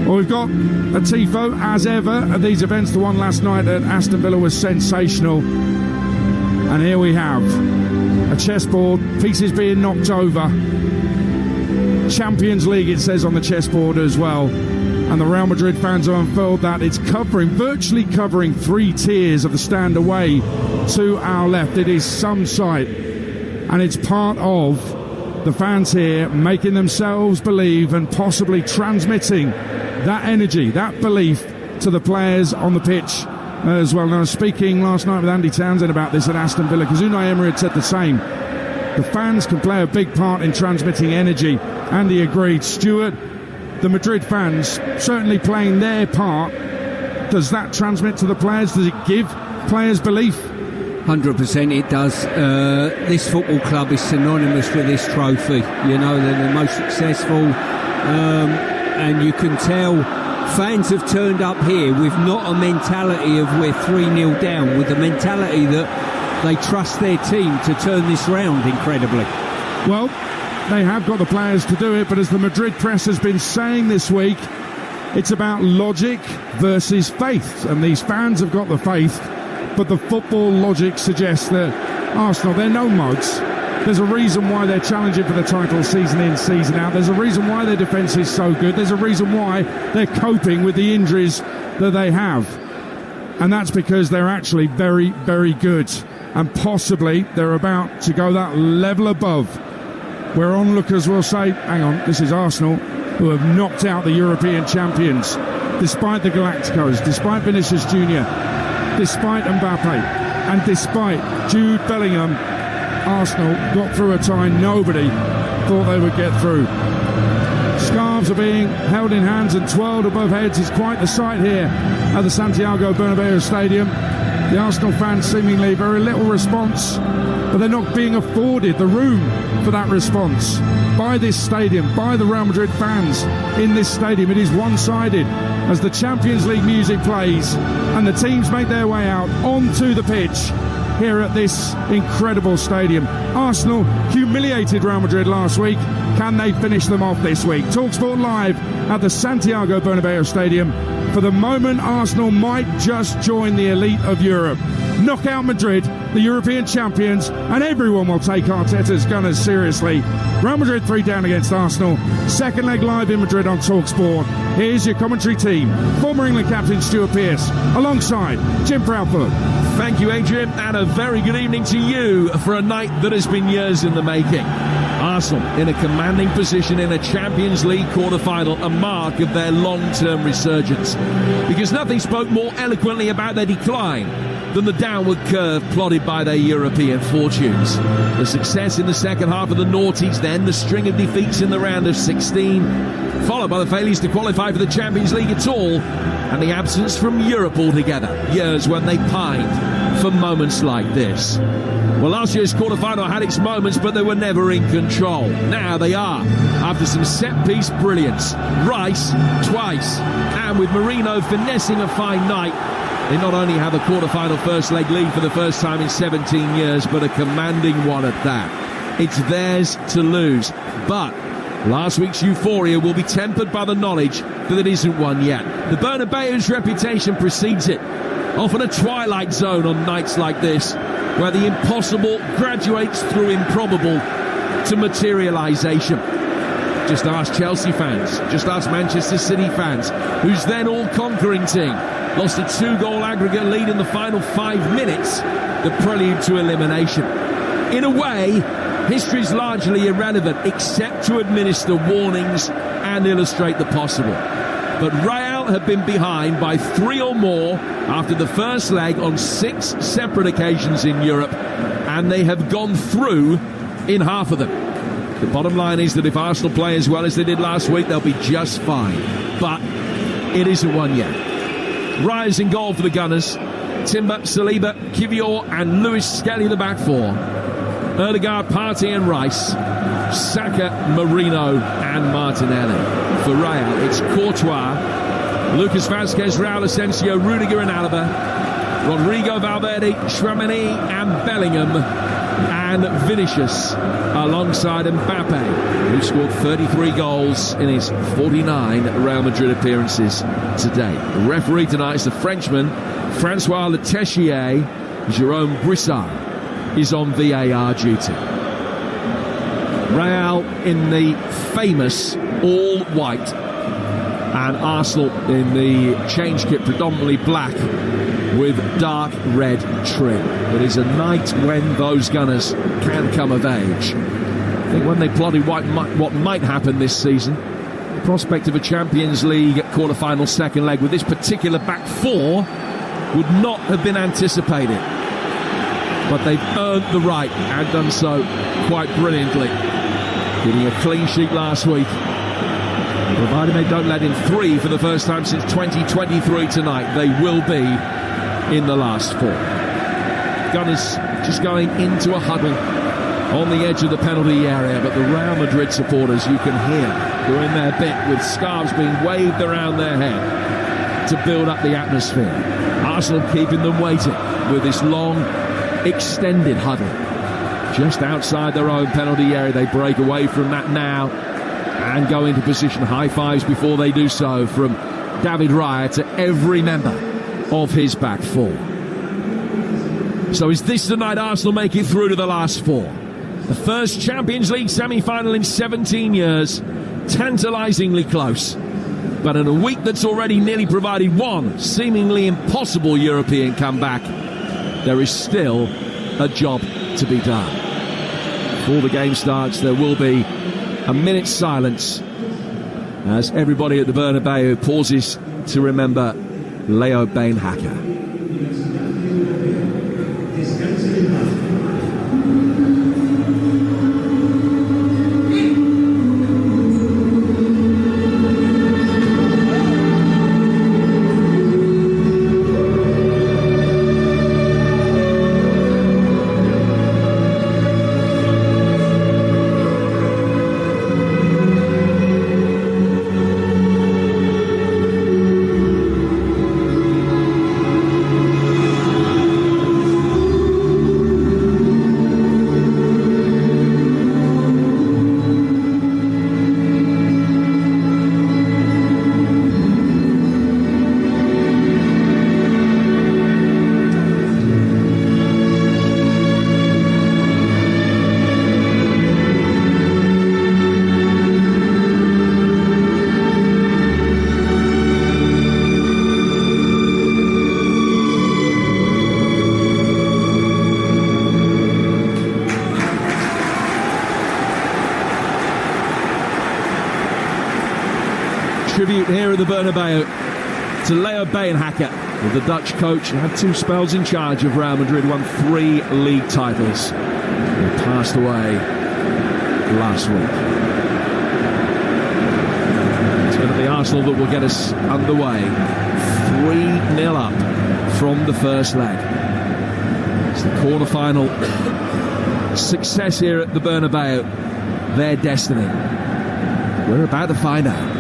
Well, we've got a tifo, as ever, at these events. The one last night at Aston Villa was sensational. And here we have a chessboard, pieces being knocked over. Champions League, it says on the chessboard as well. And the Real Madrid fans have unfurled that. It's virtually covering 3 tiers of the stand away to our left. It is some sight. And it's part of the fans here making themselves believe and possibly transmitting that energy, that belief to the players on the pitch as well. And I was speaking last night with Andy Townsend about this at Aston Villa, because Unai Emery had said the same. The fans can play a big part in transmitting energy. Andy agreed. Stuart, the Madrid fans certainly playing their part. Does that transmit to the players? Does it give players belief? 100% it does. This football club is synonymous with this trophy. You know, they're the most successful, and you can tell fans have turned up here with not a mentality of we're 3-0 down, with the mentality that they trust their team to turn this round incredibly. Well, they have got the players to do it, but as the Madrid press has been saying this week, it's about logic versus faith, and these fans have got the faith, but the football logic suggests that Arsenal, they're no mugs. There's a reason why they're challenging for the title season in, season out. There's a reason why their defence is so good. There's a reason why they're coping with the injuries that they have. And that's because they're actually very, very good. And possibly they're about to go that level above, where onlookers will say, hang on, this is Arsenal, who have knocked out the European champions, despite the Galacticos, despite Vinicius Jr., despite Mbappe, and despite Jude Bellingham. Arsenal got through a time nobody thought they would get through. Scarves are being held in hands and twirled above heads. It's quite the sight here at the Santiago Bernabeu Stadium. The Arsenal fans seemingly very little response, but they're not being afforded the room for that response by this stadium, by the Real Madrid fans in this stadium. It is one-sided as the Champions League music plays and the teams make their way out onto the pitch here at this incredible stadium. Arsenal humiliated Real Madrid last week. Can they finish them off this week? Talksport live at the Santiago Bernabeu Stadium. For the moment, Arsenal might just join the elite of Europe. Knock out Madrid, the European champions, and everyone will take Arteta's Gunners seriously. Real Madrid 3 down against Arsenal. Second leg live in Madrid on Talksport. Here's your commentary team. Former England captain Stuart Pearce, alongside Jim Proudfoot. Thank you, Adrian, and a very good evening to you for a night that has been years in the making. Arsenal in a commanding position in a Champions League quarter-final, a mark of their long-term resurgence. Because nothing spoke more eloquently about their decline than the downward curve plotted by their European fortunes. The success in the second half of the noughties, then the string of defeats in the round of 16, followed by the failures to qualify for the Champions League at all, and the absence from Europe altogether. Years when they pined for moments like this. Well, last year's quarter-final had its moments, but they were never in control. Now they are, after some set-piece brilliance. Rice, twice, and with Merino finessing a fine night, they not only have a quarter-final first-leg lead for the first time in 17 years, but a commanding one at that. It's theirs to lose. But last week's euphoria will be tempered by the knowledge that it isn't one yet. The Bernabeu's reputation precedes it. Often a twilight zone on nights like this, where the impossible graduates through improbable to materialisation. Just ask Chelsea fans, just ask Manchester City fans, whose then all-conquering team lost a 2-goal aggregate lead in the final 5 minutes, the prelude to elimination. In a way, history's largely irrelevant, except to administer warnings and illustrate the possible. But Real have been behind by 3 or more after the first leg on 6 separate occasions in Europe, and they have gone through in half of them. The bottom line is that if Arsenal play as well as they did last week, they'll be just fine. But it isn't one yet. Raya's in goal for the Gunners. Timber, Saliba, Kivior and Lewis Skelly the back 4. Ødegaard, Partey and Rice. Saka, Merino and Martinelli. For Real, it's Courtois, Lucas Vazquez, Raul Asensio, Rudiger and Alaba, Rodrigo Valverde, Tchouaméni and Bellingham. and Vinicius alongside Mbappe, who scored 33 goals in his 49 Real Madrid appearances today. The referee tonight is the Frenchman Francois Letechier. Jerome Brissard is on VAR duty. Real in the famous all-white, and Arsenal in the change kit, predominantly black with dark red trim. It is a night when those Gunners can come of age. I think when they plotted what might happen this season, the prospect of a Champions League quarter-final second leg with this particular back four would not have been anticipated. But they've earned the right and done so quite brilliantly, getting a clean sheet last week. Provided they don't let in 3 for the first time since 2023 tonight, they will be in the last 4. Gunners just going into a huddle on the edge of the penalty area, but the Real Madrid supporters, you can hear, doing their bit with scarves being waved around their head to build up the atmosphere. Arsenal keeping them waiting with this long, extended huddle just outside their own penalty area. They break away from that now and go into position. High fives before they do so from David Raya to every member of his back four. So is this the night Arsenal make it through to the last 4? The first Champions League semi-final in 17 years, tantalisingly close. But in a week that's already nearly provided one seemingly impossible European comeback, there is still a job to be done. Before the game starts, there will be a minute's silence as everybody at the Bernabeu pauses to remember Leo Beenhakker. Tribute here at the Bernabeu to Leo Beenhakker, the Dutch coach who had 2 spells in charge of Real Madrid, won 3 league titles. He passed away last week. It's going to be Arsenal that will get us underway. 3-0 up from the first leg. It's the quarter-final success here at the Bernabeu, their destiny. We're about to find out.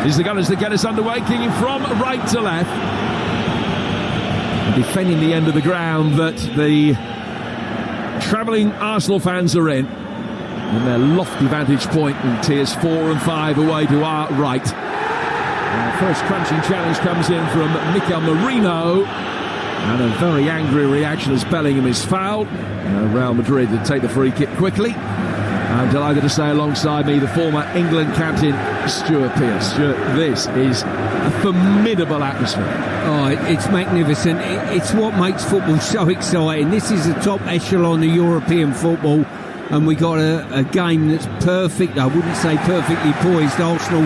Is the Gunners that get us underway, kicking from right to left, and defending the end of the ground that the travelling Arsenal fans are in their lofty vantage point, in tiers 4 and 5 away to our right. First crunching challenge comes in from Mikel Merino, and a very angry reaction as Bellingham is fouled. Real Madrid to take the free kick quickly. I'm delighted to say alongside me the former England captain Stuart Pearce. Stuart, this is a formidable atmosphere. Oh, it's magnificent. It's what makes football so exciting. This is the top echelon of European football, and we got a game that's perfect. I wouldn't say perfectly poised. Arsenal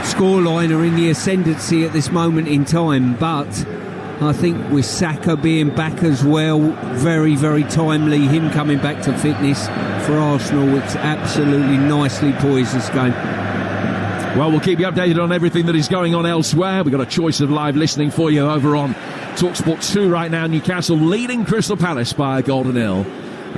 scoreline are in the ascendancy at this moment in time, but I think with Saka being back as well, very, very timely, him coming back to fitness for Arsenal, it's absolutely nicely poised, this game. Well, we'll keep you updated on everything that is going on elsewhere. We've got a choice of live listening for you over on Talksport 2 right now. Newcastle leading Crystal Palace by a goal to 0.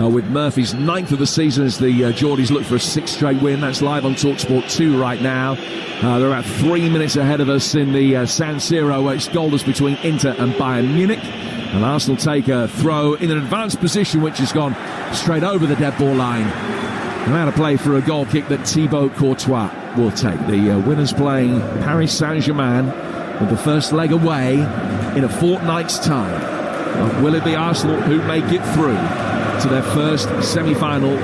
With Murphy's 9th of the season as the Geordies look for a 6th straight win. That's live on Talksport 2 right now. They're about 3 minutes ahead of us in the San Siro, where it's goalless between Inter and Bayern Munich. And Arsenal take a throw in an advanced position which has gone straight over the dead ball line. And out of play for a goal kick that Thibaut Courtois will take. The winners playing Paris Saint-Germain with the first leg away in a fortnight's time. But will it be Arsenal who make it through to their first semi-final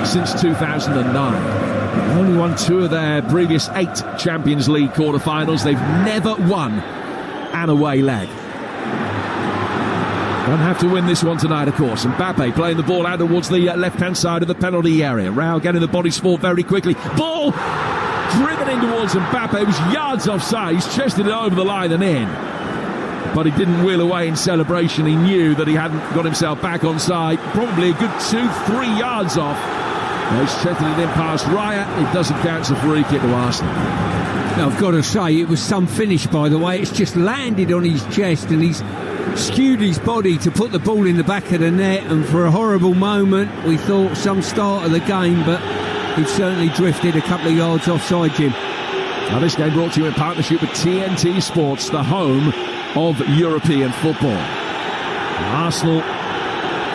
since 2009? They've only won 2 of their previous 8 Champions League quarter-finals. They've never won an away leg. Don't have to win this one tonight, of course. Mbappe playing the ball out towards the left-hand side of the penalty area. Raul getting the body sport very quickly. Ball driven in towards Mbappe. It was yards offside. He's chested it over the line and in. But he didn't wheel away in celebration. He knew that he hadn't got himself back on side. Probably a good 2-3 yards off. He's chested it in past Raya. It doesn't count as a free kick to Arsenal. Now, I've got to say, it was some finish, by the way. It's just landed on his chest and he's skewed his body to put the ball in the back of the net, and for a horrible moment we thought some start of the game, but he'd certainly drifted a couple of yards offside, Jim. Now this game brought to you in partnership with TNT Sports, the home of European football. Arsenal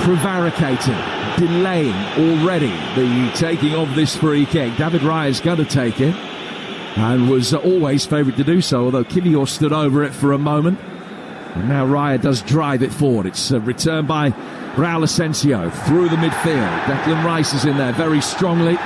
prevaricating, delaying already the taking of this free kick. David Raya's going to take it and was always favoured to do so, although Kivior stood over it for a moment. And now Raya does drive it forward. It's returned by Raul Asensio through the midfield. Declan Rice is in there very strongly.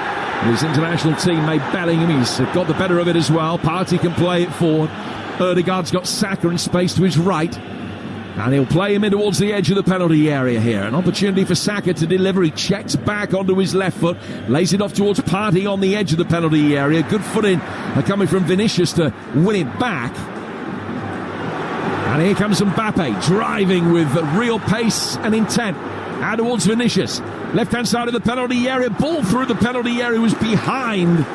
His international teammate Bellingham, he's got the better of it as well. Partey can play it forward. Ødegaard's got Saka in space to his right. And he'll play him in towards the edge of the penalty area here. An opportunity for Saka to deliver. He checks back onto his left foot. Lays it off towards Partey on the edge of the penalty area. Good foot in coming from Vinicius to win it back. And here comes Mbappe, driving with real pace and intent. Out towards Vinicius. Left-hand side of the penalty area. Ball through the penalty area was behind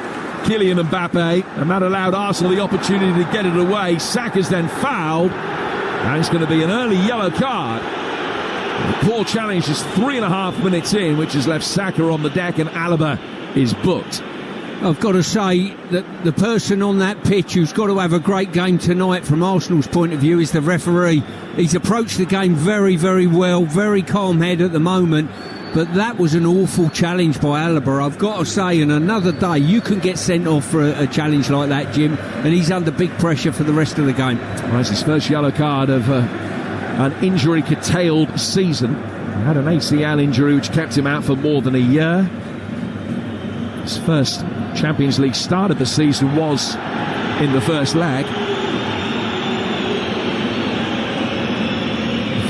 Kylian Mbappe. And that allowed Arsenal the opportunity to get it away. Saka's then fouled. And it's going to be an early yellow card. The poor challenge is 3.5 minutes in, which has left Saka on the deck, and Alaba is booked. I've got to say that the person on that pitch who's got to have a great game tonight from Arsenal's point of view is the referee. He's approached the game very, very well, very calm head at the moment, but that was an awful challenge by Alaba. I've got to say, in another day, you can get sent off for a challenge like that, Jim, and he's under big pressure for the rest of the game. Well, it's his first yellow card of an injury-curtailed season. He had an ACL injury which kept him out for more than a year. His first Champions League start of the season was in the first leg.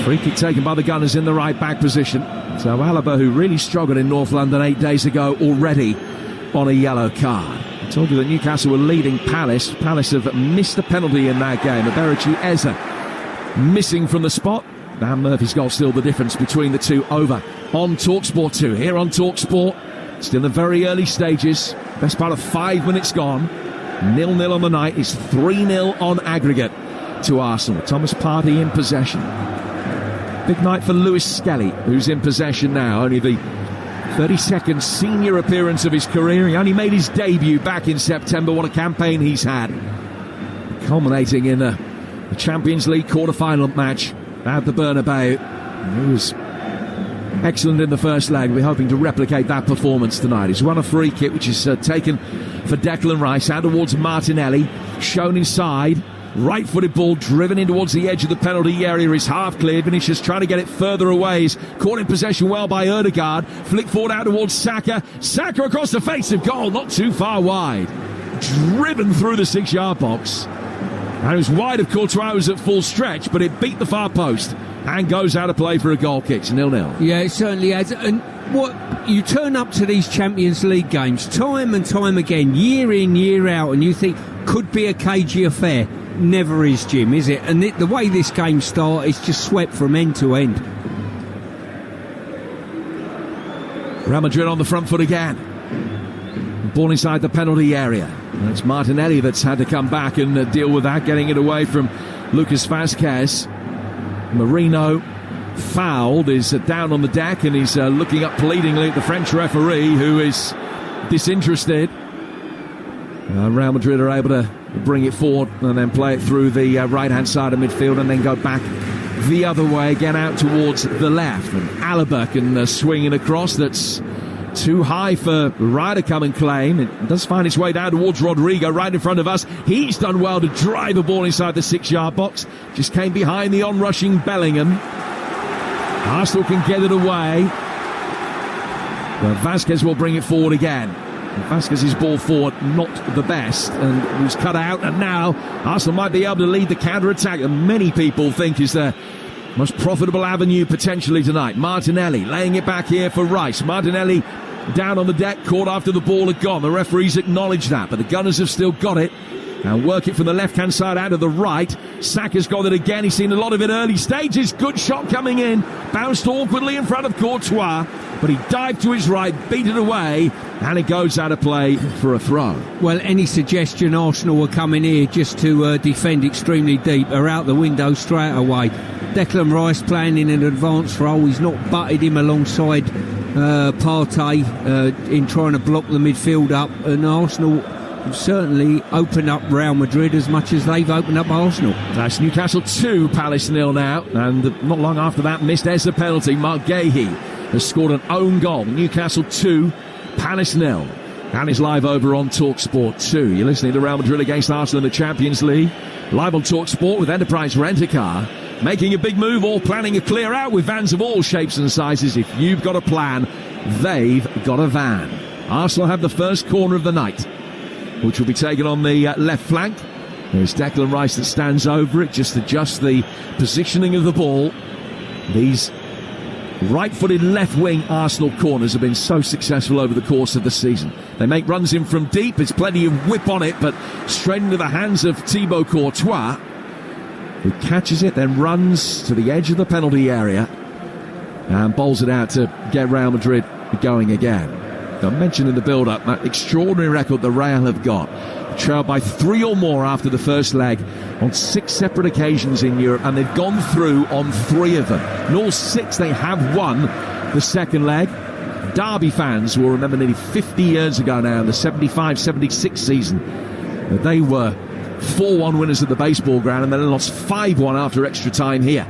Free kick taken by the Gunners in the right back position. So Alaba, who really struggled in North London 8 days ago, already on a yellow card. I told you that Newcastle were leading Palace. Palace have missed a penalty in that game. Eberici Eze missing from the spot. Dan Murphy's goal still the difference between the two. Over on Talksport 2. Here on Talksport, still in the very early stages. Best part of 5 minutes gone. 0-0 on the night. It's 3-0 on aggregate to Arsenal. Thomas Partey in possession. Big night for Lewis Skelly, who's in possession now. Only the 32nd senior appearance of his career. He only made his debut back in September. What a campaign he's had. Culminating in a Champions League quarter-final match at the Bernabeu. He was excellent in the first leg. We're hoping to replicate that performance tonight. He's won a free kick, which is taken for Declan Rice, out towards Martinelli, shown inside. Right-footed ball driven in towards the edge of the penalty area is half cleared. Vinicius trying to get it further away. He's caught in possession well by Ødegaard. Flick forward out towards Saka. Saka across the face of goal, not too far wide. Driven through the 6-yard box. And it was wide of Courtois, was at full stretch, but it beat the far post and goes out of play for a goal kick. It's 0-0. Yeah, it certainly has. And what you turn up to these Champions League games time and time again, year in, year out, and you think, could be a cagey affair. Never is, Jim, is it? And the way this game starts, it's just swept from end to end. Real Madrid on the front foot again. Ball inside the penalty area. And it's Martinelli that's had to come back and deal with that, getting it away from Lucas Vazquez. Marino fouled, is down on the deck, and he's looking up pleadingly at the French referee, who is disinterested. Real Madrid are able to bring it forward and then play it through the right-hand side of midfield and then go back the other way, again out towards the left. And Alaba can swing it across. That's too high for Ryder come and claim. It does find its way down towards Rodrigo right in front of us. He's done well to drive a ball inside the 6-yard box. Just came behind the on-rushing Bellingham. Arsenal can get it away. But Vasquez will bring it forward again. Vasquez's ball forward, not the best, and was cut out. And now Arsenal might be able to lead the counter-attack that many people think is their most profitable avenue potentially tonight. Martinelli laying it back here for Rice. Martinelli down on the deck, caught after the ball had gone. The referees acknowledge that, but the Gunners have still got it. And work it from the left-hand side out of the right. Saka's got it again. He's seen a lot of it early stages. Good shot coming in. Bounced awkwardly in front of Courtois. But he dived to his right, beat it away, and it goes out of play for a throw. Well, any suggestion Arsenal were coming here just to defend extremely deep are out the window straight away. Declan Rice playing in an advanced role. He's not butted him alongside Partey in trying to block the midfield up. And Arsenal certainly opened up Real Madrid as much as they've opened up Arsenal. That's Newcastle 2, Palace 0 now. And not long after that, missed as a penalty. Mark Gahey has scored an own goal. Newcastle 2, Palace 0. And is live over on Talksport 2. You're listening to Real Madrid against Arsenal in the Champions League. Live on Talksport with Enterprise Rent-A-Car. Making a big move or planning a clear out with vans of all shapes and sizes. If you've got a plan, they've got a van. Arsenal have the first corner of the night, which will be taken on the left flank. There's Declan Rice that stands over it, just adjusts the positioning of the ball. These right-footed left-wing Arsenal corners have been so successful over the course of the season. They make runs in from deep. There's plenty of whip on it, but straight into the hands of Thibaut Courtois, who catches it, then runs to the edge of the penalty area and bowls it out to get Real Madrid going again. I mentioned in the build-up that extraordinary record the Real have got. Trailed by 3 or more after the first leg on 6 separate occasions in Europe, and they've gone through on 3 of them. In all 6, they have won the second leg. Derby fans will remember nearly 50 years ago now, in the 75-76 season, that they were 4-1 winners at the baseball ground and then lost 5-1 after extra time here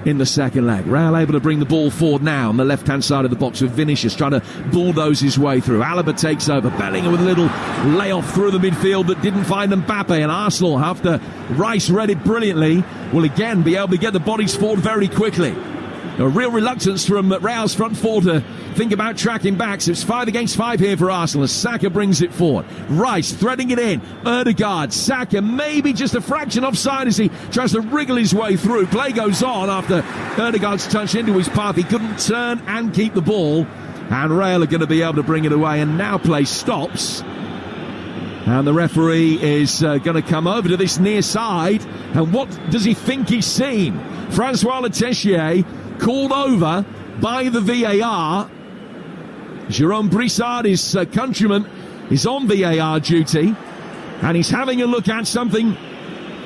in the second leg. Real able to bring the ball forward now on the left-hand side of the box with Vinicius trying to bulldoze his way through. Alaba takes over. Bellingham with a little layoff through the midfield that didn't find Mbappe. And Arsenal, after Rice read it brilliantly, will again be able to get the bodies forward very quickly. A real reluctance from Real's front four to think about tracking back. So it's 5 against 5 here for Arsenal as Saka brings it forward. Rice threading it in. Ødegaard. Saka maybe just a fraction offside as he tries to wriggle his way through. Play goes on after Ødegaard's touch into his path. He couldn't turn and keep the ball. And Real are going to be able to bring it away. And now play stops. And the referee is going to come over to this near side. And what does he think he's seen? Francois Letessier called over by the VAR. Jérôme Brissard, his countryman, is on VAR duty, and he's having a look at something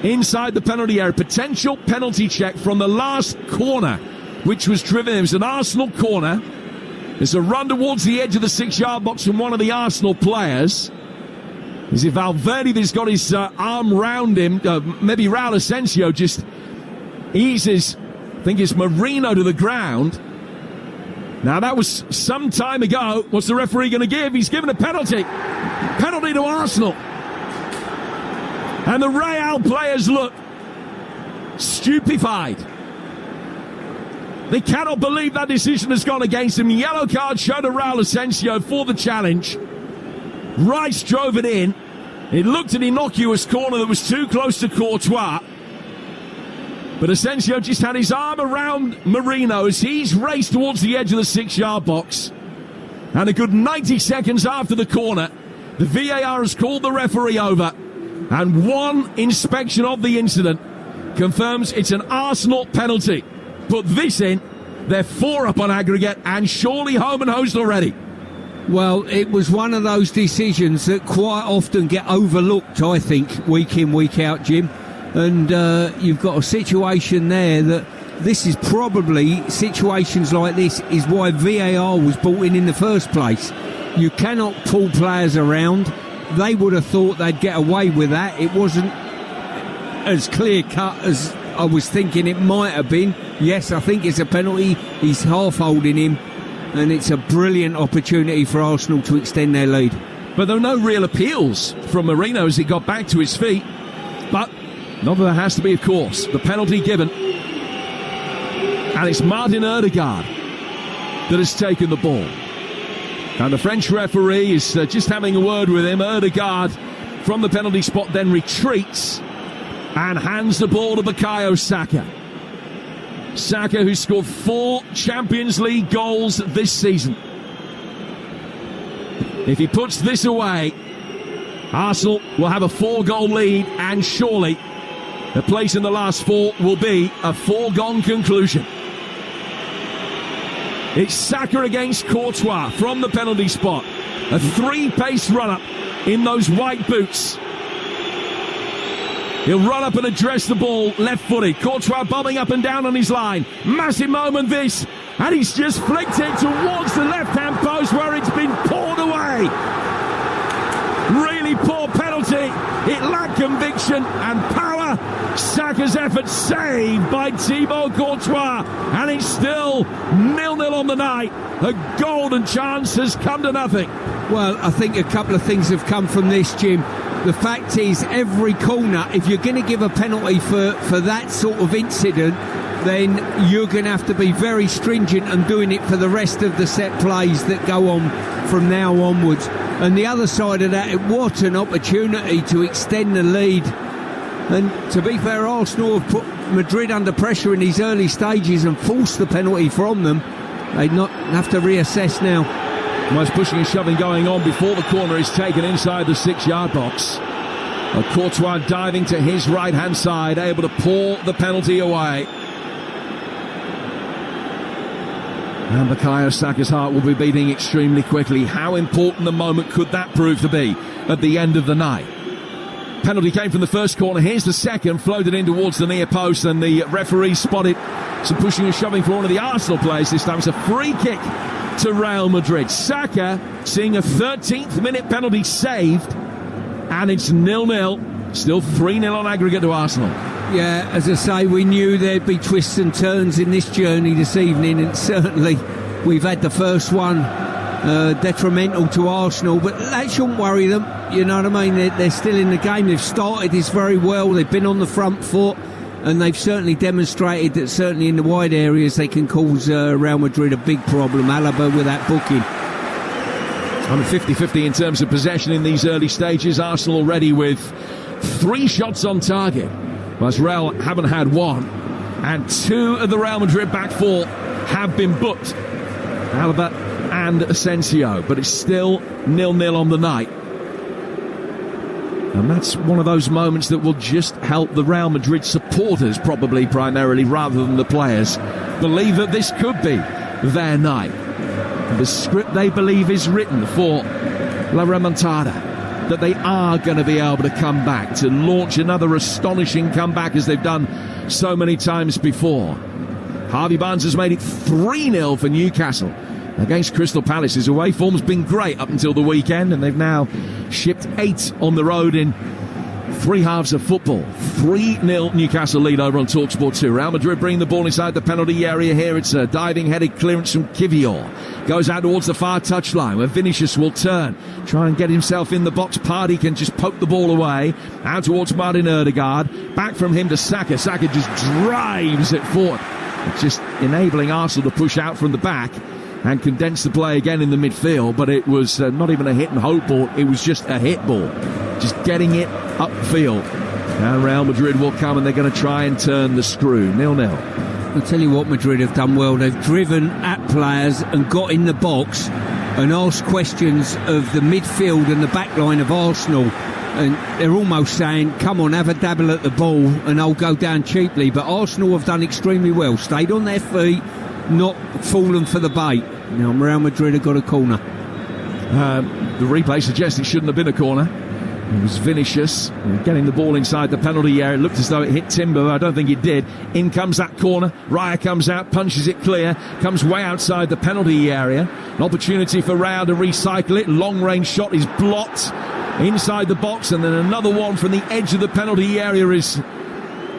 inside the penalty area. Potential penalty check from the last corner, which was driven. It was an Arsenal corner. There's a run towards the edge of the 6-yard box from one of the Arsenal players. Is it Valverde that's got his arm round him? Maybe Raul Asensio just eases, I think it's Marino, to the ground. Now that was some time ago. What's the referee going to give? He's given a penalty. Penalty to Arsenal. And the Real players look stupefied. They cannot believe that decision has gone against them. Yellow card shown to Raul Asensio for the challenge. Rice drove it in. It looked an innocuous corner that was too close to Courtois. But Asensio just had his arm around Marino as he's raced towards the edge of the 6-yard box. And a good 90 seconds after the corner, the VAR has called the referee over. And one inspection of the incident confirms it's an Arsenal penalty. Put this in, they're 4 up on aggregate and surely home and host already. Well, it was one of those decisions that quite often get overlooked, I think, week in, week out, Jim. And you've got a situation there that this is probably, situations like this is why VAR was brought in the first place. You cannot pull players around. They would have thought they'd get away with that. It wasn't as clear cut as I was thinking it might have been. Yes, I think it's a penalty. He's half holding him, and it's a brilliant opportunity for Arsenal to extend their lead. But there were no real appeals from Marino as he got back to his feet. But not that there has to be, of course. The penalty given. And it's Martin Odegaard that has taken the ball. And the French referee is just having a word with him. Odegaard from the penalty spot then retreats and hands the ball to Bukayo Saka. Saka, who scored 4 Champions League goals this season. If he puts this away, Arsenal will have a 4-goal lead, and surely the place in the last 4 will be a foregone conclusion. It's Saka against Courtois from the penalty spot. A 3-pace run-up in those white boots. He'll run up and address the ball left-footed. Courtois bobbing up and down on his line. Massive moment this. And he's just flicked it towards the left-hand post where it's been poured away. Really poor penalty. It lacked conviction and power. Saka's effort saved by Thibaut Courtois. And it's still 0-0 on the night. A golden chance has come to nothing. Well, I think a couple of things have come from this, Jim. The fact is, every corner, if you're going to give a penalty for that sort of incident, then you're going to have to be very stringent and doing it for the rest of the set plays that go on from now onwards. And the other side of that, what an opportunity to extend the lead. And to be fair, Arsenal have put Madrid under pressure in these early stages and forced the penalty from them. They'd not have to reassess now. Much pushing and shoving going on before the corner is taken inside the 6-yard box. Courtois diving to his right-hand side, able to pour the penalty away. And Bukayo Saka's heart will be beating extremely quickly. How important the moment could that prove to be at the end of the night? Penalty came from the first corner. Here's the second, floated in towards the near post, and the referee spotted some pushing and shoving for one of the Arsenal players. This time it's a free kick to Real Madrid. Saka seeing a 13th minute penalty saved, and it's 0-0. Still 3-0 on aggregate to Arsenal. Yeah, as I say, we knew there'd be twists and turns in this journey this evening, and certainly we've had the first one detrimental to Arsenal, but that shouldn't worry them. You know what I mean? They're still in the game. They've started this very well. They've been on the front foot, and they've certainly demonstrated that certainly in the wide areas they can cause Real Madrid a big problem. Alaba with that booking. On a 50-50 in terms of possession in these early stages. Arsenal already with 3 shots on target, whilst Real haven't had one, and 2 of the Real Madrid back 4 have been booked. Alaba and Asensio, but it's still 0-0 on the night. And that's one of those moments that will just help the Real Madrid supporters, probably primarily, rather than the players, believe that this could be their night. The script they believe is written for La Remontada, that they are going to be able to come back, to launch another astonishing comeback as they've done so many times before. Harvey Barnes has made it 3-0 for Newcastle against Crystal Palace. His away form's been great up until the weekend, and they've now shipped 8 on the road in 3 halves of football. 3-0 Newcastle lead over on Talksport 2. Real Madrid bring the ball inside the penalty area here. It's a diving headed clearance from Kivior. Goes out towards the far touchline where Vinicius will turn, try and get himself in the box. Party can just poke the ball away. Out towards Martin Odegaard. Back from him to Saka. Saka just drives it forward. It's just enabling Arsenal to push out from the back and condense the play again in the midfield, but it was not even a hit and hope ball, it was just a hit ball, just getting it upfield. Now Real Madrid will come and they're going to try and turn the screw. 0-0. I'll tell you what Madrid have done well. They've driven at players and got in the box and asked questions of the midfield and the back line of Arsenal, and they're almost saying, come on, have a dabble at the ball and I'll go down cheaply. But Arsenal have done extremely well, stayed on their feet, not fallen for the bait. Now Real Madrid have got a corner. The replay suggests it shouldn't have been a corner. It was Vinicius getting the ball inside the penalty area. It looked as though it hit Timber. I don't think it did. In comes that corner. Raya comes out, punches it clear, comes way outside the penalty area. An opportunity for Real to recycle it. Long range shot is blocked inside the box, and then another one from the edge of the penalty area is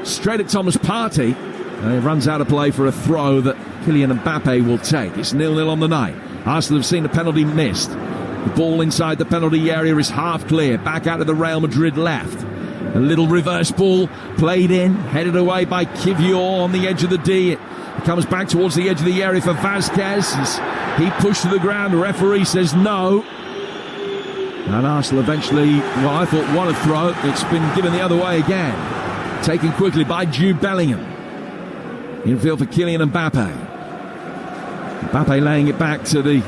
straight at Thomas Partey. He runs out of play for a throw that Kylian Mbappe will take. It's 0-0 on the night. Arsenal have seen a penalty missed. The ball inside the penalty area is half clear. Back out of the Real Madrid left. A little reverse ball played in, headed away by Kivior on the edge of the D. It comes back towards the edge of the area for Vasquez. He pushed to the ground. The referee says no. And Arsenal eventually, well, I thought won a throw. It's been given the other way again. Taken quickly by Jude Bellingham. Infield for Kylian Mbappe. Mbappe laying it back to the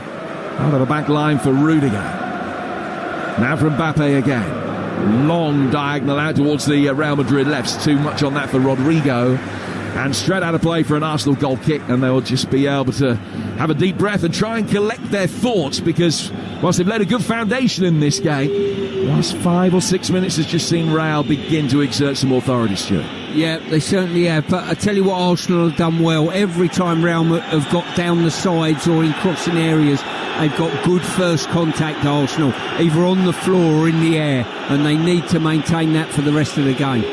out of the back line for Rudiger. Now for Mbappe again. Long diagonal out towards the Real Madrid left. Too much on that for Rodrigo. And straight out of play for an Arsenal goal kick, and they'll just be able to have a deep breath and try and collect their thoughts, because whilst they've laid a good foundation in this game, the last 5 or 6 minutes has just seen Real begin to exert some authority, Stuart. Yeah, they certainly have. But I tell you what, Arsenal have done well. Every time Real have got down the sides or in crossing areas, they've got good first contact, Arsenal, either on the floor or in the air, and they need to maintain that for the rest of the game.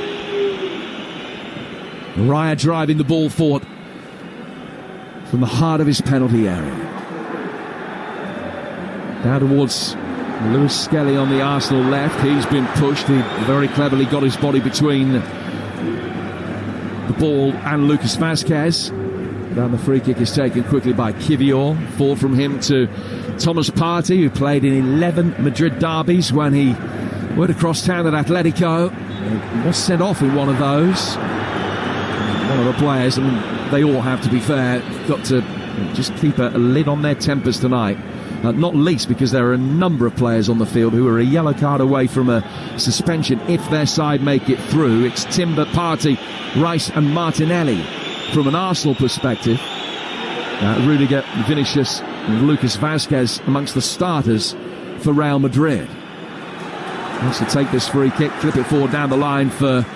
Raya driving the ball forward from the heart of his penalty area. Down towards Lewis Skelly on the Arsenal left. He's been pushed. He very cleverly got his body between the ball and Lucas Vasquez. Down the free kick is taken quickly by Kivior. Forward from him to Thomas Partey, who played in 11 Madrid derbies when he went across town at Atletico. He was sent off in one of those. One of the players, and they all have, to be fair, got to just keep a lid on their tempers tonight. Not least because there are a number of players on the field who are a yellow card away from a suspension if their side make it through. It's Timber, Partey, Rice and Martinelli. From an Arsenal perspective, Rudiger, Vinicius and Lucas Vasquez amongst the starters for Real Madrid. Wants to take this free kick, clip it forward down the line for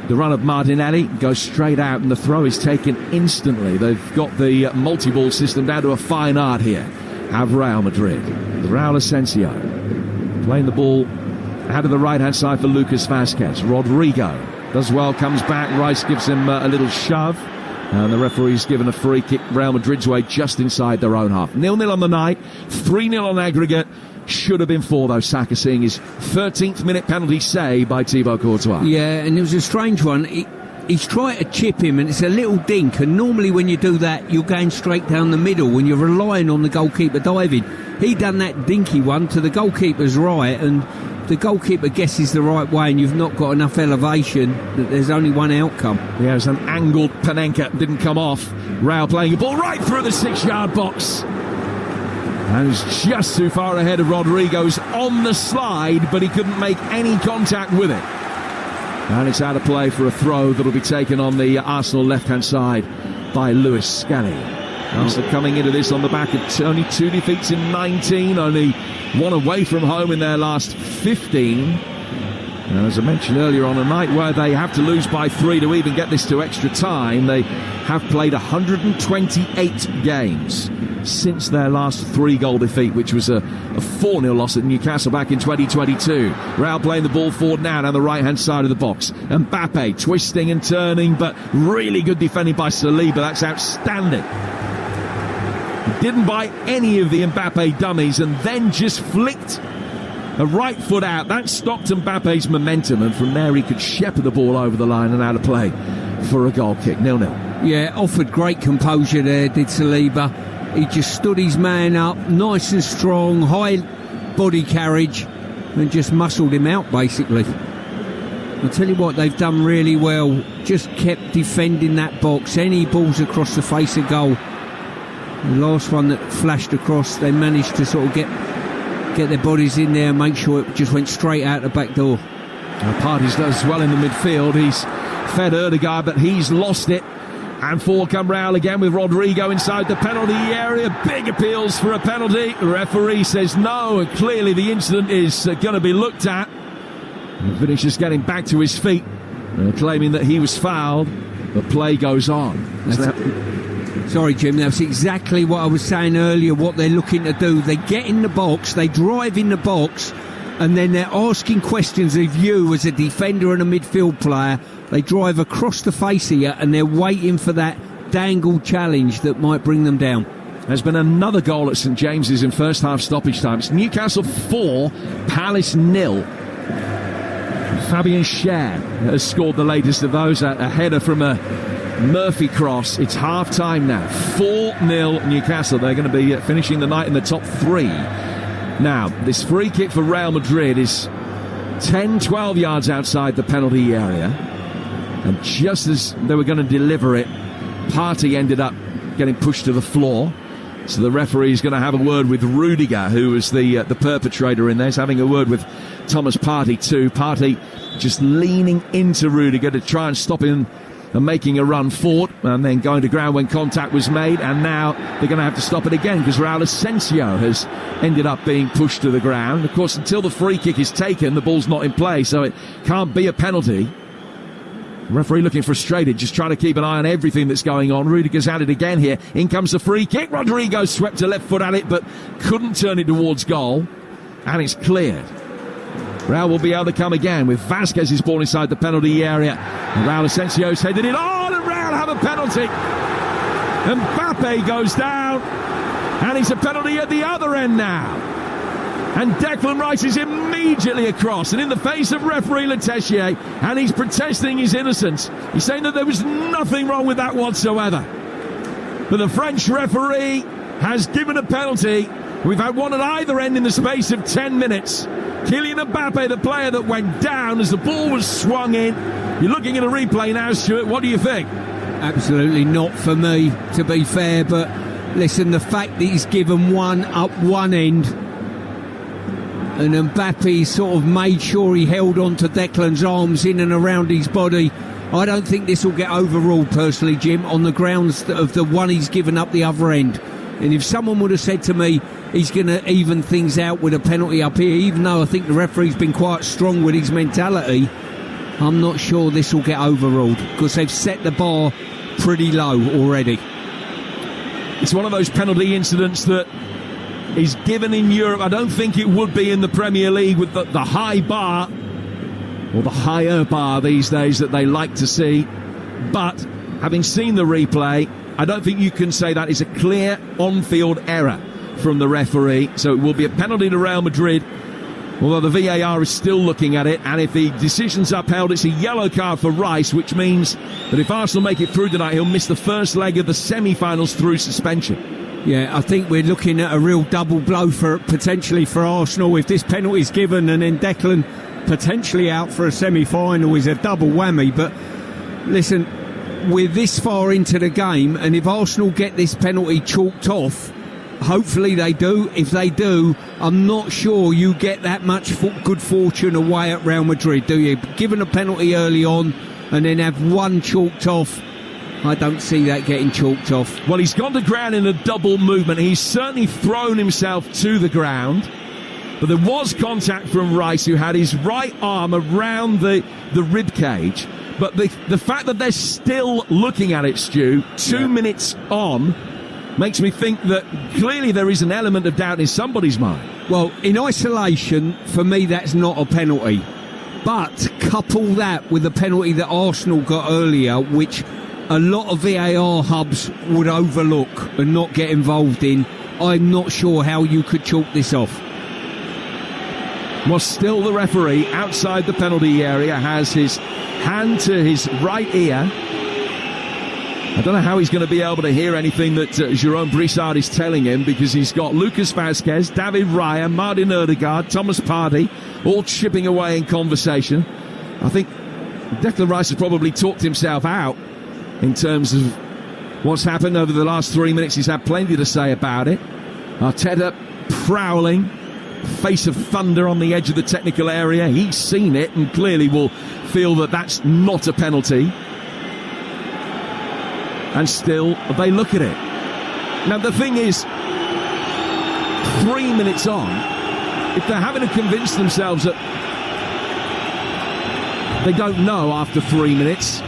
the run of Martinelli, goes straight out, and the throw is taken instantly. They've got the multi-ball system down to a fine art here. Have Real Madrid. The Raul Asensio playing the ball out of the right-hand side for Lucas Vasquez. Rodrigo does well, comes back. Rice gives him a little shove, and the referee's given a free kick Real Madrid's way just inside their own half. 0-0 on the night, 3-0 on aggregate. Should have been 4 though, Saka seeing his 13th minute penalty save by Thibaut Courtois. Yeah, and it was a strange one. He's trying to chip him, and it's a little dink, and normally when you do that you're going straight down the middle when you're relying on the goalkeeper diving. He done that dinky one to the goalkeeper's right, and the goalkeeper guesses the right way, and you've not got enough elevation that there's only one outcome. Yeah, it was an angled Panenka, didn't come off. Raul playing the ball right through the 6-yard box. And was just too far ahead of Rodrigo's on the slide, but he couldn't make any contact with it. And it's out of play for a throw that'll be taken on the Arsenal left-hand side by Lewis Skelly. Arsenal coming into this on the back of only 2 defeats in 19, only 1 away from home in their last 15. And as I mentioned earlier, on a night where they have to lose by 3 to even get this to extra time, they have played 128 games since their last 3-goal defeat, which was a 4-0 loss at Newcastle back in 2022. Real playing the ball forward now down the right-hand side of the box. Mbappe twisting and turning, but really good defending by Saliba. That's outstanding. Didn't buy any of the Mbappe dummies and then just flicked a right foot out. That stopped Mbappe's momentum, and from there he could shepherd the ball over the line and out of play for a goal kick. 0-0. Yeah, offered great composure there, did Saliba. He just stood his man up, nice and strong, high body carriage, and just muscled him out, basically. I'll tell you what, they've done really well. Just kept defending that box. Any balls across the face of goal. The last one that flashed across, they managed to sort of get their bodies in there and make sure it just went straight out the back door. Partey does well in the midfield. He's fed Erdegaard, but he's lost it. And forward come Real again with Rodrigo inside the penalty area. Big appeals for a penalty. The referee says no, and clearly the incident is going to be looked at. And Vinicius getting back to his feet, claiming that he was fouled. The play goes on. Sorry, Jim, that's exactly what I was saying earlier, what they're looking to do. They get in the box, they drive in the box, and then they're asking questions of you as a defender and a midfield player. They drive across the face of you, and they're waiting for that dangled challenge that might bring them down. There's been another goal at St James's in first half stoppage time. It's Newcastle 4, Palace 0. Fabian Schär has scored the latest of those, a header from a Murphy cross. It's half time now. 4-0 Newcastle. They're going to be finishing the night in the top 3. Now, this free kick for Real Madrid is 10-12 yards outside the penalty area, and just as they were going to deliver it, Partey ended up getting pushed to the floor. So the referee is going to have a word with Rudiger, who was the perpetrator in there. He's having a word with Thomas Partey too. Partey just leaning into Rudiger to try and stop him and making a run forward, and then going to ground when contact was made. And now they're going to have to stop it again because Raul Asensio has ended up being pushed to the ground. Of course, until the free kick is taken, the ball's not in play, so it can't be a penalty. The referee looking frustrated, just trying to keep an eye on everything that's going on. Rudiger's at it again here. In comes the free kick. Rodrigo swept a left foot at it, but couldn't turn it towards goal. And it's cleared. Raul will be able to come again with Vasquez's ball inside the penalty area. And Raul Asensio's headed it on, and Raul have a penalty. And Mbappe goes down, and it's a penalty at the other end now. And Declan Rice is immediately across, and in the face of referee Le Tessier, and he's protesting his innocence. He's saying that there was nothing wrong with that whatsoever. But the French referee has given a penalty. We've had one at either end in the space of 10 minutes. Kylian Mbappe, the player that went down as the ball was swung in. You're looking at a replay now, Stuart. What do you think? Absolutely not for me, to be fair. But listen, the fact that he's given one up one end, and Mbappe sort of made sure he held on to Declan's arms in and around his body. I don't think this will get overruled, personally, Jim, on the grounds of the one he's given up the other end. And if someone would have said to me he's going to even things out with a penalty up here, even though I think the referee's been quite strong with his mentality, I'm not sure this will get overruled because they've set the bar pretty low already. It's one of those penalty incidents that is given in Europe. I don't think it would be in the Premier League with the high bar, or the higher bar these days that they like to see. But having seen the replay, I don't think you can say that is a clear on-field error from the referee. So it will be a penalty to Real Madrid, although the VAR is still looking at it. And if the decision's upheld, it's a yellow card for Rice, which means that if Arsenal make it through tonight, he'll miss the first leg of the semi-finals through suspension. Yeah, I think we're looking at a real double blow potentially for Arsenal. If this penalty is given and then Declan potentially out for a semi-final is a double whammy. But listen, we're this far into the game, and if Arsenal get this penalty chalked off, hopefully they do. If they do, I'm not sure you get that much good fortune away at Real Madrid, do you? Given a penalty early on and then have one chalked off, I don't see that getting chalked off. Well, he's gone to ground in a double movement. He's certainly thrown himself to the ground. But there was contact from Rice, who had his right arm around the rib cage. But the fact that they're still looking at it, Stu, 2 minutes on, makes me think that clearly there is an element of doubt in somebody's mind. Well, in isolation, for me, that's not a penalty. But couple that with the penalty that Arsenal got earlier, which a lot of VAR hubs would overlook and not get involved in, I'm not sure how you could chalk this off. Well, still the referee outside the penalty area has his hand to his right ear. I don't know how he's going to be able to hear anything that Jérôme Brissard is telling him, because he's got Lucas Vasquez, David Raya, Martin Ødegaard, Thomas Partey all chipping away in conversation. I think Declan Rice has probably talked himself out in terms of what's happened over the last 3 minutes. He's had plenty to say about it. Arteta prowling, face of thunder on the edge of the technical area. He's seen it and clearly will feel that that's not a penalty. And still, they look at it. Now, the thing is, 3 minutes on, if they're having to convince themselves that they don't know after 3 minutes,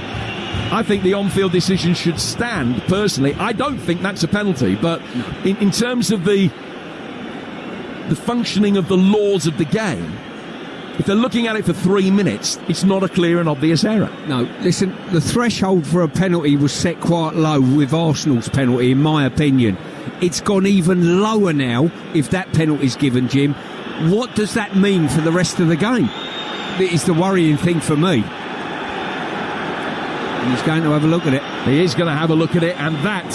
I think the on-field decision should stand, personally. I don't think that's a penalty, but in terms of the functioning of the laws of the game, if they're looking at it for 3 minutes, it's not a clear and obvious error. No, listen, the threshold for a penalty was set quite low with Arsenal's penalty, in my opinion. It's gone even lower now if that penalty's given, Jim. What does that mean for the rest of the game? It is the worrying thing for me. And he's going to have a look at it. He is going to have a look at it, and that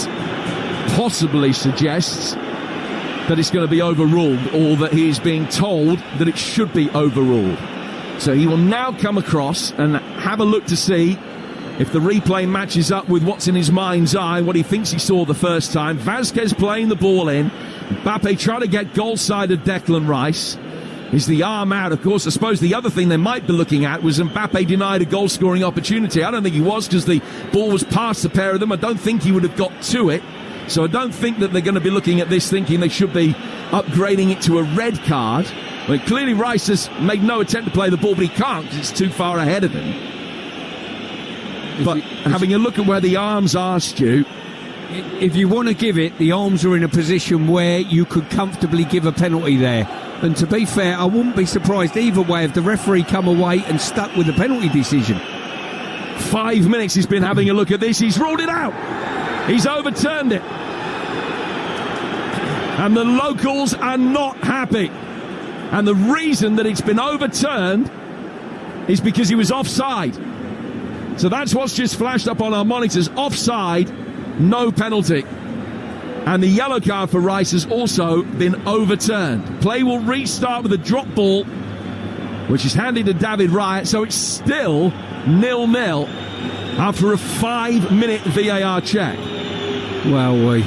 possibly suggests that it's going to be overruled, or that he is being told that it should be overruled. So he will now come across and have a look to see if the replay matches up with what's in his mind's eye, what he thinks he saw the first time. Vázquez playing the ball in. Mbappe trying to get goal side of Declan Rice. Is the arm out? Of course, I suppose the other thing they might be looking at was Mbappe denied a goal-scoring opportunity. I don't think he was, because the ball was past the pair of them. I don't think he would have got to it. So I don't think that they're going to be looking at this thinking they should be upgrading it to a red card. Well, clearly Rice has made no attempt to play the ball, but he can't because it's too far ahead of him. But having a look at where the arms are, Stu, if you want to give it, the arms are in a position where you could comfortably give a penalty there. And to be fair, I wouldn't be surprised either way if the referee come away and stuck with the penalty decision. 5 minutes he's been having a look at this. He's ruled it out. He's overturned it. And the locals are not happy. And the reason that it's been overturned is because he was offside. So that's what's just flashed up on our monitors. Offside, no penalty. And the yellow card for Rice has also been overturned. Play will restart with a drop ball, which is handed to David Raya. So it's still 0-0 after a 5-minute VAR check. Well,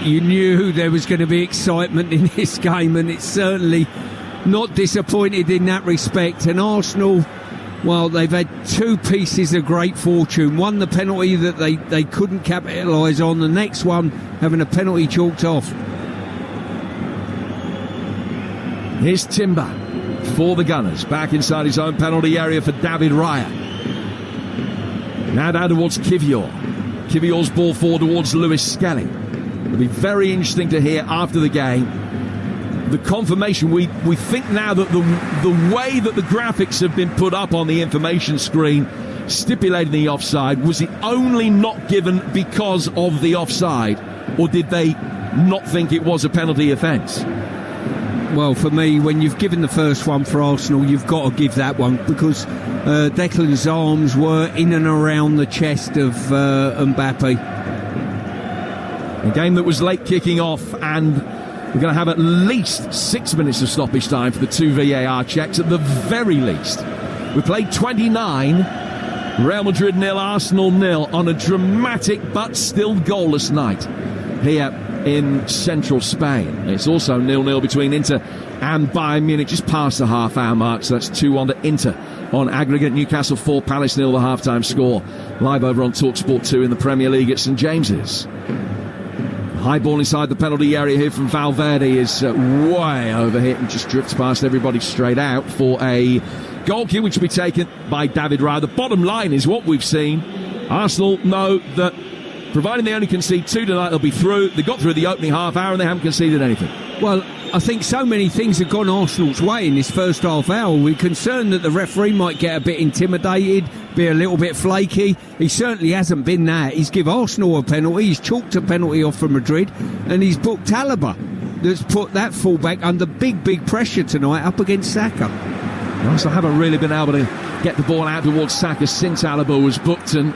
you knew there was going to be excitement in this game, and it's certainly not disappointed in that respect. And Arsenal, well, they've had two pieces of great fortune. One, the penalty that they couldn't capitalise on. The next one, having a penalty chalked off. Here's Timber for the Gunners. Back inside his own penalty area for David Raya. Now down towards Kivior. Kivior's ball forward towards Lewis Skelly. It'll be very interesting to hear after the game the confirmation. We think now that the way that the graphics have been put up on the information screen stipulating the offside, was it only not given because of the offside, or did they not think it was a penalty offence? Well, for me, when you've given the first one for Arsenal, you've got to give that one, because Declan's arms were in and around the chest of Mbappe. A game that was late kicking off, and we're going to have at least 6 minutes of stoppage time for the two VAR checks, at the very least. We played 29, Real Madrid 0, Arsenal 0, on a dramatic but still goalless night here in central Spain. It's also 0-0 between Inter and Bayern Munich, just past the half-hour mark, so that's 2-1 to Inter on aggregate. Newcastle 4, Palace 0, the half-time score. Live over on Talksport 2 in the Premier League at St James's. High ball inside the penalty area here from Valverde is way overhit and just drifts past everybody straight out for a goal kick, which will be taken by David Raya. The bottom line is what we've seen. Arsenal know that providing they only concede 2 tonight, they'll be through. They got through the opening half hour and they haven't conceded anything. Well, I think so many things have gone Arsenal's way in this first half hour. We're concerned that the referee might get a bit intimidated, be a little bit flaky. He certainly hasn't been that. He's given Arsenal a penalty, he's chalked a penalty off for Madrid, and he's booked Alaba, that's put that fullback under big pressure tonight up against Saka. Arsenal haven't really been able to get the ball out towards Saka since Alaba was booked and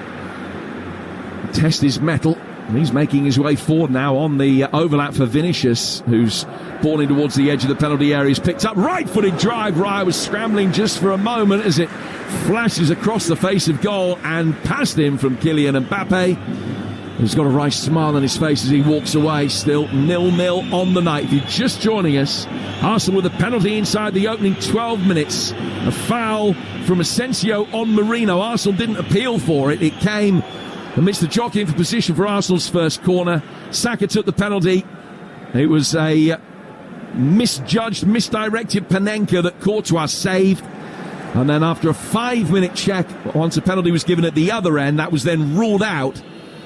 test his mettle. And he's making his way forward now on the overlap for Vinicius, who's balling towards the edge of the penalty area. He's picked up, right-footed drive. Raya was scrambling just for a moment as it flashes across the face of goal and past him from Kylian Mbappe. He's got a right smile on his face as he walks away. Still 0-0 on the night. If you're just joining us, Arsenal with a penalty inside the opening 12 minutes. A foul from Asensio on Marino. Arsenal didn't appeal for it. It came amidst the jockeying for position for Arsenal's first corner. Saka took the penalty. It was a misjudged, misdirected Panenka that Courtois saved. And then after a 5-minute check, once a penalty was given at the other end, that was then ruled out.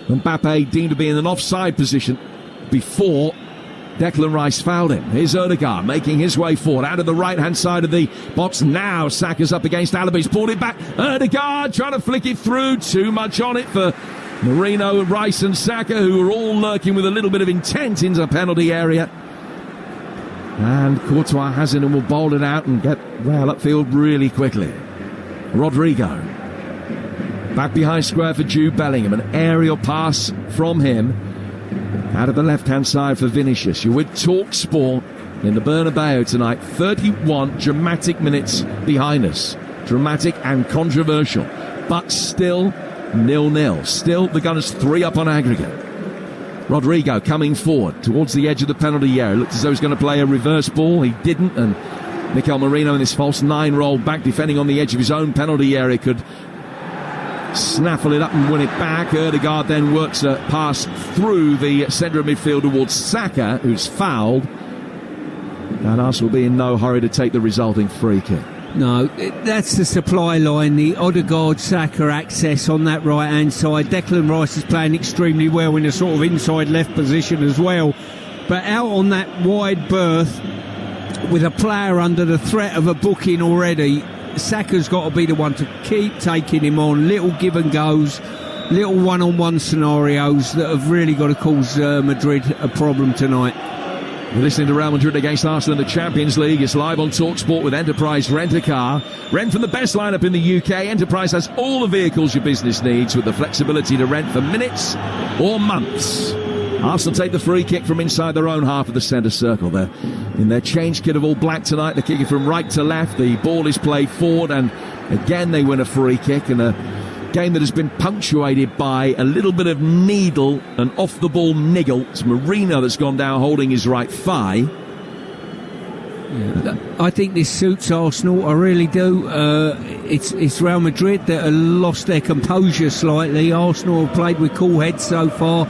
Mbappe deemed to be in an offside position before Declan Rice fouled him. Here's Ødegaard making his way forward out of the right-hand side of the box. Now Saka's up against Alaba. He's pulled it back. Ødegaard trying to flick it through. Too much on it for Marino, Rice and Saka, who are all lurking with a little bit of intent into the penalty area. And Courtois has it and will bowl it out and get Real upfield really quickly. Rodrigo back behind square for Jude Bellingham. An aerial pass from him out of the left-hand side for Vinicius. You're with Talksport in the Bernabeu tonight. 31 dramatic minutes behind us. Dramatic and controversial. But still 0-0. Still the Gunners 3 up on aggregate. Rodrigo coming forward towards the edge of the penalty area. Looked as though he was going to play a reverse ball. He didn't, and Mikel Merino in this false 9 roll back, defending on the edge of his own penalty area, could snaffle it up and win it back. Ødegaard then works a pass through the centre of midfield towards Saka, who's fouled. And Arsenal will be in no hurry to take the resulting free kick. No, that's the supply line, the Ødegaard-Saka access on that right-hand side. Declan Rice is playing extremely well in a sort of inside left position as well. But out on that wide berth, with a player under the threat of a booking already, Saka's got to be the one to keep taking him on. Little give and goes, little one-on-one scenarios that have really got to cause Madrid a problem tonight. You're listening to Real Madrid against Arsenal in the Champions League. It's live on Talksport with Enterprise Rent-A-Car. Rent from the best lineup in the UK. Enterprise has all the vehicles your business needs with the flexibility to rent for minutes or months. Arsenal take the free kick from inside their own half of the centre circle. They're in their change kit of all black tonight. They're kicking from right to left. The ball is played forward, and again they win a free kick in a game that has been punctuated by a little bit of needle and off-the-ball niggle. It's Marino that's gone down holding his right thigh. Yeah. I think this suits Arsenal, I really do. It's Real Madrid that have lost their composure slightly. Arsenal have played with cool heads so far.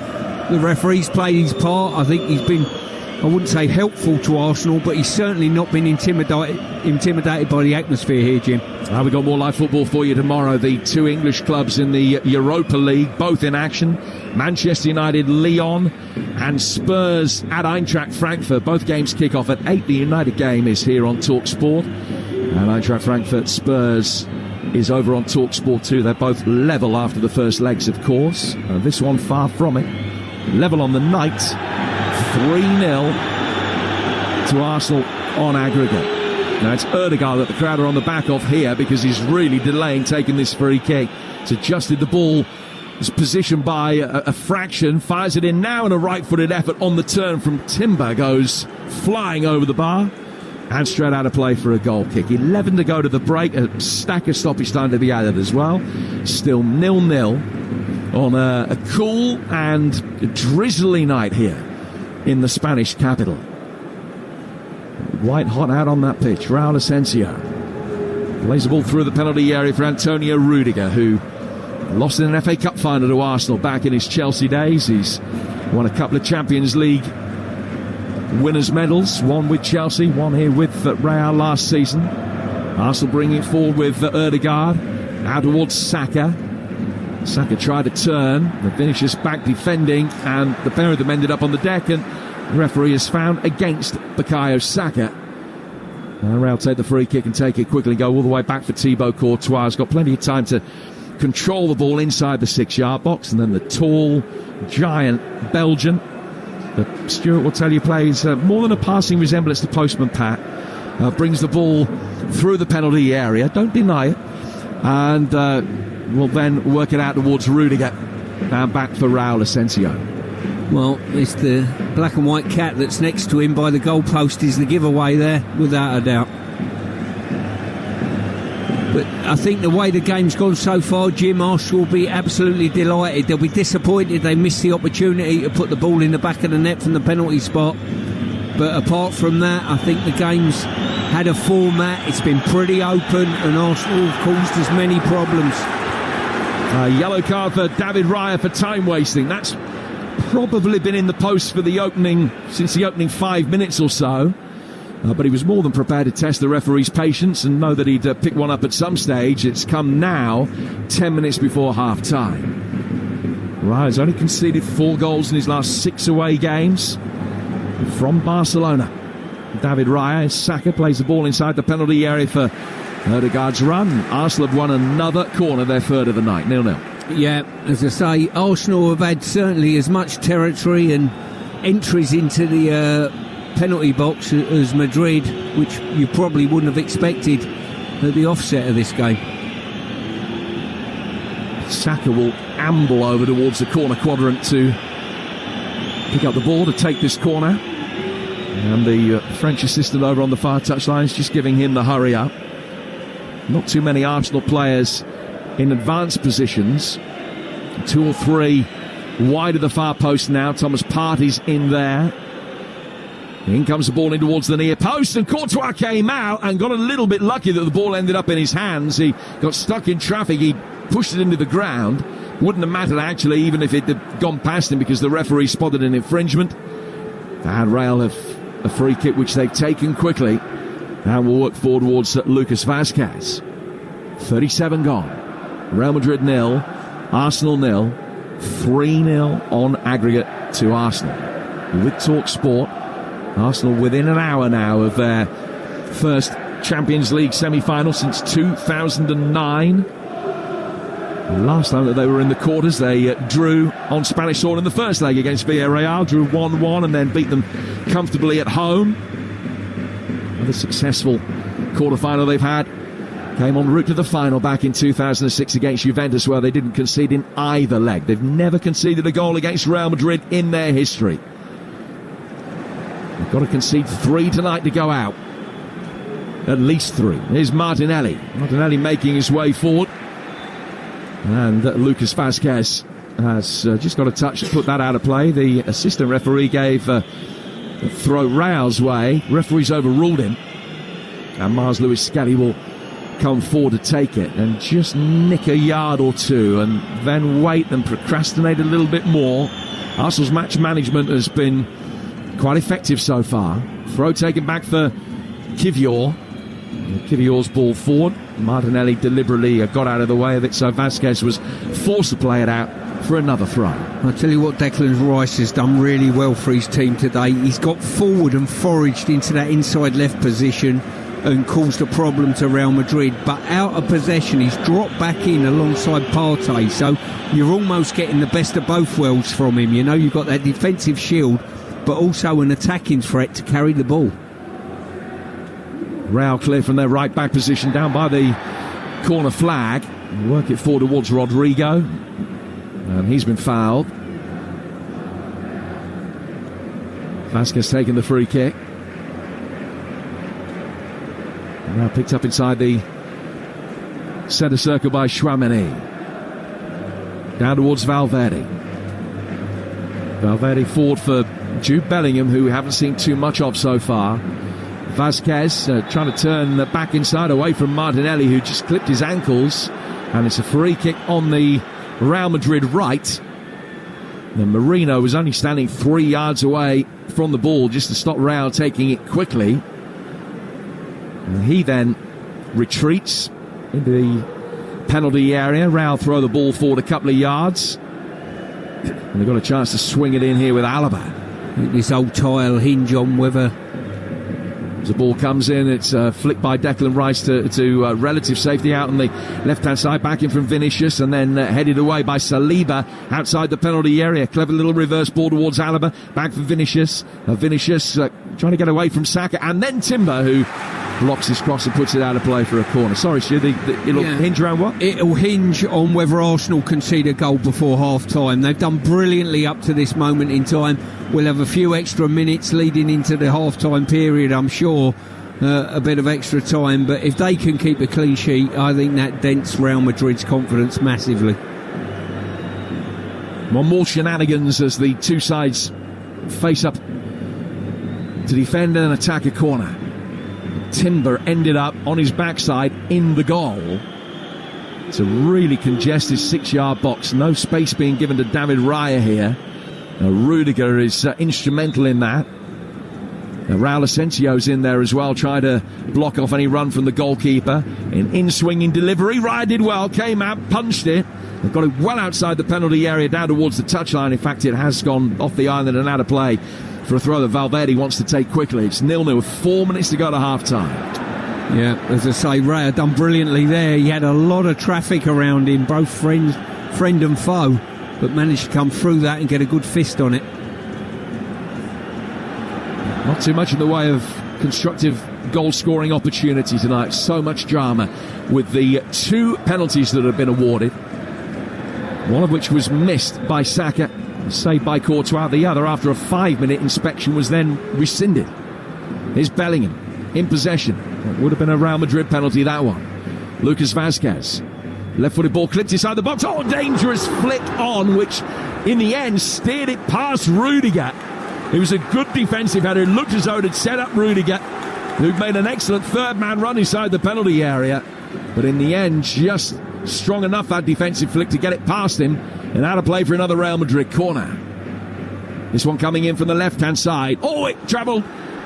The referee's played his part. I think he's been, I wouldn't say helpful to Arsenal, but he's certainly not been intimidated by the atmosphere here, Jim. We've got more live football for you tomorrow. The 2 English clubs in the Europa League, both in action. Manchester United, Lyon, and Spurs at Eintracht Frankfurt. Both games kick off at 8. The United game is here on Talksport. And Eintracht Frankfurt, Spurs is over on Talksport too. They're both level after the first legs, of course. This one far from it. Level on the night. 3-0 to Arsenal on aggregate. Now it's Ødegaard that the crowd are on the back of here because he's really delaying taking this free kick. It's adjusted the ball. It's positioned by a fraction. Fires it in now in a right-footed effort on the turn from Timber. Goes flying over the bar and straight out of play for a goal kick. 11 to go to the break. A stack of stoppage time to be added as well. Still 0-0 on a cool and drizzly night here in the Spanish capital. White hot out on that pitch. Raul Asensio plays the ball through the penalty area for Antonio Rudiger, who lost in an FA Cup final to Arsenal back in his Chelsea days. He's won a couple of Champions League winners' medals, one with Chelsea, one here with Real last season. Arsenal bringing it forward with Ødegaard out towards Saka. Saka tried to turn, the Vinicius back defending, and the pair of them ended up on the deck, and the referee has found against Bukayo Saka. And Real take the free kick and take it quickly, go all the way back for Thibaut Courtois. He's got plenty of time to control the ball inside the 6-yard box, and then the tall, giant Belgian that Stuart will tell you plays more than a passing resemblance to Postman Pat, brings the ball through the penalty area, don't deny it, and will then work it out towards Rudiger and back for Raul Asensio. Well, it's the black and white cat that's next to him by the goalpost is the giveaway there, without a doubt. But I think the way the game's gone so far, Jim, Arsenal will be absolutely delighted. They'll be disappointed they missed the opportunity to put the ball in the back of the net from the penalty spot. But apart from that, I think the game's had a format. It's been pretty open, and Arsenal have caused as many problems. Yellow card for David Raya for time wasting. That's probably been in the post for the opening, since the opening 5 minutes or so. But he was more than prepared to test the referee's patience and know that he'd pick one up at some stage. It's come now, 10 minutes before half-time. Raya's only conceded 4 goals in his last 6 away games. from Barcelona. David Raya. Saka plays the ball inside the penalty area for Ødegaard's run. Arsenal have won another corner, their third of the night, 0-0. Yeah, as I say, Arsenal have had certainly as much territory and entries into the penalty box as Madrid, which you probably wouldn't have expected at the offset of this game. Saka will amble over towards the corner quadrant to pick up the ball to take this corner. And the French assistant over on the far touchline is just giving him the hurry up. Not too many Arsenal players in advanced positions. 2 or 3 wide of the far post now. Thomas Partey's in there. In comes the ball in towards the near post, and Courtois came out and got a little bit lucky that the ball ended up in his hands. He got stuck in traffic. He pushed it into the ground. Wouldn't have mattered actually, even if it had gone past him, because the referee spotted an infringement. And Real have a free kick which they've taken quickly, and will work forward towards Lucas Vazquez. 37 gone. Real Madrid 0, Arsenal 0, 3-0 on aggregate to Arsenal. With Talksport, Arsenal within an hour now of their first Champions League semi-final since 2009. Last time that they were in the quarters, they drew on Spanish soil in the first leg against Villarreal, drew 1-1 and then beat them comfortably at home. Another successful quarter-final they've had came en route to the final back in 2006 against Juventus, where they didn't concede in either leg. They've never conceded a goal against Real Madrid in their history. They've got to concede 3 tonight to go out. At least 3. Here's Martinelli. Martinelli making his way forward. And Lucas Vazquez has just got a touch to put that out of play. The assistant referee gave a throw Real's way. Referee's overruled him. And Mars Lewis Skelly will come forward to take it and just nick a yard or two and then wait and procrastinate a little bit more. Arsenal's match management has been quite effective so far. Throw taken back for Kivior. Kivior's ball forward. Martinelli deliberately got out of the way of it, so Vazquez was forced to play it out for another throw. I'll tell you what, Declan Rice has done really well for his team today. He's got forward and foraged into that inside left position and caused a problem to Real Madrid, but out of possession he's dropped back in alongside Partey, so you're almost getting the best of both worlds from him. You know, you've got that defensive shield but also an attacking threat to carry the ball. Real clear from their right back position down by the corner flag. Work it forward towards Rodrigo, and he's been fouled. Vazquez taking the free kick. Now picked up inside the centre circle by Tchouaméni. Down towards Valverde. Valverde forward for Jude Bellingham, who we haven't seen too much of so far. Vazquez trying to turn back inside away from Martinelli, who just clipped his ankles. And it's a free kick on the Real Madrid right. And Marino was only standing 3 yards away from the ball just to stop Real taking it quickly. And he then retreats into the penalty area. Real throw the ball forward a couple of yards. And they've got a chance to swing it in here with Alaba. This old tile hinge on whether... As the ball comes in, it's flicked by Declan Rice to relative safety out on the left-hand side, back in from Vinicius, and then headed away by Saliba outside the penalty area. Clever little reverse ball towards Alaba, back for Vinicius. Vinicius trying to get away from Saka, and then Timber, who blocks his cross and puts it out of play for a corner. Sorry, Stu, it'll hinge around what? It'll hinge on whether Arsenal concede a goal before half-time. They've done brilliantly up to this moment in time. We'll have a few extra minutes leading into the half-time period, I'm sure. A bit of extra time, but if they can keep a clean sheet, I think that dents Real Madrid's confidence massively. One more shenanigans as the two sides face up to defend and attack a corner. Timber ended up on his backside in the goal. It's a really congested 6-yard box. No space being given to David Raya here. Rudiger is instrumental in that. Raul Asensio's in there as well, trying to block off any run from the goalkeeper. In-swinging delivery, Raya did well, came out, punched it. They've got it well outside the penalty area, down towards the touchline. In fact, it has gone off the island and out of play for a throw that Valverde wants to take quickly. It's 0-0 with 4 minutes to go to half-time. Yeah, as I say, Raya done brilliantly there. He had a lot of traffic around him, both friend and foe, but managed to come through that and get a good fist on it. Not too much in the way of constructive goal-scoring opportunity tonight. So much drama with the 2 penalties that have been awarded. One of which was missed by Saka, saved by Courtois. The other, after a 5-minute inspection, was then rescinded. Here's Bellingham in possession. It would have been a Real Madrid penalty, that one. Lucas Vazquez, left-footed ball clipped inside the box. Oh, dangerous flick on, which in the end steered it past Rudiger. It was a good defensive header. It looked as though it had set up Rudiger, who'd made an excellent third-man run inside the penalty area. But in the end, just strong enough, that defensive flick, to get it past him and out of play for another Real Madrid corner. This one coming in from the left-hand side. Oh, it travelled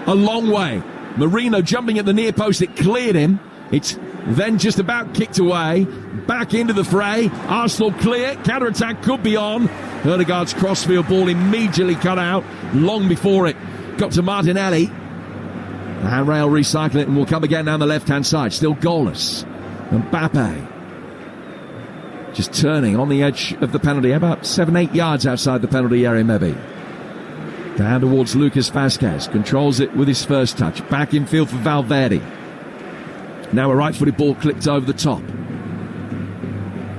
a long way. Marino jumping at the near post. It cleared him. It's then just about kicked away. Back into the fray. Arsenal clear. Counter-attack could be on. Ødegaard's crossfield ball immediately cut out long before it got to Martinelli. The handrail recycling it and will come again down the left-hand side. Still goalless. Mbappe just turning on the edge of the penalty, about 7-8 yards outside the penalty area maybe. Down towards Lucas Vazquez. Controls it with his first touch. Back in field for Valverde. Now a right-footed ball clipped over the top.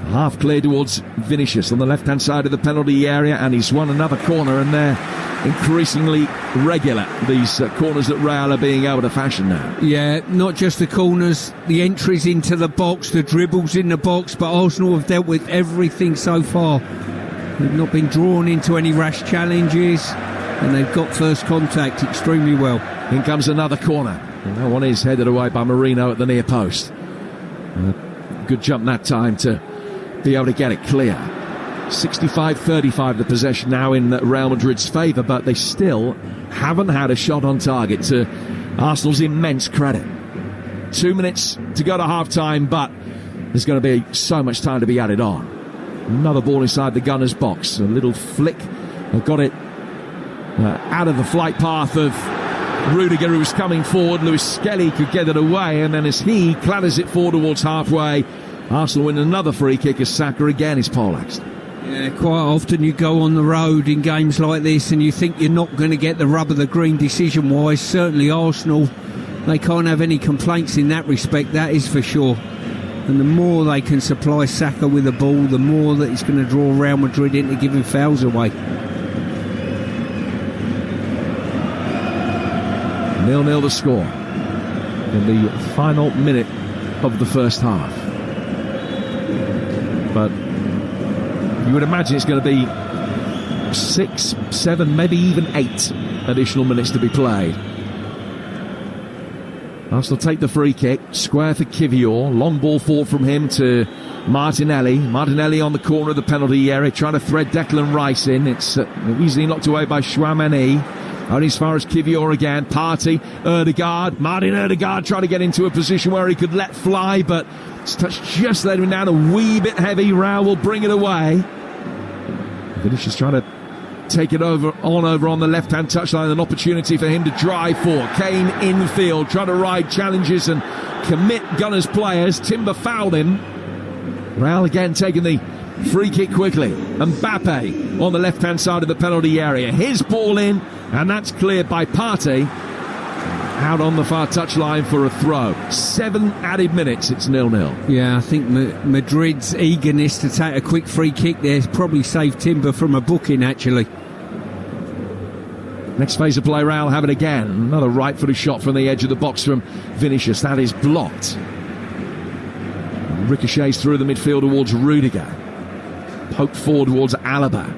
Half clear towards Vinicius on the left-hand side of the penalty area, and he's won another corner, and they're increasingly regular, these corners that Real are being able to fashion now. Yeah, not just the corners, the entries into the box, the dribbles in the box, but Arsenal have dealt with everything so far. They've not been drawn into any rash challenges, and they've got first contact extremely well. In comes another corner, and that one is headed away by Marino at the near post. Good jump that time to be able to get it clear. 65-35 the possession now in Real Madrid's favour, but they still haven't had a shot on target, to Arsenal's immense credit. 2 minutes to go to half-time, but there's going to be so much time to be added on. Another ball inside the gunner's box. A little flick. Got it out of the flight path of Rudiger, who was coming forward. Luis Skelly could get it away, and then as he clatters it forward towards halfway, Arsenal win another free kick as Saka again is poleaxed. Yeah, quite often you go on the road in games like this and you think you're not going to get the rub of the green decision-wise. Certainly Arsenal, they can't have any complaints in that respect, that is for sure. And the more they can supply Saka with the ball, the more that it's going to draw Real Madrid into giving fouls away. 0-0 the score in the final minute of the first half. But you would imagine it's going to be 6, 7, maybe even 8 additional minutes to be played. Arsenal take the free kick, square for Kivior, long ball forward from him to Martinelli. Martinelli on the corner of the penalty area, trying to thread Declan Rice in. It's easily knocked away by Chouameni. Only as far as Kivior again. Partey, Ødegaard. Martin Ødegaard trying to get into a position where he could let fly, but it's touched just let him down a wee bit heavy. Raul will bring it away. Vinicius trying to take it over on the left-hand touchline. An opportunity for him to drive for. Kane infield, trying to ride challenges and commit Gunners players. Timber fouled him. Raul again taking the free kick quickly. Mbappe on the left-hand side of the penalty area. His ball in, and that's cleared by Partey. Out on the far touchline for a throw. 7 added minutes, it's 0-0. Yeah, I think Madrid's eagerness to take a quick free kick there has probably saved Timber from a booking, actually. Next phase of play, Real have it again. Another right-footed shot from the edge of the box from Vinicius. That is blocked. Ricochets through the midfield towards Rudiger. Poked forward towards Alaba.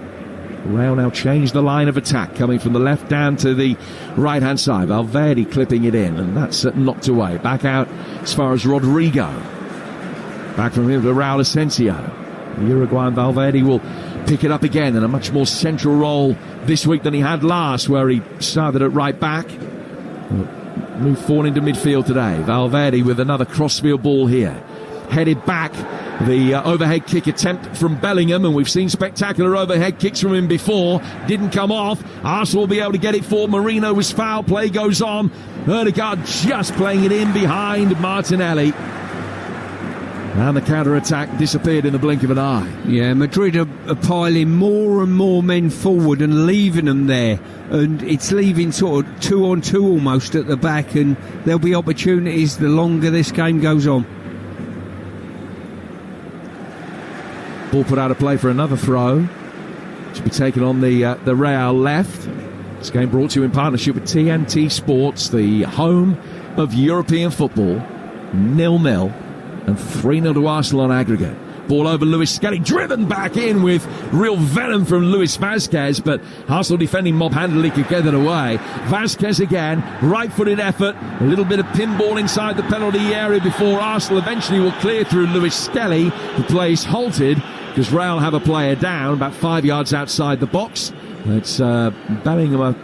Real now change the line of attack, coming from the left down to the right-hand side. Valverde clipping it in, and that's knocked away. Back out as far as Rodrigo. Back from him to Raul Asensio. The Uruguayan Valverde will pick it up again in a much more central role this week than he had last, where he started at right back. Moved forward into midfield today. Valverde with another crossfield ball here. headed back. The overhead kick attempt from Bellingham, and we've seen spectacular overhead kicks from him before. Didn't come off. Arsenal will be able to get it for Marino. Was foul. Play goes on. Ødegaard just playing it in behind Martinelli. And the counter-attack disappeared in the blink of an eye. Yeah, Madrid are piling more and more men forward and leaving them there. And it's leaving sort of 2-on-2 almost at the back, and there'll be opportunities the longer this game goes on. Ball put out of play for another throw. To be taken on the Real left. This game brought to you in partnership with TNT Sports, the home of European football. 0-0. And 3-0 to Arsenal on aggregate. Ball over Luis Skelly, driven back in with real venom from Luis Vasquez, but Arsenal defending mob handily could get it away. Vasquez again, right-footed effort, a little bit of pinball inside the penalty area before Arsenal eventually will clear through Luis Skelly. The play is halted because Real have a player down about 5 yards outside the box. It's Bellingham,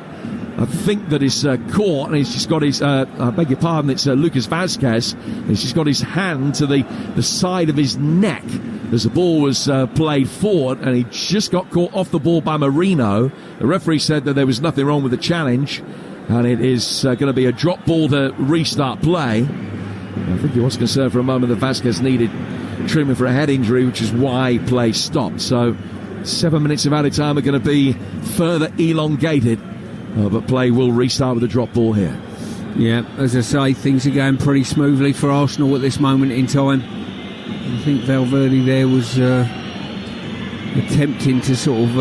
I think that is caught, and he's just got his, I beg your pardon, it's Lucas Vasquez. He's just got his hand to the side of his neck as the ball was played forward, and he just got caught off the ball by Marino. The referee said that there was nothing wrong with the challenge, and it is going to be a drop ball to restart play. I think he was concerned for a moment that Vasquez needed treatment for a head injury, which is why play stopped. So 7 minutes of added time are going to be further elongated. But play will restart with a drop ball here. Yeah, as I say, things are going pretty smoothly for Arsenal at this moment in time. I think Valverde there was attempting to sort of...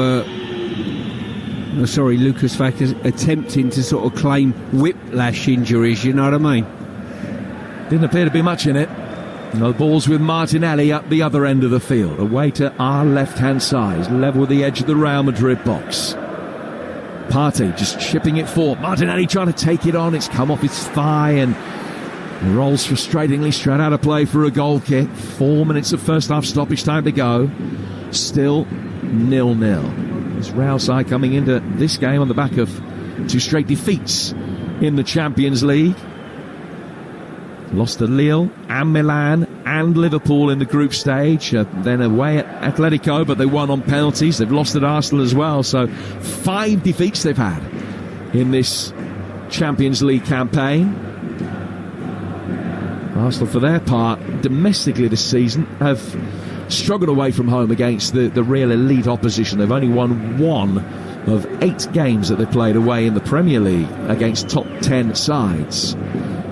Lucas Vasquez attempting to sort of claim whiplash injuries, you know what I mean? Didn't appear to be much in it. The ball's with Martinelli up the other end of the field, away to our left-hand side, level with the edge of the Real Madrid box. Partey just chipping it forward. Martinelli trying to take it on. It's come off his thigh and rolls frustratingly straight out of play for a goal kick. 4 minutes of first half stoppage time to go. Still 0-0. This Real side coming into this game on the back of 2 straight defeats in the Champions League. Lost to Lille and Milan and Liverpool in the group stage, then away at Atletico, but they won on penalties. They've lost at Arsenal as well, so 5 defeats they've had in this Champions League campaign. Arsenal, for their part, domestically this season, have struggled away from home against the real elite opposition. They've only won 1 of 8 games that they've played away in the Premier League against top 10 sides.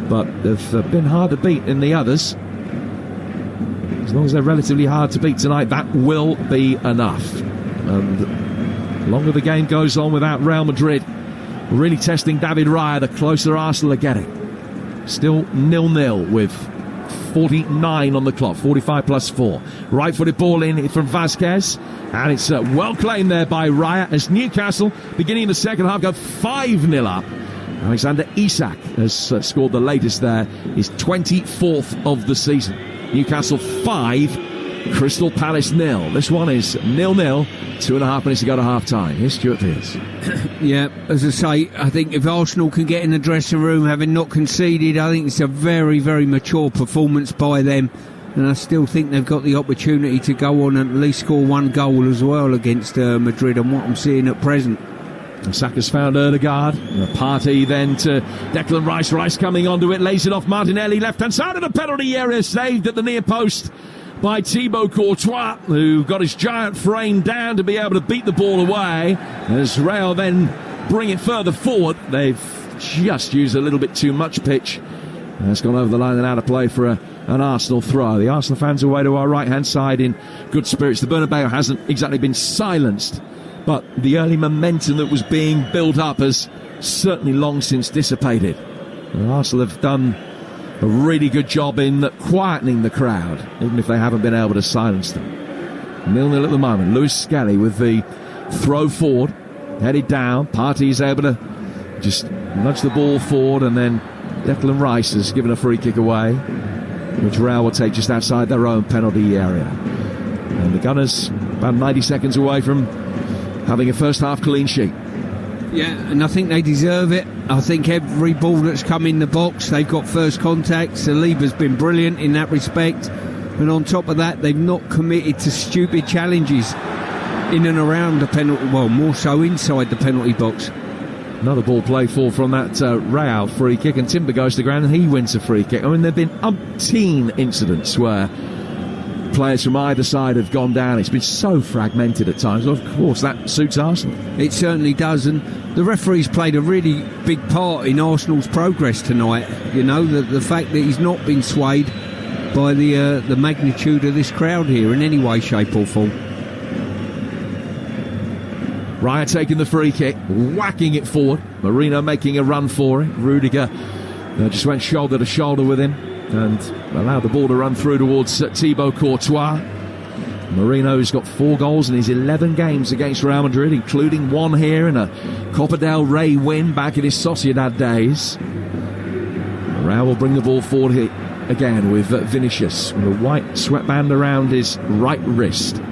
But they've been hard to beat in the others. As long as they're relatively hard to beat tonight, that will be enough. And the longer the game goes on without Real Madrid really testing David Raya, the closer Arsenal are getting. Still 0-0 with 49 on the clock, 45 plus 4. Right-footed ball in from Vasquez, and it's well claimed there by Raya as Newcastle, beginning in the second half, go 5-0 up. Alexander Isak has scored the latest there, his 24th of the season. Newcastle 5, Crystal Palace 0. This one is 0-0, 2.5 minutes to go to half-time. Here's Stuart Pearce. Yeah, as I say, I think if Arsenal can get in the dressing room, having not conceded, I think it's a very, very mature performance by them. And I still think they've got the opportunity to go on and at least score 1 goal as well against Madrid on what I'm seeing at present. Saka's found Ødegaard. The Partey then to Declan Rice. Rice coming onto it, lays it off Martinelli, left-hand side of the penalty area, saved at the near post by Thibaut Courtois, who got his giant frame down to be able to beat the ball away. As Real then bring it further forward, they've just used a little bit too much pitch. And it's gone over the line and out of play for an Arsenal throw. The Arsenal fans away to our right-hand side in good spirits. The Bernabeu hasn't exactly been silenced, but the early momentum that was being built up has certainly long since dissipated. And Arsenal have done a really good job in quietening the crowd, even if they haven't been able to silence them. 0-0 at the moment. Luis Skelly with the throw forward, headed down. Partey is able to just nudge the ball forward, and then Declan Rice has given a free kick away, which Real will take just outside their own penalty area. And the Gunners about 90 seconds away from having a first half clean sheet. Yeah, and I think they deserve it. I think every ball that's come in the box, they've got first contact. Saliba's been brilliant in that respect. And on top of that, they've not committed to stupid challenges in and around the penalty, well, more so inside the penalty box. Another ball played for from that Real free kick, and Timber goes to the ground and he wins a free kick. I mean, there have been umpteen incidents where players from either side have gone down. It's been so fragmented at times. Of course, that suits Arsenal. It certainly does, and the referee's played a really big part in Arsenal's progress tonight. You know, the fact that he's not been swayed by the magnitude of this crowd here in any way, shape or form. Raya taking the free kick, whacking it forward. Marino making a run for it. Rudiger just went shoulder to shoulder with him and allowed the ball to run through towards Thibaut Courtois. Marino's got 4 goals in his 11 games against Real Madrid, including 1 here in a Copa del Rey win back in his Sociedad days. Real will bring the ball forward here again with Vinicius with a white sweatband around his right wrist.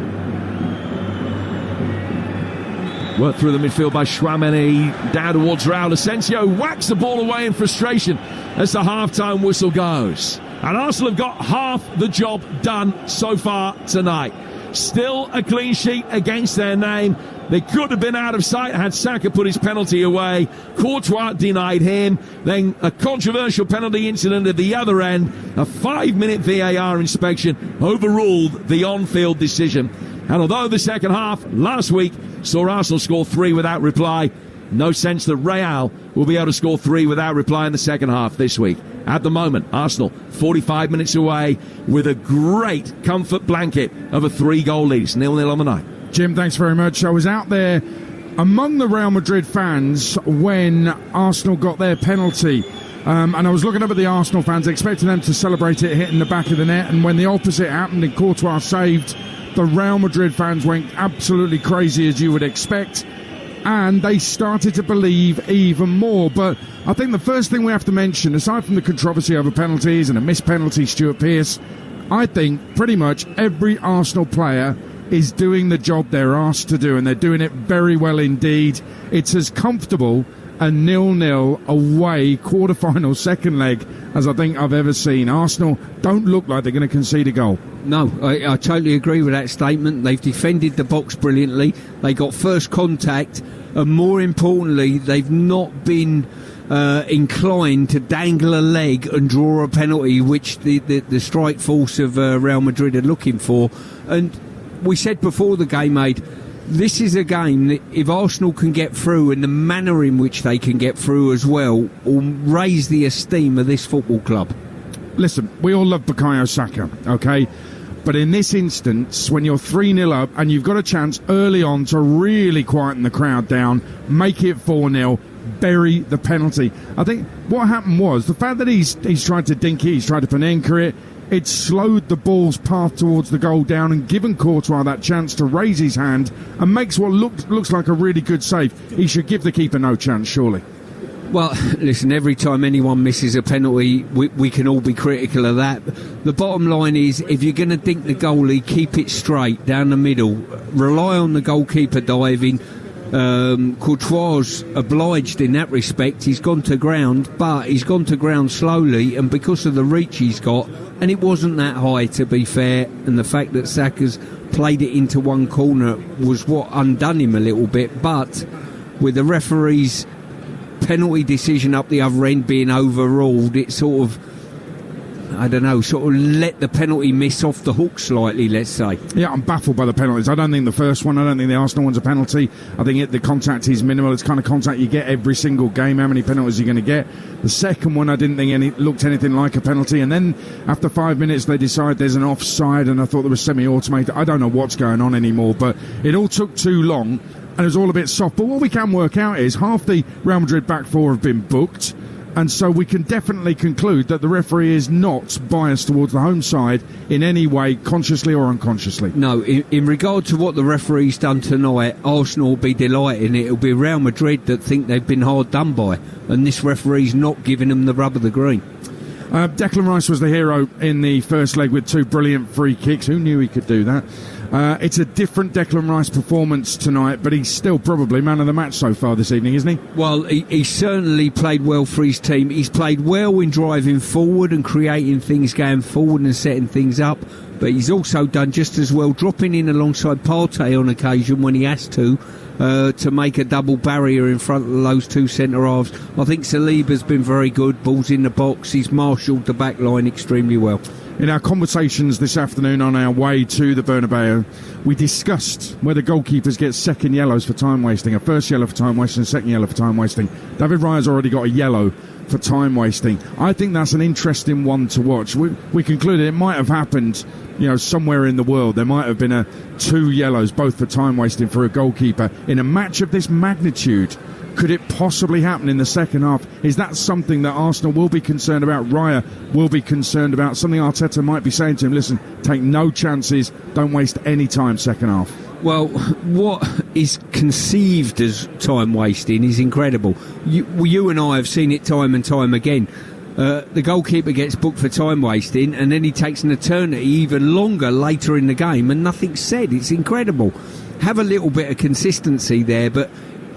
Worked through the midfield by Chouameni, down towards Raul Asensio, whacks the ball away in frustration as the half-time whistle goes. And Arsenal have got half the job done so far tonight. Still a clean sheet against their name. They could have been out of sight had Saka put his penalty away. Courtois denied him. Then a controversial penalty incident at the other end. A 5-minute VAR inspection overruled the on-field decision. And although the second half last week saw Arsenal score 3 without reply, no sense that Real will be able to score 3 without reply in the second half this week. At the moment, Arsenal 45 minutes away with a great comfort blanket of a 3-goal lead. It's 0-0 on the night. Jim, thanks very much. I was out there among the Real Madrid fans when Arsenal got their penalty. And I was looking up at the Arsenal fans, expecting them to celebrate it hitting the back of the net. And when the opposite happened and Courtois saved, the Real Madrid fans went absolutely crazy, as you would expect. And they started to believe even more. But I think the first thing we have to mention, aside from the controversy over penalties and a missed penalty, Stuart Pearce, I think pretty much every Arsenal player is doing the job they're asked to do, and they're doing it very well indeed. It's as comfortable a 0-0 away quarter-final second leg as I think I've ever seen. Arsenal don't look like they're going to concede a goal. No, I totally agree with that statement. They've defended the box brilliantly. They got first contact, and more importantly, they've not been inclined to dangle a leg and draw a penalty, which the strike force of Real Madrid are looking for. And we said before the game, mate, this is a game that if Arsenal can get through, and the manner in which they can get through as well, will raise the esteem of this football club. Listen, we all love Bukayo Saka, okay? But in this instance, when you're 3-0 up and you've got a chance early on to really quieten the crowd down, make it 4-0, bury the penalty. I think what happened was the fact that he's tried to dink it, he's tried to Panenka it, it slowed the ball's path towards the goal down and given Courtois that chance to raise his hand and makes what looks like a really good save. He should give the keeper no chance, surely. Well, listen, every time anyone misses a penalty, we can all be critical of that. The bottom line is, if you're going to dink the goalie, keep it straight down the middle. Rely on the goalkeeper diving. Courtois obliged in that respect. He's gone to ground, but he's gone to ground slowly, and because of the reach he's got, and it wasn't that high, to be fair, and the fact that Saka's played it into one corner was what undone him a little bit. But with the referee's penalty decision up the other end being overruled, it sort of, I don't know, sort of let the penalty miss off the hook slightly, let's say. Yeah, I'm baffled by the penalties. I don't think the first one, I don't think the Arsenal one's a penalty. I think the contact is minimal. It's kind of contact you get every single game. How many penalties are you going to get? The second one, I didn't think it looked anything like a penalty. And then after 5 minutes, they decide there's an offside, and I thought there was semi-automated. I don't know what's going on anymore, but it all took too long, and it was all a bit soft. But what we can work out is half the Real Madrid back four have been booked. And so we can definitely conclude that the referee is not biased towards the home side in any way, consciously or unconsciously. No, in regard to what the referee's done tonight, Arsenal will be delighted. It'll be Real Madrid that think they've been hard done by, and this referee's not giving them the rub of the green. Declan Rice was the hero in the first leg with 2 brilliant free kicks. Who knew he could do that? It's a different Declan Rice performance tonight, but he's still probably man of the match so far this evening, isn't he? Well, he certainly played well for his team. He's played well in driving forward and creating things going forward and setting things up. but he's also done just as well dropping in alongside Partey on occasion when he has to make a double barrier in front of those two centre-halves. I think Saliba's been very good, balls in the box, he's marshalled the back line extremely well. In our conversations this afternoon on our way to the Bernabeu, we discussed whether goalkeepers get second yellows for time wasting, a first yellow for time wasting, a second yellow for time wasting. David Raya's already got a yellow for time wasting. I think that's an interesting one to watch. We concluded it might have happened, somewhere in the world. There might have been 2 yellows, both for time wasting for a goalkeeper. In a match of this magnitude, could it possibly happen in the second half? Is that something that Arsenal will be concerned about, Raya will be concerned about, something Arteta might be saying to him, listen, take no chances, don't waste any time second half? Well, what is conceived as time wasting is incredible. You and I have seen it time and time again. The goalkeeper gets booked for time wasting and then he takes an eternity even longer later in the game and nothing's said. It's incredible. Have a little bit of consistency there, but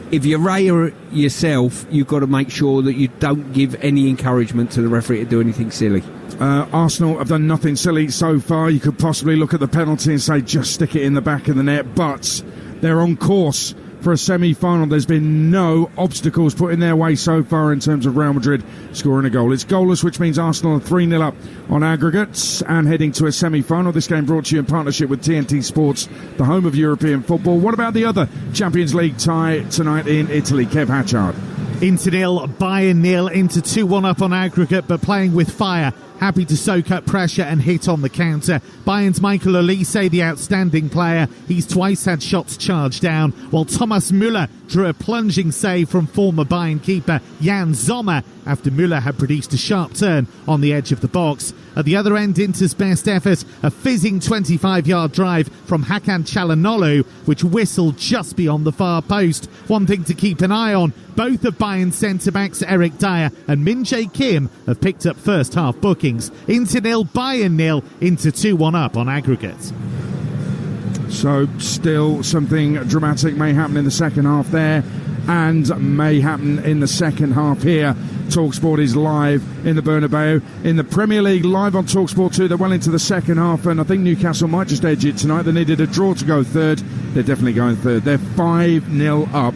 if you're Raya yourself, you've got to make sure that you don't give any encouragement to the referee to do anything silly. Arsenal have done nothing silly so far. You could possibly look at the penalty and say just stick it in the back of the net, but they're on course for a semi-final. There's been no obstacles put in their way so far in terms of Real Madrid scoring a goal. It's goalless, which means Arsenal are 3-0 up on aggregates and heading to a semi-final. This game brought to you in partnership with TNT Sports, the home of European football. What about the other Champions League tie tonight in Italy? Kev Hatchard. Inter 0, Bayern 0, Inter 2-1 up on aggregate, but playing with fire. Happy to soak up pressure and hit on the counter. Bayern's Michael Olise, the outstanding player. He's twice had shots charged down, while Thomas Müller drew a plunging save from former Bayern keeper Jan Sommer after Müller had produced a sharp turn on the edge of the box. At the other end, Inter's best effort, a fizzing 25-yard drive from Hakan Çalhanoğlu, which whistled just beyond the far post. One thing to keep an eye on, both of Bayern's centre-backs, Eric Dyer and Min-Jae Kim, have picked up first-half bookings. Inter 0, Bayern 0, Inter 2-1 up on aggregate. So still something dramatic may happen in the second half there and may happen in the second half here. Talksport is live in the Bernabeu. In the Premier League, live on Talksport 2, they're well into the second half, and I think Newcastle might just edge it tonight. They needed a draw to go third. They're definitely going third. They're 5-0 up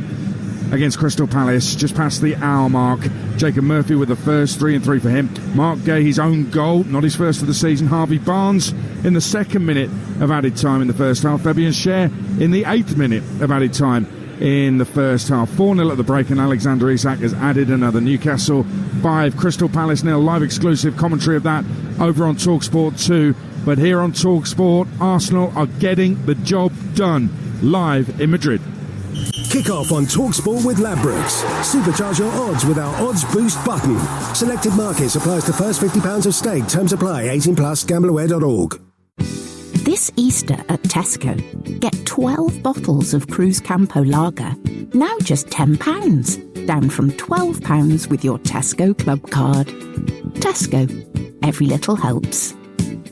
against Crystal Palace, just past the hour mark. Jacob Murphy with the first, 3-3 for him. Mark Gay, his own goal, not his first of the season. Harvey Barnes in the second minute of added time in the first half. Fabian Schär in the 8th minute of added time in the first half. 4-0 at the break, and Alexander Isak has added another. Newcastle 5, Crystal Palace 0. Live exclusive commentary of that over on Talksport 2. But here on Talksport, Arsenal are getting the job done live in Madrid. Kick off on TalkSport with Ladbrokes. Supercharge your odds with our Odds Boost button. Selected markets applies to first £50 of stake. Terms apply. 18+. Gambleaware.org. This Easter at Tesco, get 12 bottles of Cruz Campo Lager. Now just £10, down from £12 with your Tesco Club card. Tesco. Every little helps.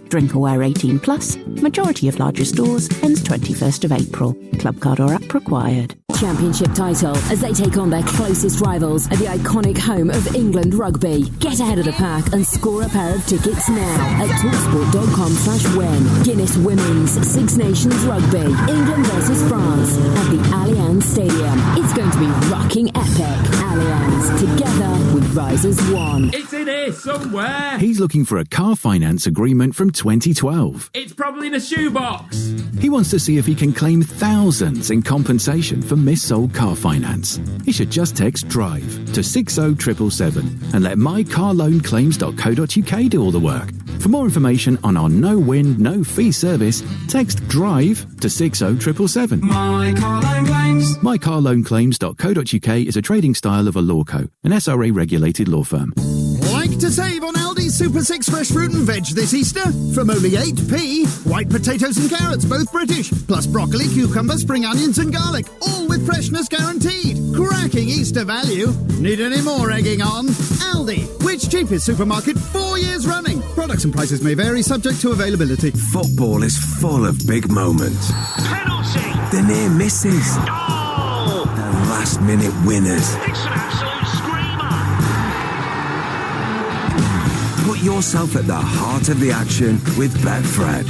Drink aware 18+, majority of larger stores, ends 21st of April. Club card or app required. Championship title as they take on their closest rivals at the iconic home of England rugby. Get ahead of the pack and score a pair of tickets now at talksport.com/win. Guinness Women's Six Nations Rugby, England versus France at the Allianz Stadium. It's going to be rocking epic. Allianz, together with Rise as One. It's in here somewhere. He's looking for a car finance agreement from 2012. It's probably in a shoebox. He wants to see if he can claim thousands in compensation for missold car finance. He should just text DRIVE to 60777 and let mycarloanclaims.co.uk do all the work. For more information on our no-win, no-fee service, text DRIVE to 60777. My Car Loan Claims. mycarloanclaims.co.uk is a trading style of a law co, an SRA-regulated law firm. Like to save on Aldi's Super 6 fresh fruit and veg this Easter? From only 8p, white potatoes and carrots, both British, plus broccoli, cucumber, spring onions and garlic, all with freshness guaranteed. Cracking Easter value. Need any more egging on? Aldi, which cheapest supermarket 4 years running. Products and prices may vary, subject to availability. Football is full of big moments. Penalty. The near misses. Oh. And last-minute winners. It's an absolute screamer. Put yourself at the heart of the action with Betfred.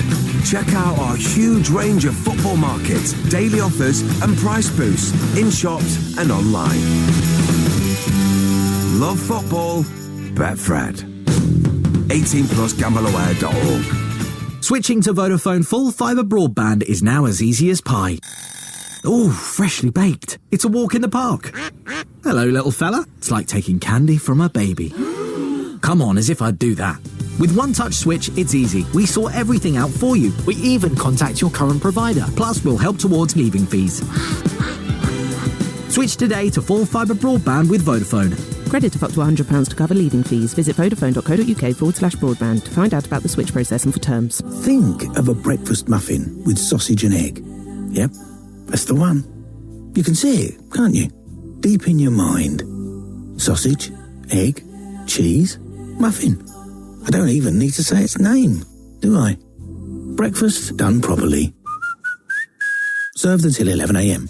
Check out our huge range of football markets, daily offers and price boosts in shops and online. Love football? Betfred. 18+gambleaware.org. Switching to Vodafone full fibre broadband is now as easy as pie. Ooh, freshly baked. It's a walk in the park. Hello, little fella. It's like taking candy from a baby. Come on, as if I'd do that. With One Touch Switch, it's easy. We sort everything out for you. We even contact your current provider. Plus, we'll help towards leaving fees. Switch today to full fibre broadband with Vodafone. Credit of up to £100 to cover leaving fees. Visit vodafone.co.uk/broadband to find out about the switch process and for terms. Think of a breakfast muffin with sausage and egg. Yep, that's the one. You can see it, can't you? Deep in your mind. Sausage, egg, cheese, muffin. I don't even need to say its name, do I? Breakfast done properly. Served until 11 a.m.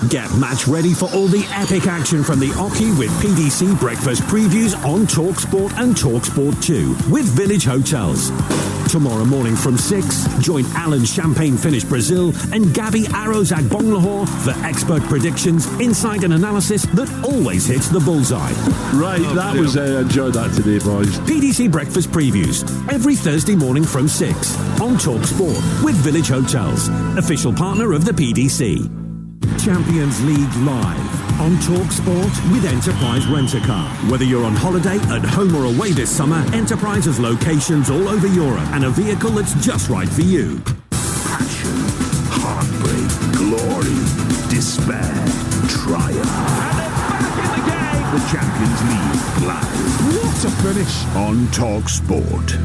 Get match ready for all the epic action from the Oki with PDC breakfast previews on Talksport and Talksport 2 with Village Hotels. Tomorrow morning from 6, join Alan Champagne Finish Brazil and Gabby Arrows Agbonglahor for expert predictions, insight and analysis that always hits the bullseye. Right, that was enjoyed that today, boys. PDC breakfast previews every Thursday morning from 6 on Talksport with Village Hotels, official partner of the PDC. Champions League live on Talksport with Enterprise Rent-A-Car. Whether you're on holiday, at home or away this summer, Enterprise has locations all over Europe and a vehicle that's just right for you. Passion, heartbreak, glory, despair, triumph. And they're back in the game! The Champions League live. What a finish! On Talksport.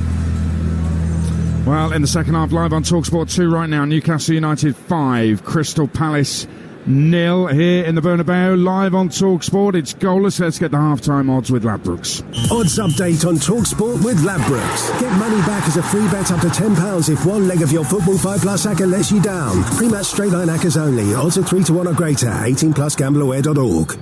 Well, in the second half, live on Talksport 2 right now, Newcastle United 5, Crystal Palace 0 here in the Bernabeu. Live on Talksport, it's goalless. Let's get the half-time odds with Ladbrokes. Odds update on Talksport with Ladbrokes. Get money back as a free bet up to £10 if one leg of your Football 5+ acca lets you down. Pre-match straight line accas only. Odds are 3-1 or greater. 18+gambleaware.org.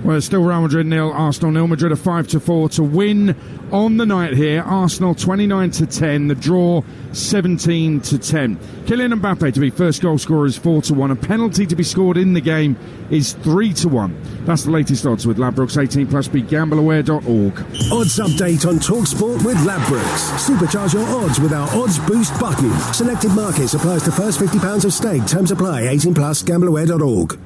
Well, it's still Real Madrid 0, Arsenal 0. Madrid are 5-4 to win on the night here. Arsenal 29-10. The draw 17-10. Kylian Mbappe to be first goal scorer is 4-1. A penalty to be scored in the game is 3-1. That's the latest odds with Ladbrokes. 18+BGambleAware.org. Odds update on Talksport with Ladbrokes. Supercharge your odds with our odds boost button. Selected markets applies to first £50 of stake. Terms apply. 18+GambleAware.org.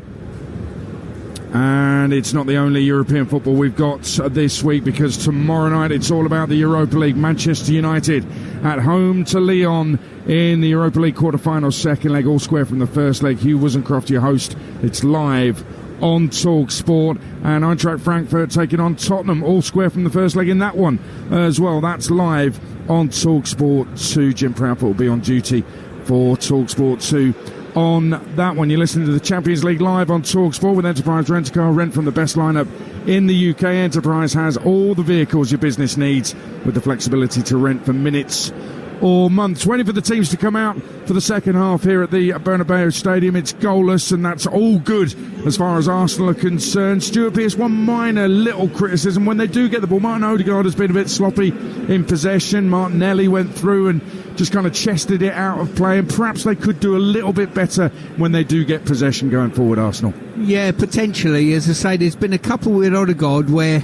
And it's not the only European football we've got this week, because tomorrow night it's all about the Europa League. Manchester United at home to Lyon in the Europa League quarter-final second leg, all square from the first leg. Hugh Wizencroft, your host. It's live on Talksport. And Eintracht Frankfurt taking on Tottenham, all square from the first leg in that one as well. That's live on Talksport 2. Jim Proudfoot will be on duty for Talksport 2. On that one, you're listening to the Champions League live on Talksport with Enterprise Rent-A-Car. Rent from the best lineup in the UK. Enterprise has all the vehicles your business needs with the flexibility to rent for minutes or months. Waiting for the teams to come out for the second half here at the Bernabeu Stadium. It's goalless, and that's all good as far as Arsenal are concerned. Stuart Pearce, one minor little criticism. When they do get the ball, Martin Odegaard has been a bit sloppy in possession. Martinelli went through and just kind of chested it out of play, and perhaps they could do a little bit better when they do get possession going forward, Arsenal. Yeah, potentially. As I say, there's been a couple with Odegaard where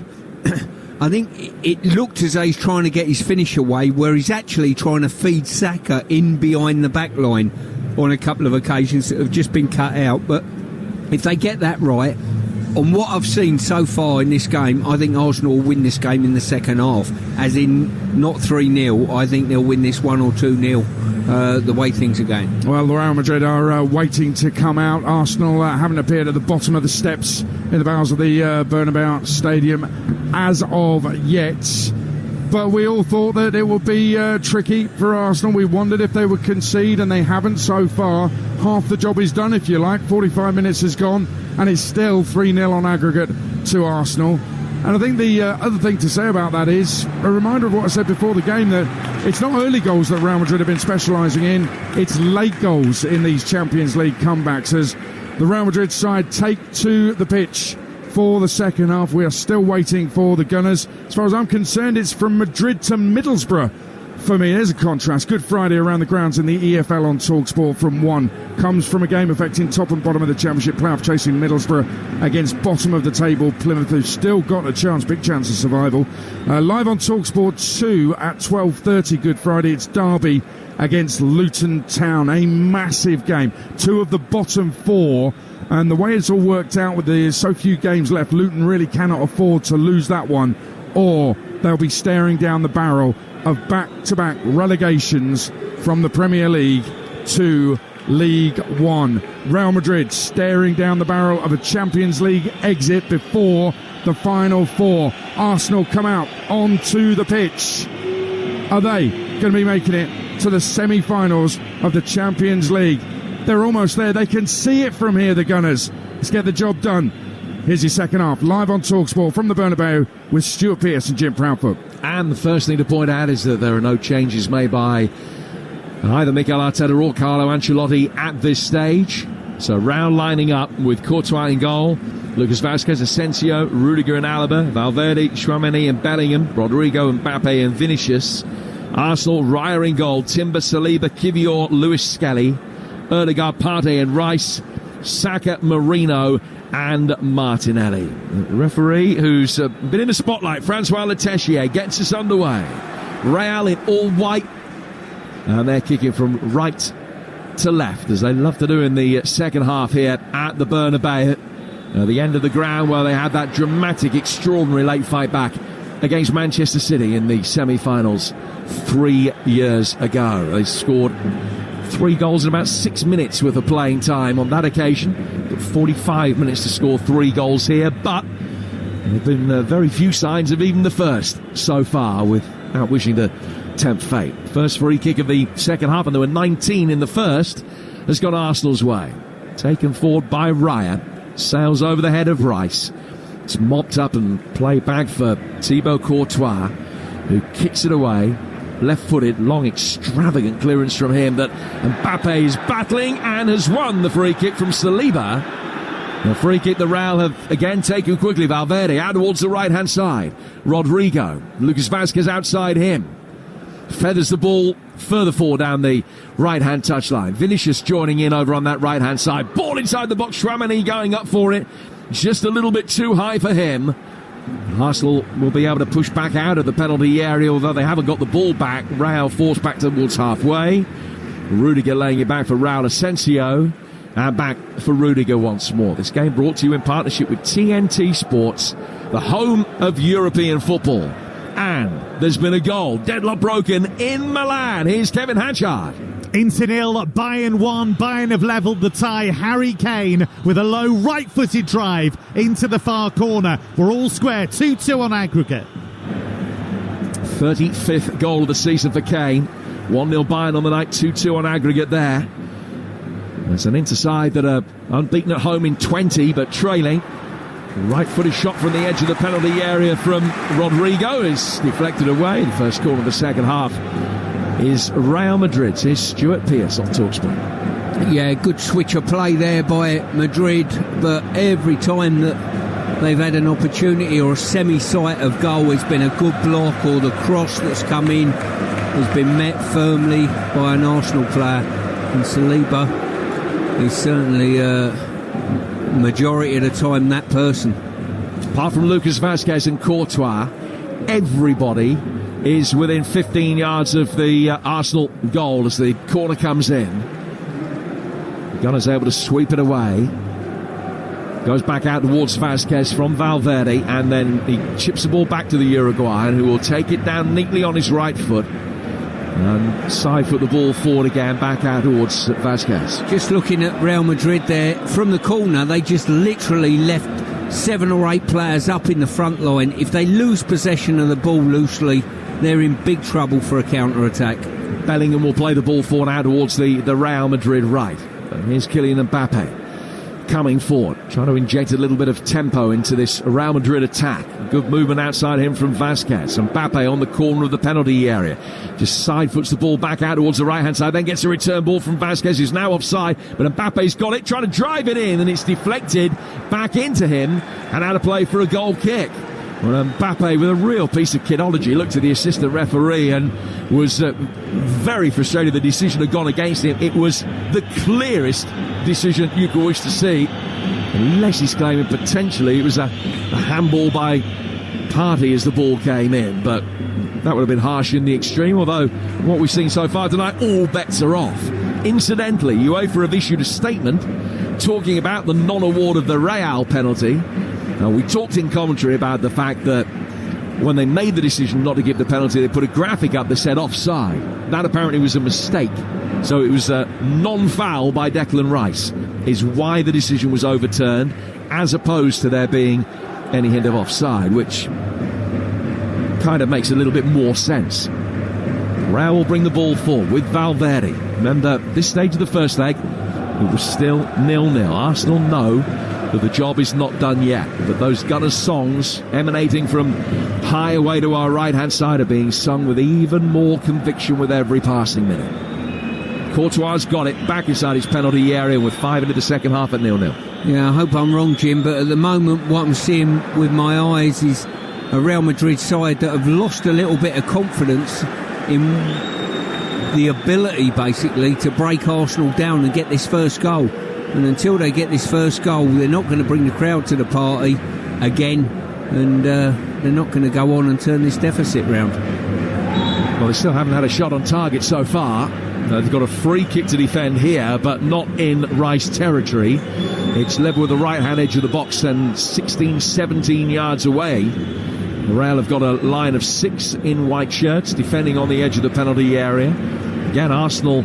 I think it looked as though he's trying to get his finish away, where he's actually trying to feed Saka in behind the back line on a couple of occasions that have just been cut out. But if they get that right, on what I've seen so far in this game, I think Arsenal will win this game in the second half, as in not 3-0. I think they'll win this 1 or 2-0, the way things are going. Well, Real Madrid are waiting to come out. Arsenal haven't appeared at the bottom of the steps in the bowels of the Bernabeu Stadium as of yet. But we all thought that it would be tricky for Arsenal. We wondered if they would concede, and they haven't so far. Half the job is done, if you like. 45 minutes has gone, and it's still 3-0 on aggregate to Arsenal. And I think the other thing to say about that is a reminder of what I said before the game, that it's not early goals that Real Madrid have been specialising in. It's late goals in these Champions League comebacks, as the Real Madrid side take to the pitch for the second half. We are still waiting for the Gunners. As far as I'm concerned, it's from Madrid to Middlesbrough. For me, there's a contrast. Good Friday around the grounds in the EFL on Talksport from 1. Comes from a game affecting top and bottom of the Championship playoff, chasing Middlesbrough against bottom of the table Plymouth, who've still got a chance, big chance of survival. Live on Talksport 2 at 12:30 Good Friday. It's Derby against Luton Town. A massive game. 2 of the bottom 4. And the way it's all worked out with the so few games left, Luton really cannot afford to lose that one, or they'll be staring down the barrel of back-to-back relegations from the Premier League to League One. Real Madrid staring down the barrel of a Champions League exit before the Final Four. Arsenal come out onto the pitch. Are they going to be making it to the semi-finals of the Champions League? They're almost there. They can see it from here, the Gunners. Let's get the job done. Here's your second half, live on Talksport from the Bernabeu with Stuart Pearce and Jim Proudfoot. And the first thing to point out is that there are no changes made by either Mikel Arteta or Carlo Ancelotti at this stage. So Real lining up with Courtois in goal, Lucas Vazquez, Asensio, Rudiger and Alaba, Valverde, Tchouaméni and Bellingham, Rodrigo, Mbappe and Vinicius. Arsenal, Raya in goal, Timber, Saliba, Kivior, Lewis Skelly, Erdegaard, Partey and Rice, Saka, Marino and Martinelli. The referee, who's been in the spotlight, Francois Letechier, gets us underway. Real in all white, and they're kicking from right to left, as they love to do in the second half here at the Bernabeu. At the end of the ground where they had that dramatic, extraordinary late fight back against Manchester City in the semi-finals 3 years ago. They scored 3 goals in about 6 minutes worth of playing time on that occasion. Got 45 minutes to score 3 goals here, but there have been very few signs of even the first so far, without wishing to tempt fate. First free kick of the second half, and there were 19 in the first, has gone Arsenal's way. Taken forward by Raya, sails over the head of Rice. It's mopped up and played back for Thibaut Courtois, who kicks it away. Left-footed, long, extravagant clearance from him that Mbappe is battling and has won the free kick from Saliba. The free kick the Real have again taken quickly. Valverde out towards the right-hand side. Rodrigo, Lucas Vazquez outside him. Feathers the ball further forward down the right-hand touchline. Vinicius joining in over on that right-hand side. Ball inside the box. Tchouaméni going up for it. Just a little bit too high for him. Arsenal will be able to push back out of the penalty area, although they haven't got the ball back. Real forced back towards halfway. Rudiger laying it back for Raul Asensio. And back for Rudiger once more. This game brought to you in partnership with TNT Sports, the home of European football. And there's been a goal. Deadlock broken in Milan. Here's Kevin Hatchard. Inter nil, Bayern 1. Bayern have levelled the tie. Harry Kane with a low right-footed drive into the far corner. We're all square. 2-2 on aggregate. 35th goal of the season for Kane. 1-0 Bayern on the night, 2-2 on aggregate there. There's an Inter side that are unbeaten at home in 20, but trailing. Right-footed shot from the edge of the penalty area from Rodrigo is deflected away. The first goal of the second half is Real Madrid's. Here's Stuart Pearce on Talksport. Yeah, good switch of play there by Madrid, but every time that they've had an opportunity or a semi-sight of goal, it's been a good block, or the cross that's come in has been met firmly by an Arsenal player. And Saliba is certainly majority of the time that person. Apart from Lucas Vazquez and Courtois, everybody is within 15 yards of the Arsenal goal as the corner comes in. The Gunner's able to sweep it away. Goes back out towards Vazquez from Valverde, and then he chips the ball back to the Uruguayan, who will take it down neatly on his right foot and side foot the ball forward again, back out towards Vazquez. Just looking at Real Madrid there, from the corner, they just literally left 7 or 8 players up in the front line. If they lose possession of the ball loosely, they're in big trouble for a counter-attack. Bellingham will play the ball forward out towards the Real Madrid right. And here's Kylian Mbappe. coming forward, trying to inject a little bit of tempo into this Real Madrid attack. Good movement outside him from Vasquez. And Mbappe on the corner of the penalty area. Just side foots the ball back out towards the right-hand side, then gets a return ball from Vasquez, who's now offside, but Mbappe's got it, trying to drive it in, and it's deflected back into him, and out of play for a goal kick. Well, Mbappe, with a real piece of kidology, looked at the assistant referee and was very frustrated the decision had gone against him. It was the clearest decision you could wish to see, unless he's claiming potentially it was a handball by Partey as the ball came in, but that would have been harsh in the extreme, although what we've seen so far tonight, all bets are off. Incidentally, UEFA have issued a statement talking about the non-award of the Real penalty. Now, we talked in commentary about the fact that when they made the decision not to give the penalty, they put a graphic up that said offside. That apparently was a mistake. So it was a non-foul by Declan Rice, is why the decision was overturned, as opposed to there being any hint of offside, which kind of makes a little bit more sense. Real will bring the ball forward with Valverde. Remember, this stage of the first leg, it was still 0-0. Arsenal know that the job is not done yet, but those Gunners songs emanating from high away to our right-hand side are being sung with even more conviction with every passing minute. Courtois got it back inside his penalty area with 5 into the second half at 0-0. Yeah, I hope I'm wrong, Jim, but at the moment what I'm seeing with my eyes is a Real Madrid side that have lost a little bit of confidence in the ability, basically, to break Arsenal down and get this first goal. And until they get this first goal, they're not going to bring the crowd to the party again, and they're not going to go on and turn this deficit round. Well, they still haven't had a shot on target so far. They've got a free kick to defend here, but not in Rice territory. It's level with the right-hand edge of the box and 16, 17 yards away. Real have got a line of 6 in white shirts defending on the edge of the penalty area. Again, Arsenal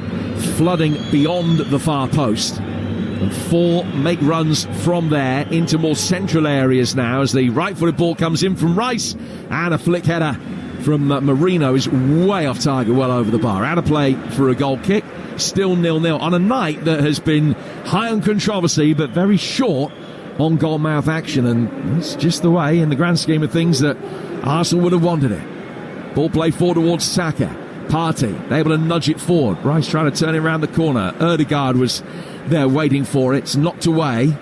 flooding beyond the far post. And 4 make runs from there into more central areas now as the right-footed ball comes in from Rice, and a flick header from Marino is way off target, well over the bar. Out of play for a goal kick. Still 0-0 on a night that has been high on controversy but very short on goal-mouth action, and it's just the way, in the grand scheme of things, that Arsenal would have wanted it. Ball played forward towards Saka. Partey able to nudge it forward. Rice trying to turn it around the corner. Odegaard was there waiting for it. It's knocked away.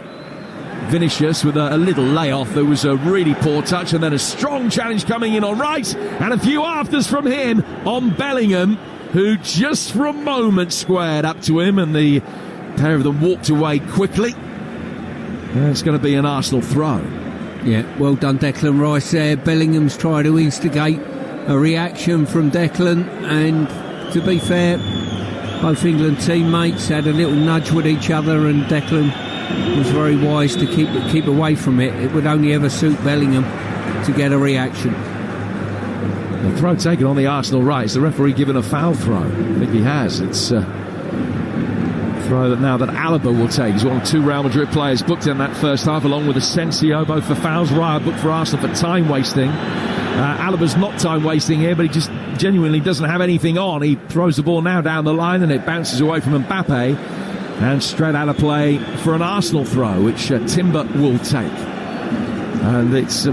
Vinicius with a little layoff. There was a really poor touch, and then a strong challenge coming in on Rice, and a few afters from him on Bellingham, who just for a moment squared up to him, and the pair of them walked away quickly. And it's going to be an Arsenal throw. Yeah, well done Declan Rice there. Bellingham's tried to instigate a reaction from Declan, and to be fair, both England teammates had a little nudge with each other, and Declan was very wise to keep away from it. It would only ever suit Bellingham to get a reaction. The throw taken on the Arsenal right. Is the referee given a foul throw? I think he has. It's a throw that now that Alaba will take. He's one of 2 Real Madrid players booked in that first half, along with Asensio, both for fouls. Raya booked for Arsenal for time wasting. Alaba's not time wasting here, but he just genuinely doesn't have anything on. He throws the ball now down the line, and it bounces away from Mbappe and straight out of play for an Arsenal throw, which Timber will take. And it's a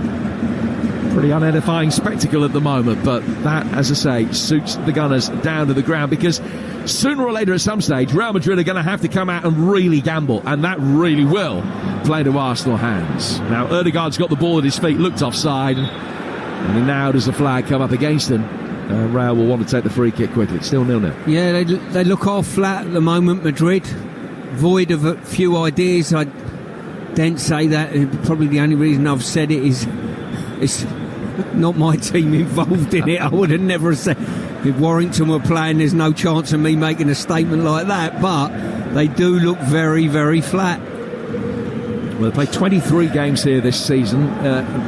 pretty unedifying spectacle at the moment, but that, as I say, suits the Gunners down to the ground, because sooner or later at some stage Real Madrid are going to have to come out and really gamble, and that really will play to Arsenal hands. Now Odegaard's got the ball at his feet, looked offside, and now does the flag come up against him. Real will want to take the free kick quickly. It's still 0-0. Yeah, they look half flat at the moment, Madrid, void of a few ideas. I don't say that. Probably the only reason I've said it is it's not my team involved in it. I would have never said, if Warrington were playing, there's no chance of me making a statement like that, but they do look very, very flat. Well, they played 23 games here this season.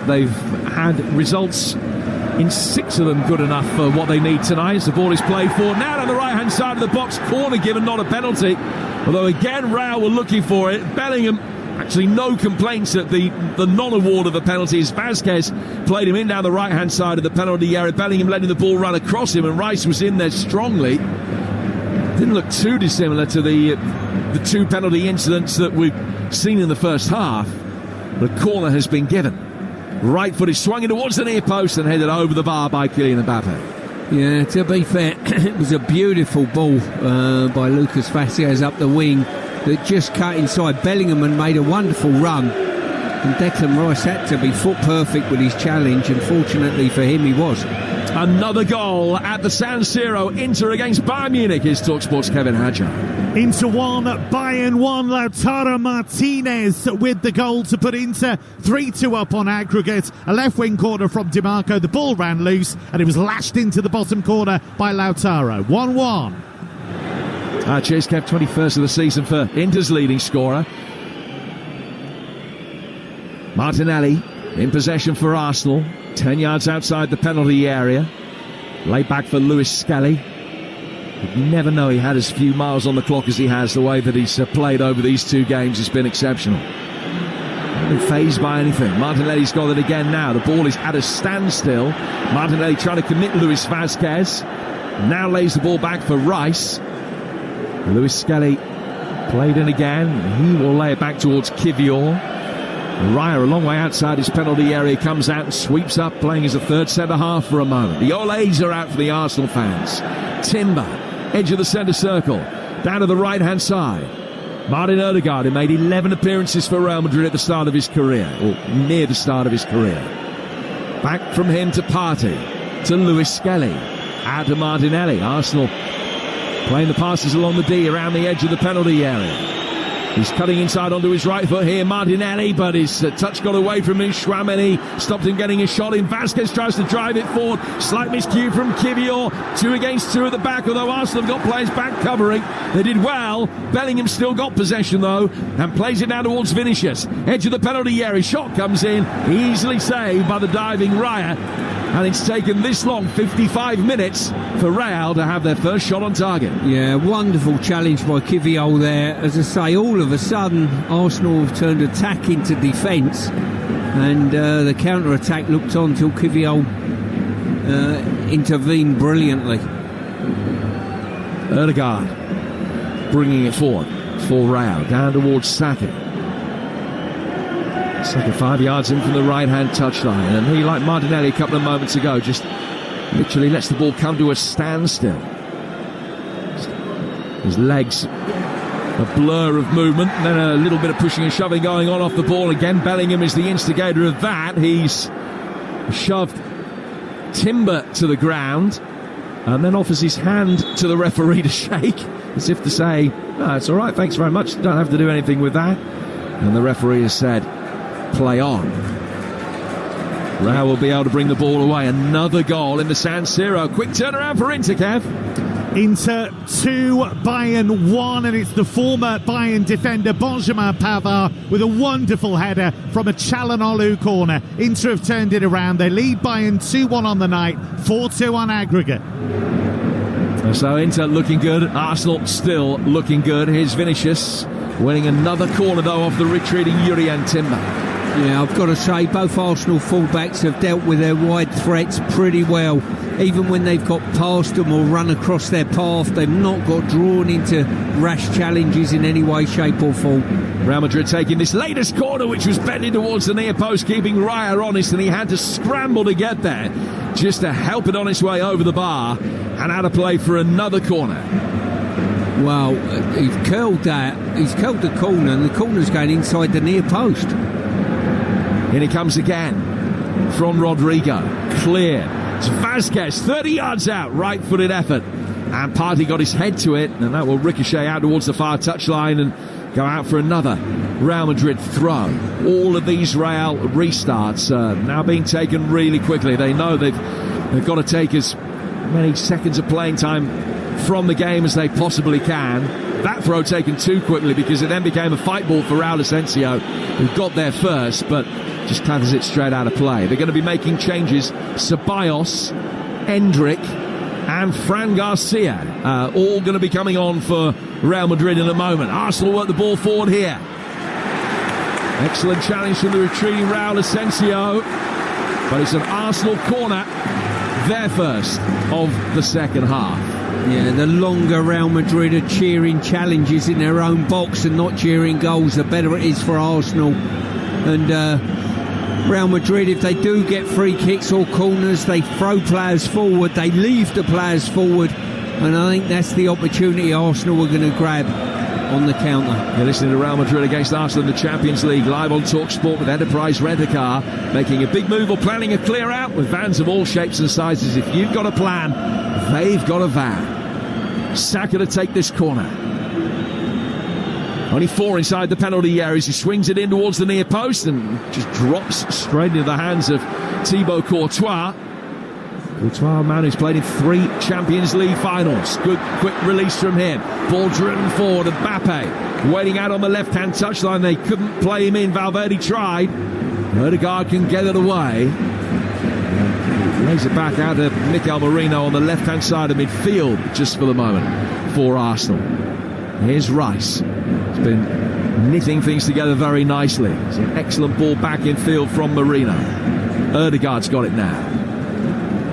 They've had results in 6 of them good enough for what they need tonight. As the ball is played forward now down the right-hand side of the box, corner given, not a penalty. Although again, Real were looking for it. Bellingham, actually no complaints at the non-award of the penalties. Vasquez played him in down the right-hand side of the penalty area. Bellingham letting the ball run across him, and Rice was in there strongly. Didn't look too dissimilar to the the two penalty incidents that we've seen in the first half, the corner has been given. Right foot is swung in towards the near post and headed over the bar by Kylian Mbappe. Yeah, to be fair, it was a beautiful ball by Lucas Vázquez up the wing that just cut inside Bellingham and made a wonderful run. And Declan Rice had to be foot perfect with his challenge, and fortunately for him, he was. Another goal at the San Siro. Inter against Bayern Munich. Here's Talksport's Kevin Hadger. Inter 1, Bayern 1. Lautaro Martinez with the goal to put Inter 3-2 up on aggregate. A left wing corner from Di Marco. The ball ran loose and it was lashed into the bottom corner by Lautaro. 1-1. Cheers, Kev. 21st of the season for Inter's leading scorer. Martinelli in possession for Arsenal. 10 yards outside the penalty area. Laid back for Lewis Skelly. You'd never know he had as few miles on the clock as he has. The way that he's played over these two games has been exceptional. Not been fazed by anything. Martinelli's got it again now. The ball is at a standstill. Martinelli trying to commit Luis Vázquez. Now lays the ball back for Rice. Lewis Skelly played in again. He will lay it back towards Kivior. Raya, a long way outside his penalty area, comes out and sweeps up, playing as a third centre-half for a moment. The Olays are out for the Arsenal fans. Timber, edge of the centre circle, down to the right-hand side. Martin Odegaard, who made 11 appearances for Real Madrid at the start of his career, or near the start of his career. Back from him to Partey, to Lewis Skelly, out to Martinelli. Arsenal playing the passes along the D around the edge of the penalty area. He's cutting inside onto his right foot here, Martinelli, but his touch got away from him. Chouameni stopped him getting a shot in. Vázquez tries to drive it forward. Slight miscue from Kivior. 2 against 2 at the back, although Arsenal have got players back covering. They did well. Bellingham still got possession, though, and plays it now towards Vinicius. Edge of the penalty area. Shot comes in. Easily saved by the diving Raya. And it's taken this long, 55 minutes, for Real to have their first shot on target. Yeah, wonderful challenge by Kivior there. As I say, all of a sudden, Arsenal have turned attack into defence. And the counter-attack looked on till Kivior intervened brilliantly. Odegaard bringing it forward for Real, down towards Saka. Saka 5 yards in from the right-hand touchline, and he, like Martinelli a couple of moments ago, just literally lets the ball come to a standstill. His legs, a blur of movement, and then a little bit of pushing and shoving going on off the ball. Again, Bellingham is the instigator of that. He's shoved Timber to the ground and then offers his hand to the referee to shake, as if to say, "No, it's all right, thanks very much, don't have to do anything with that." And the referee has said, "Play on." Real will be able to bring the ball away. Another goal in the San Siro. Quick turnaround for Inter, Kev. Inter 2, Bayern 1, and it's the former Bayern defender Benjamin Pavard with a wonderful header from a Çalhanoğlu corner. Inter have turned it around. They lead Bayern 2-1 on the night, 4-2 on aggregate. So Inter looking good, Arsenal still looking good. Here's Vinicius winning another corner, though, off the retreating Jurriën Timber. Yeah, I've got to say, both Arsenal fullbacks have dealt with their wide threats pretty well. Even when they've got past them or run across their path, they've not got drawn into rash challenges in any way, shape or form. Real Madrid taking this latest corner, which was bending towards the near post, keeping Raya honest, and he had to scramble to get there just to help it on its way over the bar and out of play for another corner. Well, he's curled that. He's curled the corner, and the corner's going inside the near post. In it comes again from Rodrigo. Clear. It's Vázquez, 30 yards out, right-footed effort. And Partey got his head to it, and that will ricochet out towards the far touchline and go out for another Real Madrid throw. All of these Real restarts now being taken really quickly. They know they've got to take as many seconds of playing time from the game as they possibly can. That throw taken too quickly because it then became a fight ball for Raul Asensio, who got there first, but just clatters it straight out of play. They're going to be making changes. Ceballos, Endrick and Fran Garcia all going to be coming on for Real Madrid in a moment. Arsenal work the ball forward here. Excellent challenge from the retreating Raul Asensio, but it's an Arsenal corner, their first of the second half. Yeah, the longer Real Madrid are cheering challenges in their own box and not cheering goals, the better it is for Arsenal. And Real Madrid, if they do get free kicks or corners, they throw players forward, they leave the players forward, and I think that's the opportunity Arsenal are going to grab on the counter. You're listening to Real Madrid against Arsenal in the Champions League, live on Talksport with Enterprise Rent-A-Car, making a big move or planning a clear out with vans of all shapes and sizes. If you've got a plan, they've got a van. Saka to take this corner. Only 4 inside the penalty area as he swings it in towards the near post and just drops straight into the hands of Thibaut Courtois. Courtois, a man who's played in 3 Champions League finals. Good quick release from him. Ball driven forward. Mbappe waiting out on the left-hand touchline. They couldn't play him in. Valverde tried. Ødegaard can get it away. Lays it back out to Mikel Merino on the left-hand side of midfield just for the moment for Arsenal. Here's Rice. He's been knitting things together very nicely. It's an excellent ball back in field from Merino. Ødegaard's got it now.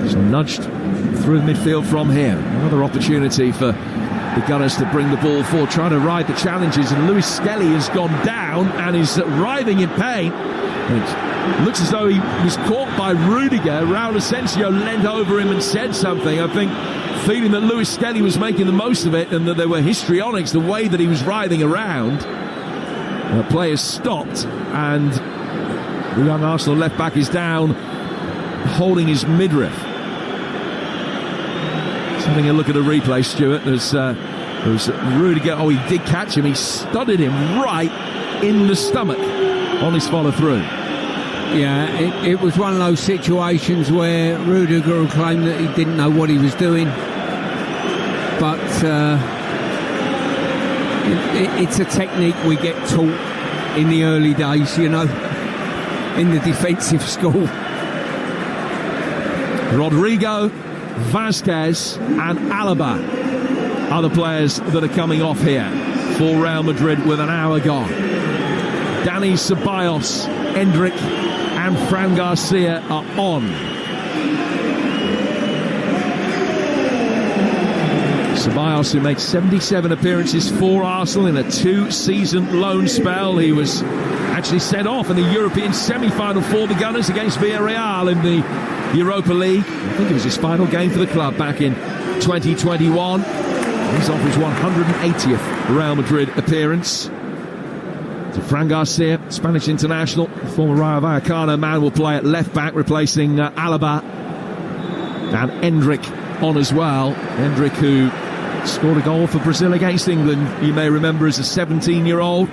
So nudged through the midfield from him. Another opportunity for the Gunners to bring the ball forward, trying to ride the challenges. And Lewis Skelly has gone down and is writhing in pain. It looks as though he was caught by Rudiger. Raul Asensio leant over him and said something. I think feeling that Lewis Skelly was making the most of it and that there were histrionics, the way that he was writhing around. The players stopped and the young Arsenal left back is down, holding his midriff. Just having a look at a replay, Stuart. There's Rudiger. Oh, he did catch him. He studded him right in the stomach on his follow through. Yeah, it was one of those situations where Rudiger claimed that he didn't know what he was doing, but it's a technique we get taught in the early days, you know, in the defensive school. Rodrigo, Vasquez and Alaba are the players that are coming off here for Real Madrid with an hour gone. Dani Ceballos, Endrick and Fran Garcia are on. Ceballos, who made 77 appearances for Arsenal in a 2-season loan spell. He was actually sent off in the European semi-final for the Gunners against Villarreal in the Europa League. I think it was his final game for the club back in 2021. He's off his 180th Real Madrid appearance. To Fran Garcia, Spanish international, former Rayo Vallecano man, will play at left back, replacing Alaba. And Endrick on as well. Endrick, who scored a goal for Brazil against England, you may remember, as a 17-year-old.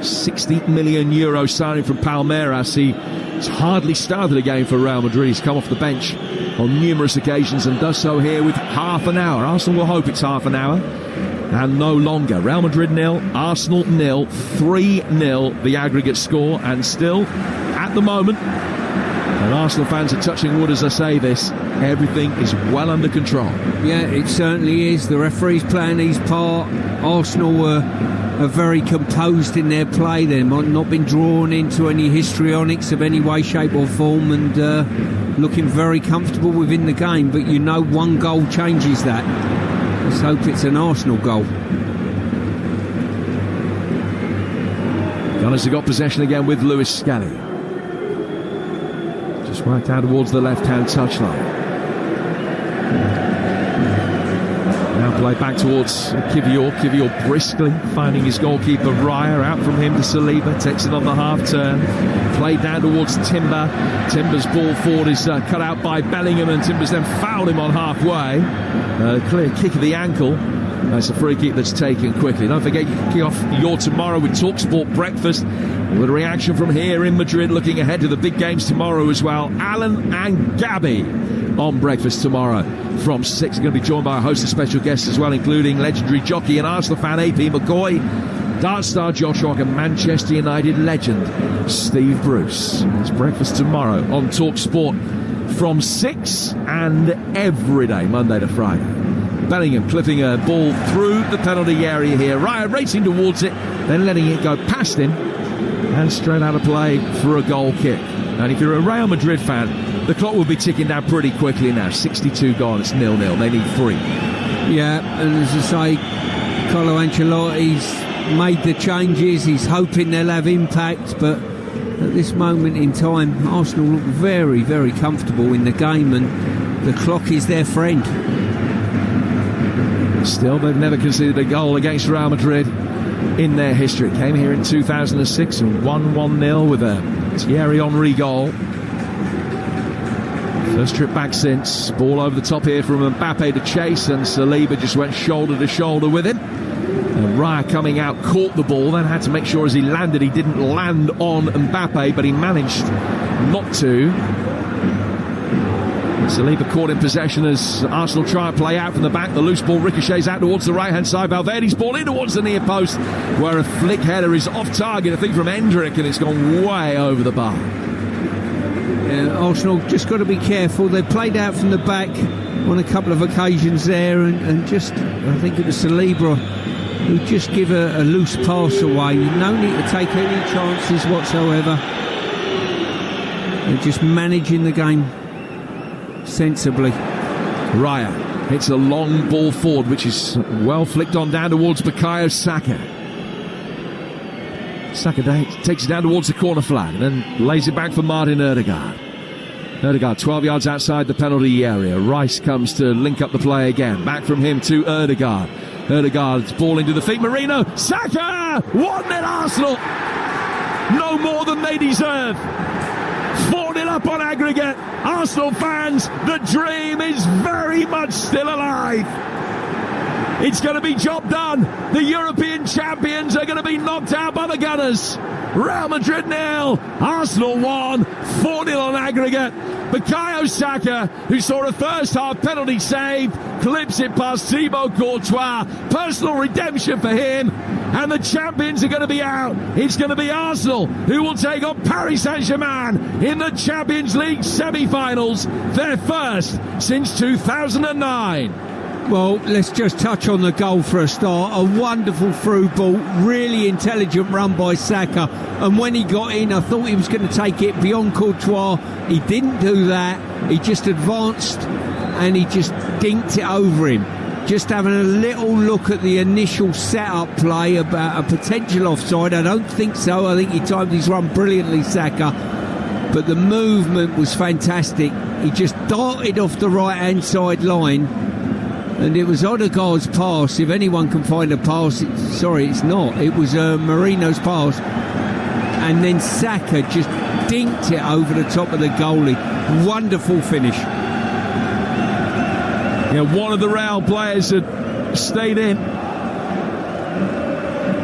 60 million euro signing from Palmeiras. He's hardly started a game for Real Madrid. He's come off the bench on numerous occasions and does so here with half an hour. Arsenal will hope it's half an hour and no longer. Real Madrid 0, Arsenal 0, 3-0 the aggregate score, and still at the moment, and Arsenal fans are touching wood as I say this, everything is well under control. Yeah, it certainly is. The referee's playing his part. Arsenal are very composed in their play. They've not been drawn into any histrionics of any way, shape or form, and looking very comfortable within the game. But you know, one goal changes that. Let's hope it's an Arsenal goal. Gunners have got possession again with Lewis Skelly. Just worked out towards the left-hand touchline. Now play back towards Kivior. Kivior briskly finding his goalkeeper Raya. Out from him to Saliba. Takes it on the half-turn. Played down towards Timber. Timber's ball forward is cut out by Bellingham, and Timber's then fouled him on halfway. Clear kick of the ankle. That's a free kick that's taken quickly. Don't forget, you can kick off your tomorrow with Talksport Breakfast, with a reaction from here in Madrid, looking ahead to the big games tomorrow as well. Alan and Gabby on Breakfast tomorrow from 6. We're going to be joined by a host of special guests as well, including legendary jockey and Arsenal fan AP McCoy, dart star Josh Rock, and Manchester United legend Steve Bruce. It's Breakfast tomorrow on Talksport from 6 and every day, Monday to Friday. Bellingham clipping a ball through the penalty area here. Raya racing towards it, then letting it go past him and straight out of play for a goal kick. And if you're a Real Madrid fan, the clock will be ticking down pretty quickly now. 62 gone, it's 0-0. They need 3. Yeah, and as I say, Carlo Ancelotti's made the changes. He's hoping they'll have impact, but at this moment in time, Arsenal look very, very comfortable in the game, and the clock is their friend. Still, they've never conceded a goal against Real Madrid in their history. Came here in 2006 and won 1-0 with a Thierry Henry goal. First trip back since. Ball over the top here from Mbappe to chase, and Saliba just went shoulder to shoulder with him. And Raya coming out, caught the ball, then had to make sure as he landed he didn't land on Mbappe, but he managed not to. Saliba caught in possession as Arsenal try and play out from the back. The loose ball ricochets out towards the right-hand side. Valverde's ball in towards the near post, where a flick header is off target, I think, from Endrick, and it's gone way over the bar. Yeah, Arsenal just got to be careful. They played out from the back on a couple of occasions there, and just, I think it was Saliba who just give a loose pass away. No need to take any chances whatsoever. They're just managing the game sensibly. Raya hits a long ball forward, which is well flicked on down towards Bukayo Saka. Saka takes it down towards the corner flag and then lays it back for Martin Ødegaard. Ødegaard 12 yards outside the penalty area. Rice comes to link up the play again. Back from him to Ødegaard. Ødegaard's ball into the feet. Marino. Saka! 1-0 Arsenal. No more than they deserve. 4-0 up on aggregate. Arsenal fans, the dream is very much still alive. It's going to be job done. The European champions are going to be knocked out by the Gunners. Real Madrid 0, Arsenal 1, 4-0 on aggregate. Bukayo Saka, who saw a first half penalty save, clips it past Thibaut Courtois. Personal redemption for him. And the champions are going to be out. It's going to be Arsenal who will take on Paris Saint-Germain in the Champions League semi-finals, their first since 2009. Well, let's just touch on the goal for a start. A wonderful through ball, really intelligent run by Saka. And when he got in, I thought he was going to take it beyond Courtois. He didn't do that. He just advanced and he just dinked it over him. Just having a little look at the initial setup play about a potential offside. I don't think so. I think he timed his run brilliantly, Saka. But the movement was fantastic. He just darted off the right-hand side line. And it was Ødegaard's pass. If anyone can find a pass, it's not. It was Marino's pass. And then Saka just dinked it over the top of the goalie. Wonderful finish. Yeah, one of the Real players had stayed in.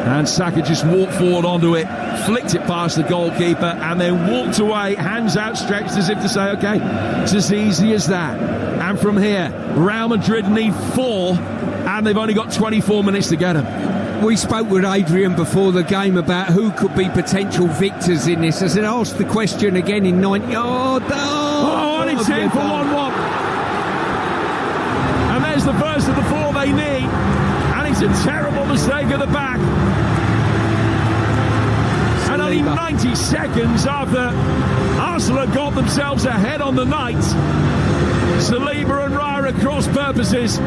And Saka just walked forward onto it, flicked it past the goalkeeper, and then walked away, hands outstretched as if to say, OK, it's as easy as that. And from here, Real Madrid need 4, and they've only got 24 minutes to get them. We spoke with Adrian before the game about who could be potential victors in this. I said, ask the question again in 90. And it's in for 1-1. And there's the first of the 4 they need. And it's a terrible mistake at the back. And only 90 seconds after Arsenal got themselves ahead on the night, Saliba and Raya at cross purposes.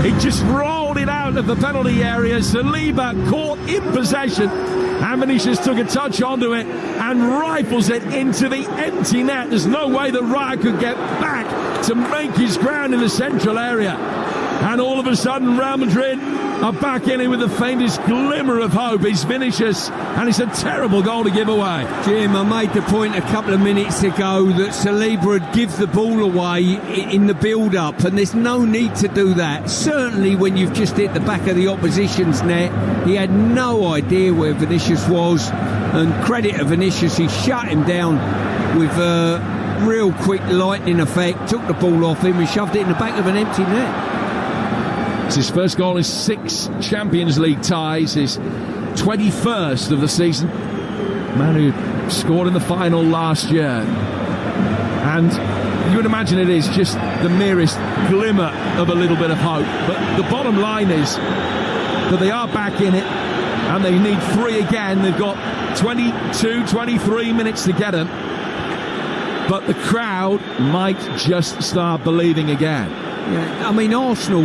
He just rolled it out of the penalty area. Saliba caught in possession, and Vinicius took a touch onto it and rifles it into the empty net. There's no way that Raya could get back to make his ground in the central area. And all of a sudden, Real Madrid are back in it with the faintest glimmer of hope. It's Vinicius, and it's a terrible goal to give away. Jim, I made the point a couple of minutes ago that Saliba would give the ball away in the build-up, and there's no need to do that. Certainly when you've just hit the back of the opposition's net, he had no idea where Vinicius was, and credit to Vinicius, he shut him down with a real quick lightning effect, took the ball off him and shoved it in the back of an empty net. It's his first goal in 6 Champions League ties, his 21st of the season. Man who scored in the final last year. And you would imagine it is just the merest glimmer of a little bit of hope. But the bottom line is that they are back in it, and they need 3 again. They've got 22, 23 minutes to get them. But the crowd might just start believing again. Yeah. I mean, Arsenal,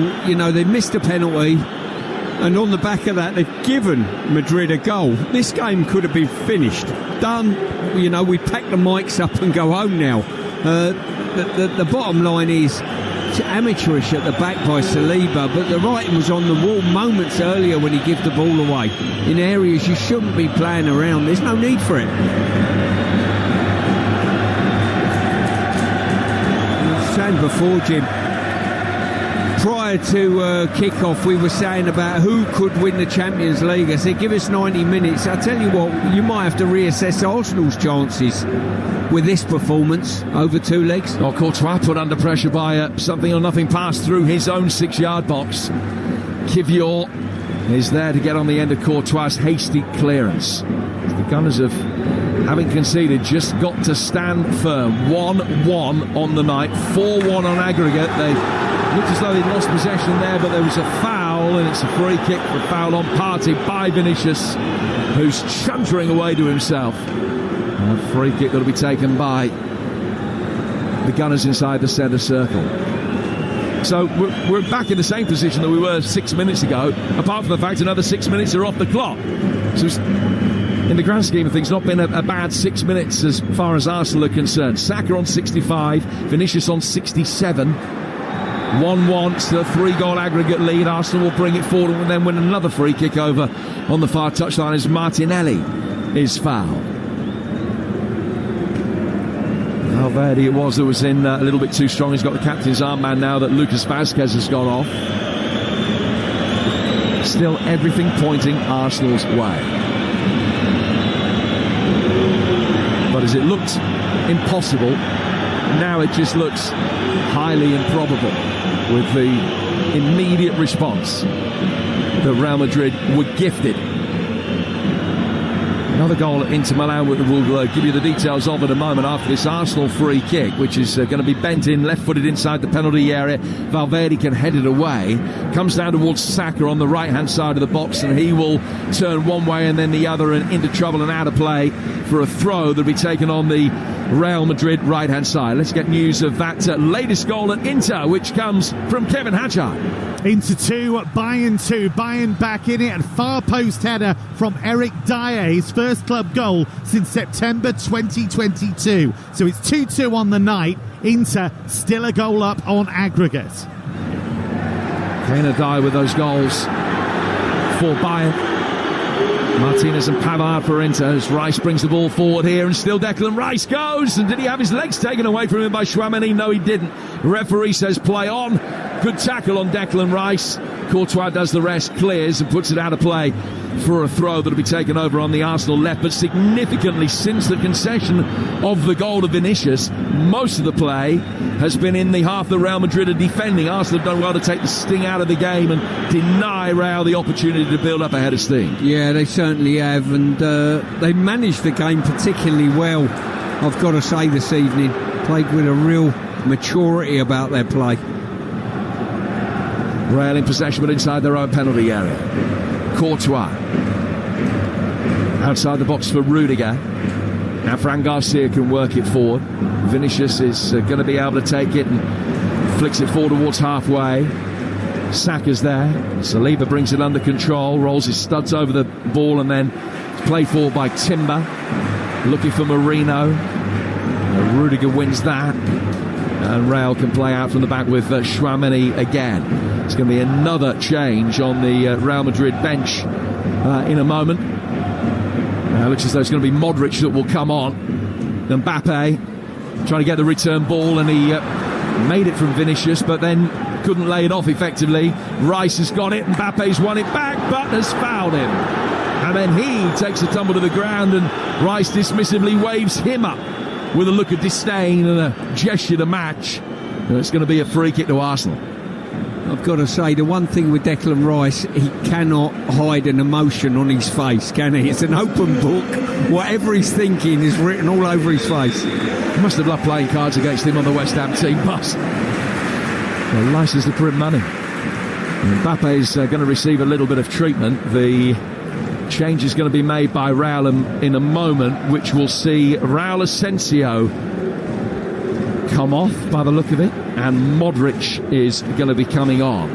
they missed a penalty, and on the back of that, they've given Madrid a goal. This game could have been finished, done. We pack the mics up and go home now. The bottom line is, it's amateurish at the back by Saliba, but the writing was on the wall moments earlier when he gave the ball away in areas you shouldn't be playing around. There's no need for it. I was saying before, Jim, prior to kick-off, we were saying about who could win the Champions League. I said, give us 90 minutes. I tell you what, you might have to reassess Arsenal's chances with this performance over 2 legs. Oh, Courtois put under pressure by something or nothing pass through his own 6-yard box. Kivior is there to get on the end of Courtois' hasty clearance. The Gunners have, having conceded, just got to stand firm. 1-1 on the night, 4-1 on aggregate. They looked as though they'd lost possession there, but there was a foul, and it's a free kick for a foul on Partey by Vinicius, who's chuntering away to himself. And a free kick that'll be taken by the Gunners inside the centre circle. So we're back in the same position that we were 6 minutes ago, apart from the fact another 6 minutes are off the clock. So it's, in the grand scheme of things, not been a bad 6 minutes as far as Arsenal are concerned. Saka on 65, Vinicius on 67. 1-1, still a 3-goal aggregate lead. Arsenal will bring it forward and then win another free kick over on the far touchline as Martinelli is fouled. Valverde it was that was in a little bit too strong. He's got the captain's armband now that Lucas Vazquez has gone off. Still everything pointing Arsenal's way. But as it looked impossible, now it just looks highly improbable with the immediate response that Real Madrid were gifted. Another goal at Inter Milan, we'll give you the details of in a moment after this Arsenal free kick, which is going to be bent in, left-footed inside the penalty area. Valverde can head it away. Comes down towards Saka on the right-hand side of the box, and he will turn one way and then the other and into trouble and out of play for a throw that'll be taken on the Real Madrid right-hand side. Let's get news of that latest goal at Inter, which comes from Kevin Hadjar. Inter 2, Bayern 2. Bayern back in it, and far post header from Eric Dyer, his first club goal since September 2022. So it's 2-2 on the night. Inter still a goal up on aggregate. Kane Dyer with those goals for Bayern. Martinez and Pavard for Inter as Rice brings the ball forward here, and still Declan Rice goes, and did he have his legs taken away from him by Tchouaméni? No, he didn't. The referee says play on. Good tackle on Declan Rice. Courtois does the rest, clears and puts it out of play for a throw that'll be taken over on the Arsenal left. But significantly, since the concession of the goal to Vinicius, most of the play has been in the half that Real Madrid are defending. Arsenal have done well to take the sting out of the game and deny Real the opportunity to build up ahead of steam. Yeah, they certainly have, and they managed the game particularly well, I've got to say, this evening. Played with a real maturity about their play. Real in possession, but inside their own penalty area. Courtois outside the box for Rudiger. Now Fran Garcia can work it forward. Vinicius is going to be able to take it and flicks it forward towards halfway. Saka's there. Saliba brings it under control, rolls his studs over the ball, and then it's played forward by Timber. Looking for Marino. Rudiger wins that. And Real can play out from the back with Tchouaméni again. It's going to be another change on the Real Madrid bench in a moment. Looks as though it's going to be Modric that will come on. Mbappe trying to get the return ball, and he made it from Vinicius, but then couldn't lay it off effectively. Rice has got it, Mbappe's won it back, but has fouled him. And then he takes a tumble to the ground, and Rice dismissively waves him up with a look of disdain and a gesture to match. And it's going to be a free kick to Arsenal. I've got to say, the one thing with Declan Rice, he cannot hide an emotion on his face, can he? It's an open book. Whatever he's thinking is written all over his face. He must have loved playing cards against him on the West Ham team bus. Well, license to print money. Mbappe is going to receive a little bit of treatment. The change is going to be made by Raul in a moment, which will see Raul Asensio come off by the look of it, and Modric is going to be coming on.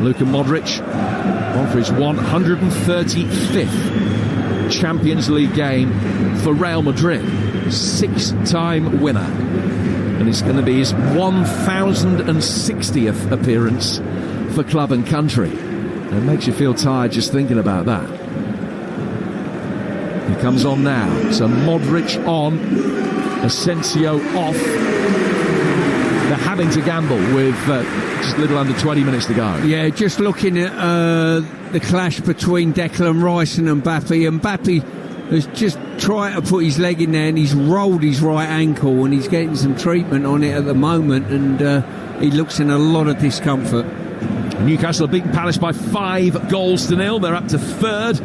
Luka Modric on for his 135th Champions League game for Real Madrid, 6-time winner, and it's going to be his 1060th appearance for club and country. It makes you feel tired just thinking about that. He comes on now. So Modric on, Asensio off. They're having to gamble with just a little under 20 minutes to go. Yeah, just looking at the clash between Declan Rice and Mbappe. Mbappe has just tried to put his leg in there and he's rolled his right ankle and he's getting some treatment on it at the moment, and he looks in a lot of discomfort. Newcastle have beaten Palace by 5-0. They're up to third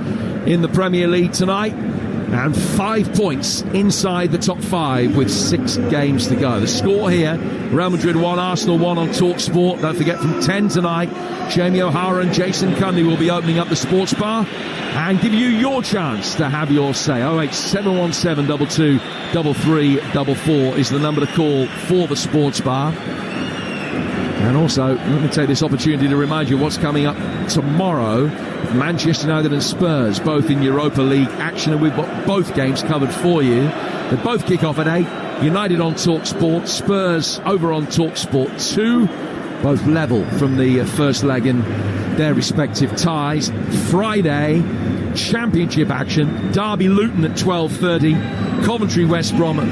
in the Premier League tonight, and 5 points inside the top 5 with 6 games to go. The score here: Real Madrid 1, Arsenal 1 on Talksport. Don't forget, from 10 tonight, Jamie O'Hara and Jason Cundy will be opening up the sports bar and give you your chance to have your say. 08717 22 3344 is the number to call for the sports bar. And also, let me take this opportunity to remind you what's coming up tomorrow. Manchester United and Spurs, both in Europa League action, and we've got both games covered for you. They both kick off at 8. United on Talksport, Spurs over on Talksport 2. Both level from the first leg in their respective ties. Friday, Championship action. Derby Luton at 12:30. Coventry West Brom at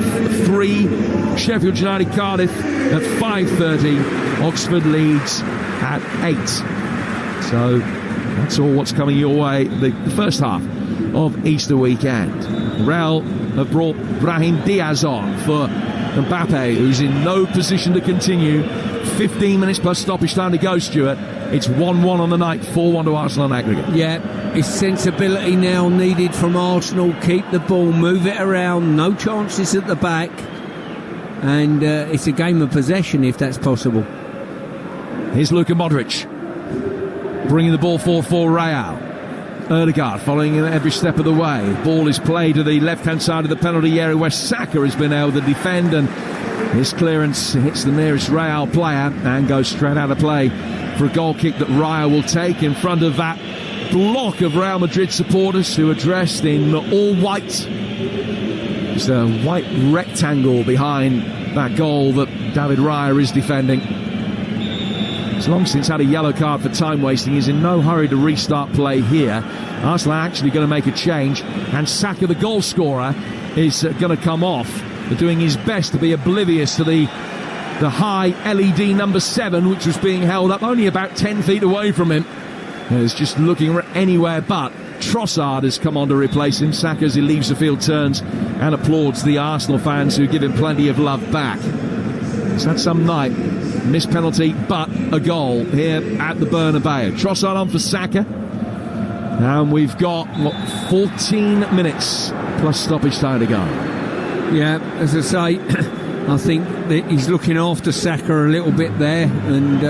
3. Sheffield United Cardiff at 5:30. Oxford Leeds at 8. So that's all what's coming your way the first half of Easter weekend. Real have brought Brahim Diaz on for Mbappe, who's in no position to continue. 15 minutes plus stoppage time to go, Stuart. It's 1-1 on the night, 4-1 to Arsenal on aggregate. Yeah, it's sensibility now needed from Arsenal. Keep the ball, move it around, no chances at the back, and it's a game of possession if that's possible. Here's Luka Modric bringing the ball forward for Real. Ødegaard following every step of the way. Ball is played to the left-hand side of the penalty area where Saka has been able to defend, and his clearance hits the nearest Real player and goes straight out of play for a goal kick that Raya will take in front of that block of Real Madrid supporters who are dressed in all white. It's a white rectangle behind that goal that David Raya is defending. He's long since had a yellow card for time wasting. He's in no hurry to restart play here. Arsenal are actually going to make a change, and Saka, the goal scorer, is going to come off. They're doing his best to be oblivious to the high LED number 7, which was being held up only about 10 feet away from him. He's just looking anywhere but. Trossard has come on to replace him. Saka, as he leaves the field, turns and applauds the Arsenal fans who give him plenty of love back. He's had some night. Missed penalty, but a goal here at the Bernabeu. Trossard on for Saka. And we've got, 14 minutes plus stoppage time to go. Yeah, as I say, I think that he's looking after Saka a little bit there, and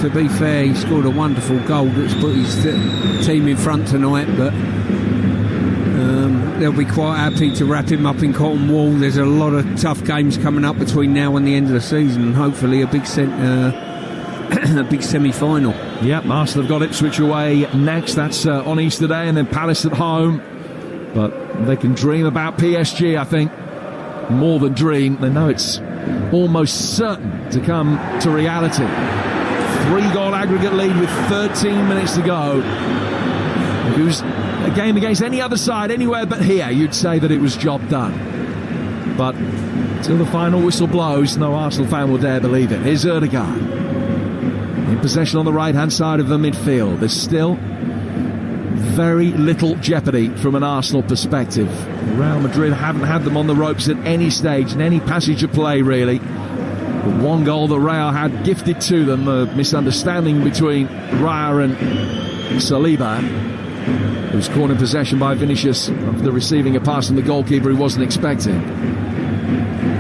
to be fair, he scored a wonderful goal that's put his team in front tonight, but they'll be quite happy to wrap him up in cotton wool. There's a lot of tough games coming up between now and the end of the season, and hopefully a big semi-final. Yep, Arsenal have got Ipswich away next. That's on Easter Day, and then Palace at home. But they can dream about PSG, I think. More than dream. They know it's almost certain to come to reality. 3-goal aggregate lead with 13 minutes to go. If it was a game against any other side, anywhere but here, you'd say that it was job done. But until the final whistle blows, no Arsenal fan will dare believe it. Here's Ødegaard in possession on the right-hand side of the midfield. There's still very little jeopardy from an Arsenal perspective. Real Madrid haven't had them on the ropes at any stage, in any passage of play, really. The one goal that Real had gifted to them, a misunderstanding between Raya and Saliba, who was caught in possession by Vinicius after receiving a pass from the goalkeeper he wasn't expecting.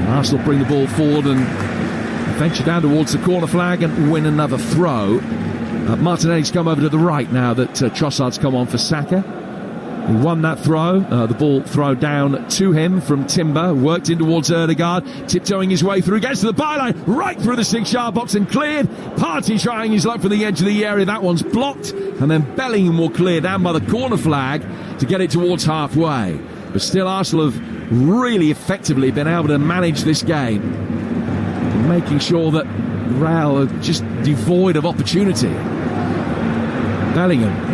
Arsenal bring the ball forward and venture down towards the corner flag and win another throw. Martinelli's come over to the right now that Trossard's come on for Saka. He won that throw. The ball throw down to him from Timber. Worked in towards Erdegaard. Tiptoeing his way through. Gets to the byline. Right through the 6-yard box and cleared. Partey trying his luck from the edge of the area. That one's blocked. And then Bellingham will clear down by the corner flag to get it towards halfway. But still, Arsenal have really effectively been able to manage this game. Making sure that Real are just devoid of opportunity. Bellingham.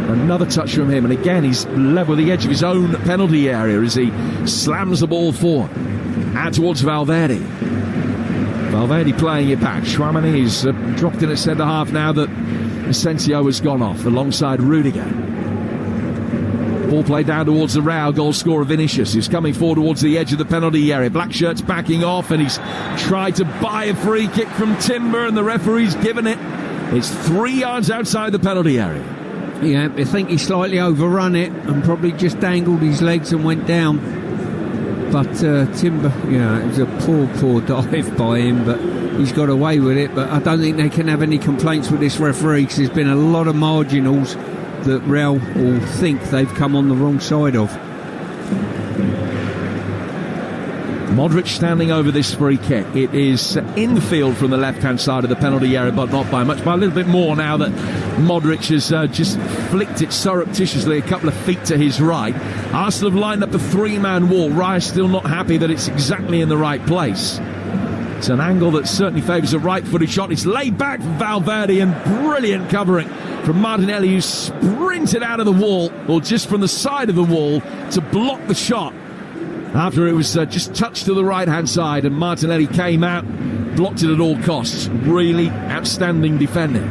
Another touch from him, and again he's level with the edge of his own penalty area as he slams the ball forward. Out towards Valverde. Valverde playing it back. Chouamani is dropped in at centre half now that Asensio has gone off alongside Rudiger. Ball played down towards the Real goal scorer Vinicius, who's coming forward towards the edge of the penalty area. Black shirt's backing off, and he's tried to buy a free kick from Timber, and the referee's given it. It's 3 yards outside the penalty area. Yeah, I think he slightly overrun it and probably just dangled his legs and went down. But Timber, it was a poor dive by him, but he's got away with it. But I don't think they can have any complaints with this referee, because there's been a lot of marginals that Real will think they've come on the wrong side of. Modric standing over this free kick. It is infield from the left-hand side of the penalty area, but not by much, by a little bit more now that Modric has just flicked it surreptitiously a couple of feet to his right. Arsenal have lined up a 3-man wall. Raya's still not happy that it's exactly in the right place. It's an angle that certainly favours a right-footed shot. It's laid back from Valverde, and brilliant covering from Martinelli, who sprinted out of the wall, or just from the side of the wall, to block the shot. After it was just touched to the right-hand side, and Martinelli came out, blocked it at all costs. Really outstanding defending.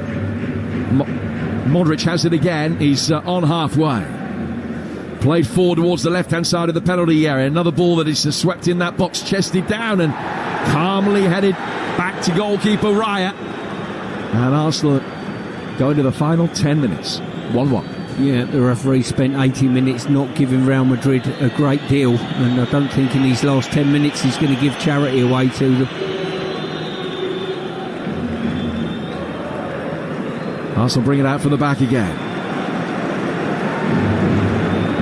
Modric has it again. He's on halfway. Played forward towards the left-hand side of the penalty area. Another ball that is swept in that box, chested down and calmly headed back to goalkeeper Raya. And Arsenal going to the final 10 minutes. 1-1. Yeah, the referee spent 80 minutes not giving Real Madrid a great deal, and I don't think in these last 10 minutes he's going to give charity away to them. Arsenal bring it out from the back again.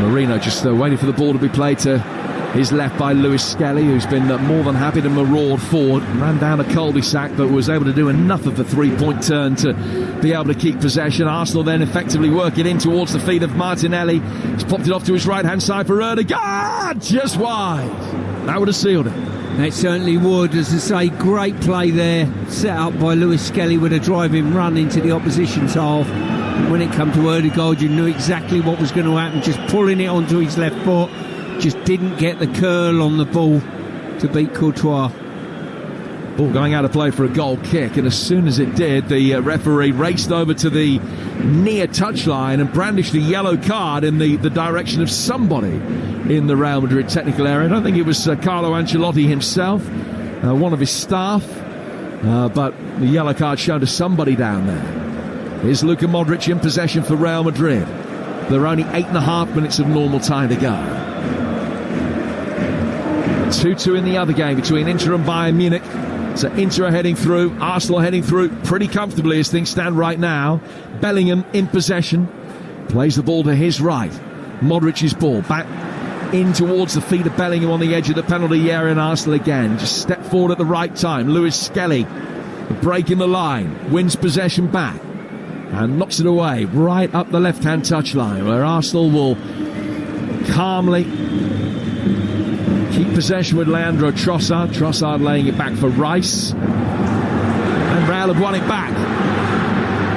Marino just waiting for the ball to be played to his left by Lewis Skelly, who's been more than happy to maraud forward. Ran down a cul-de-sac, but was able to do enough of the three-point turn to be able to keep possession. Arsenal then effectively work it in towards the feet of Martinelli. He's popped it off to his right-hand side for Erdegaard, just wide. That would have sealed it. It certainly would. As I say, great play there, set up by Lewis Skelly with a driving run into the opposition's half. And when it came to Erdegaard, you knew exactly what was going to happen, just pulling it onto his left foot. Just didn't get the curl on the ball to beat Courtois. Ball going out of play for a goal kick, and as soon as it did, the referee raced over to the near touchline and brandished a yellow card in the direction of somebody in the Real Madrid technical area. I don't think it was Carlo Ancelotti himself, one of his staff, but the yellow card shown to somebody down there. Here's Luka Modric in possession for Real Madrid. There are only 8.5 minutes of normal time to go. 2-2 in the other game between Inter and Bayern Munich. So Inter are heading through, Arsenal heading through pretty comfortably as things stand right now. Bellingham in possession, plays the ball to his right. Modric's ball back in towards the feet of Bellingham on the edge of the penalty area, and Arsenal again just step forward at the right time. Lewis Skelly breaking the line, wins possession back and knocks it away right up the left-hand touchline, where Arsenal will calmly keep possession with Leandro Trossard. Trossard laying it back for Rice. And Real have won it back.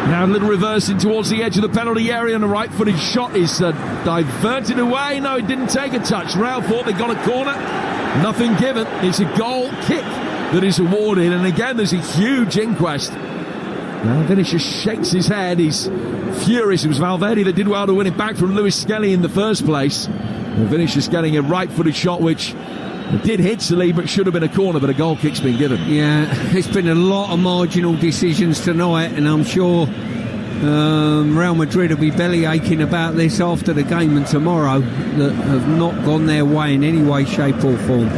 Now a little reversing towards the edge of the penalty area, and a right-footed shot is diverted away. No, it didn't take a touch. Real thought they got a corner. Nothing given. It's a goal kick that is awarded. And again, there's a huge inquest. Now Vinicius shakes his head. He's furious. It was Valverde that did well to win it back from Lewis Skelly in the first place. And Vinicius getting a right-footed shot which did hit Salih, but should have been a corner, but a goal kick's been given. Yeah, it's been a lot of marginal decisions tonight, and I'm sure Real Madrid will be belly aching about this after the game and tomorrow, that have not gone their way in any way, shape or form.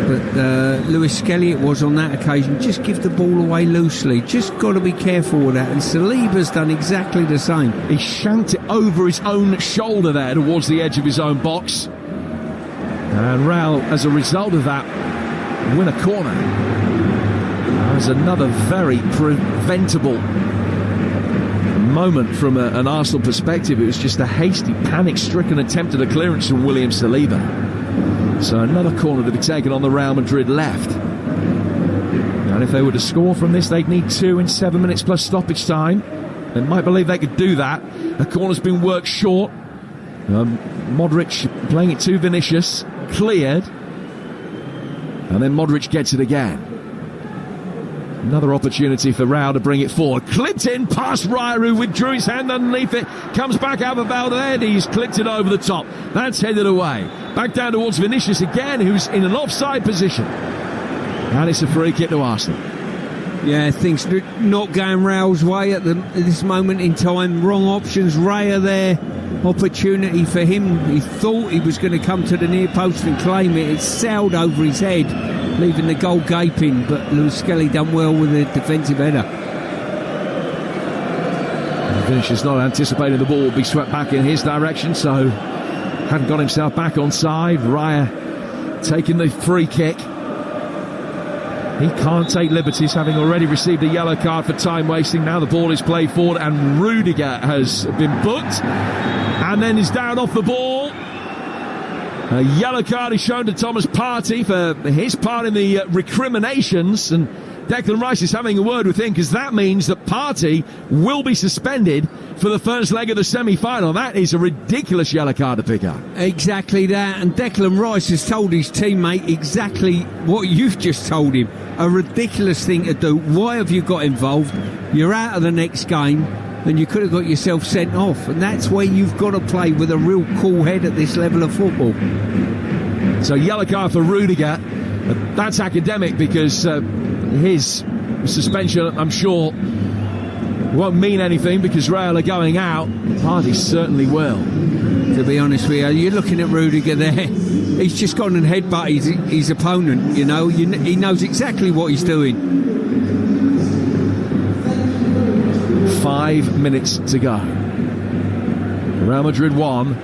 But Lewis Skelly, it was on that occasion, just give the ball away loosely. Just got to be careful with that. And Saliba's done exactly the same. He shanked it over his own shoulder there towards the edge of his own box. And Real, as a result of that, win a corner. There's another very preventable moment from an Arsenal perspective. It was just a hasty, panic-stricken attempt at a clearance from William Saliba. So another corner to be taken on the Real Madrid left. And if they were to score from this, they'd need 2 in 7 minutes plus stoppage time. They might believe they could do that. The corner's been worked short. Modric playing it to Vinicius. Cleared. And then Modric gets it again. Another opportunity for Real to bring it forward. Clipped in past Raya, who withdrew his hand underneath it. Comes back out of Valverde. He's clipped it over the top. That's headed away. Back down towards Vinicius again, who's in an offside position. And it's a free kick to Arsenal. Yeah, things not going Real's way at this moment in time. Wrong options. Raya there. Opportunity for him. He thought he was going to come to the near post and claim it. It sailed over his head, leaving the goal gaping, but Lewis Skelly done well with the defensive header. Vinicius not anticipating the ball will be swept back in his direction, so hadn't got himself back on side. Raya taking the free kick. He can't take liberties, having already received a yellow card for time wasting. Now the ball is played forward and Rudiger has been booked and then is down off the ball. A yellow card is shown to Thomas Partey for his part in the recriminations, and Declan Rice is having a word with him because that means that Partey will be suspended for the first leg of the semi-final. That is a ridiculous yellow card to pick up. Exactly that, and Declan Rice has told his teammate exactly what you've just told him. A ridiculous thing to do. Why have you got involved? You're out of the next game and you could have got yourself sent off, and that's where you've got to play with a real cool head at this level of football. So yellow card for Rudiger. That's academic because his suspension, I'm sure, won't mean anything because Real are going out. Partey certainly will. To be honest with you, you're looking at Rudiger there. He's just gone and headbutted his opponent, you know. He knows exactly what he's doing. 5 minutes to go. Real Madrid 1,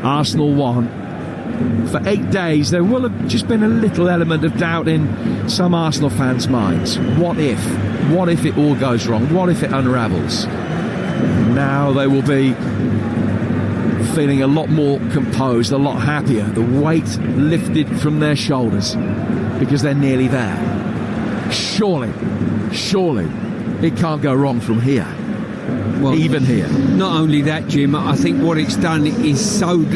Arsenal 1. For 8 days, there will have just been a little element of doubt in some Arsenal fans' minds. What if? What if it all goes wrong? What if it unravels? Now they will be feeling a lot more composed, a lot happier. The weight lifted from their shoulders because they're nearly there. Surely, it can't go wrong from here. Well, even here. Not only that, Jim, I think what it's done is sowed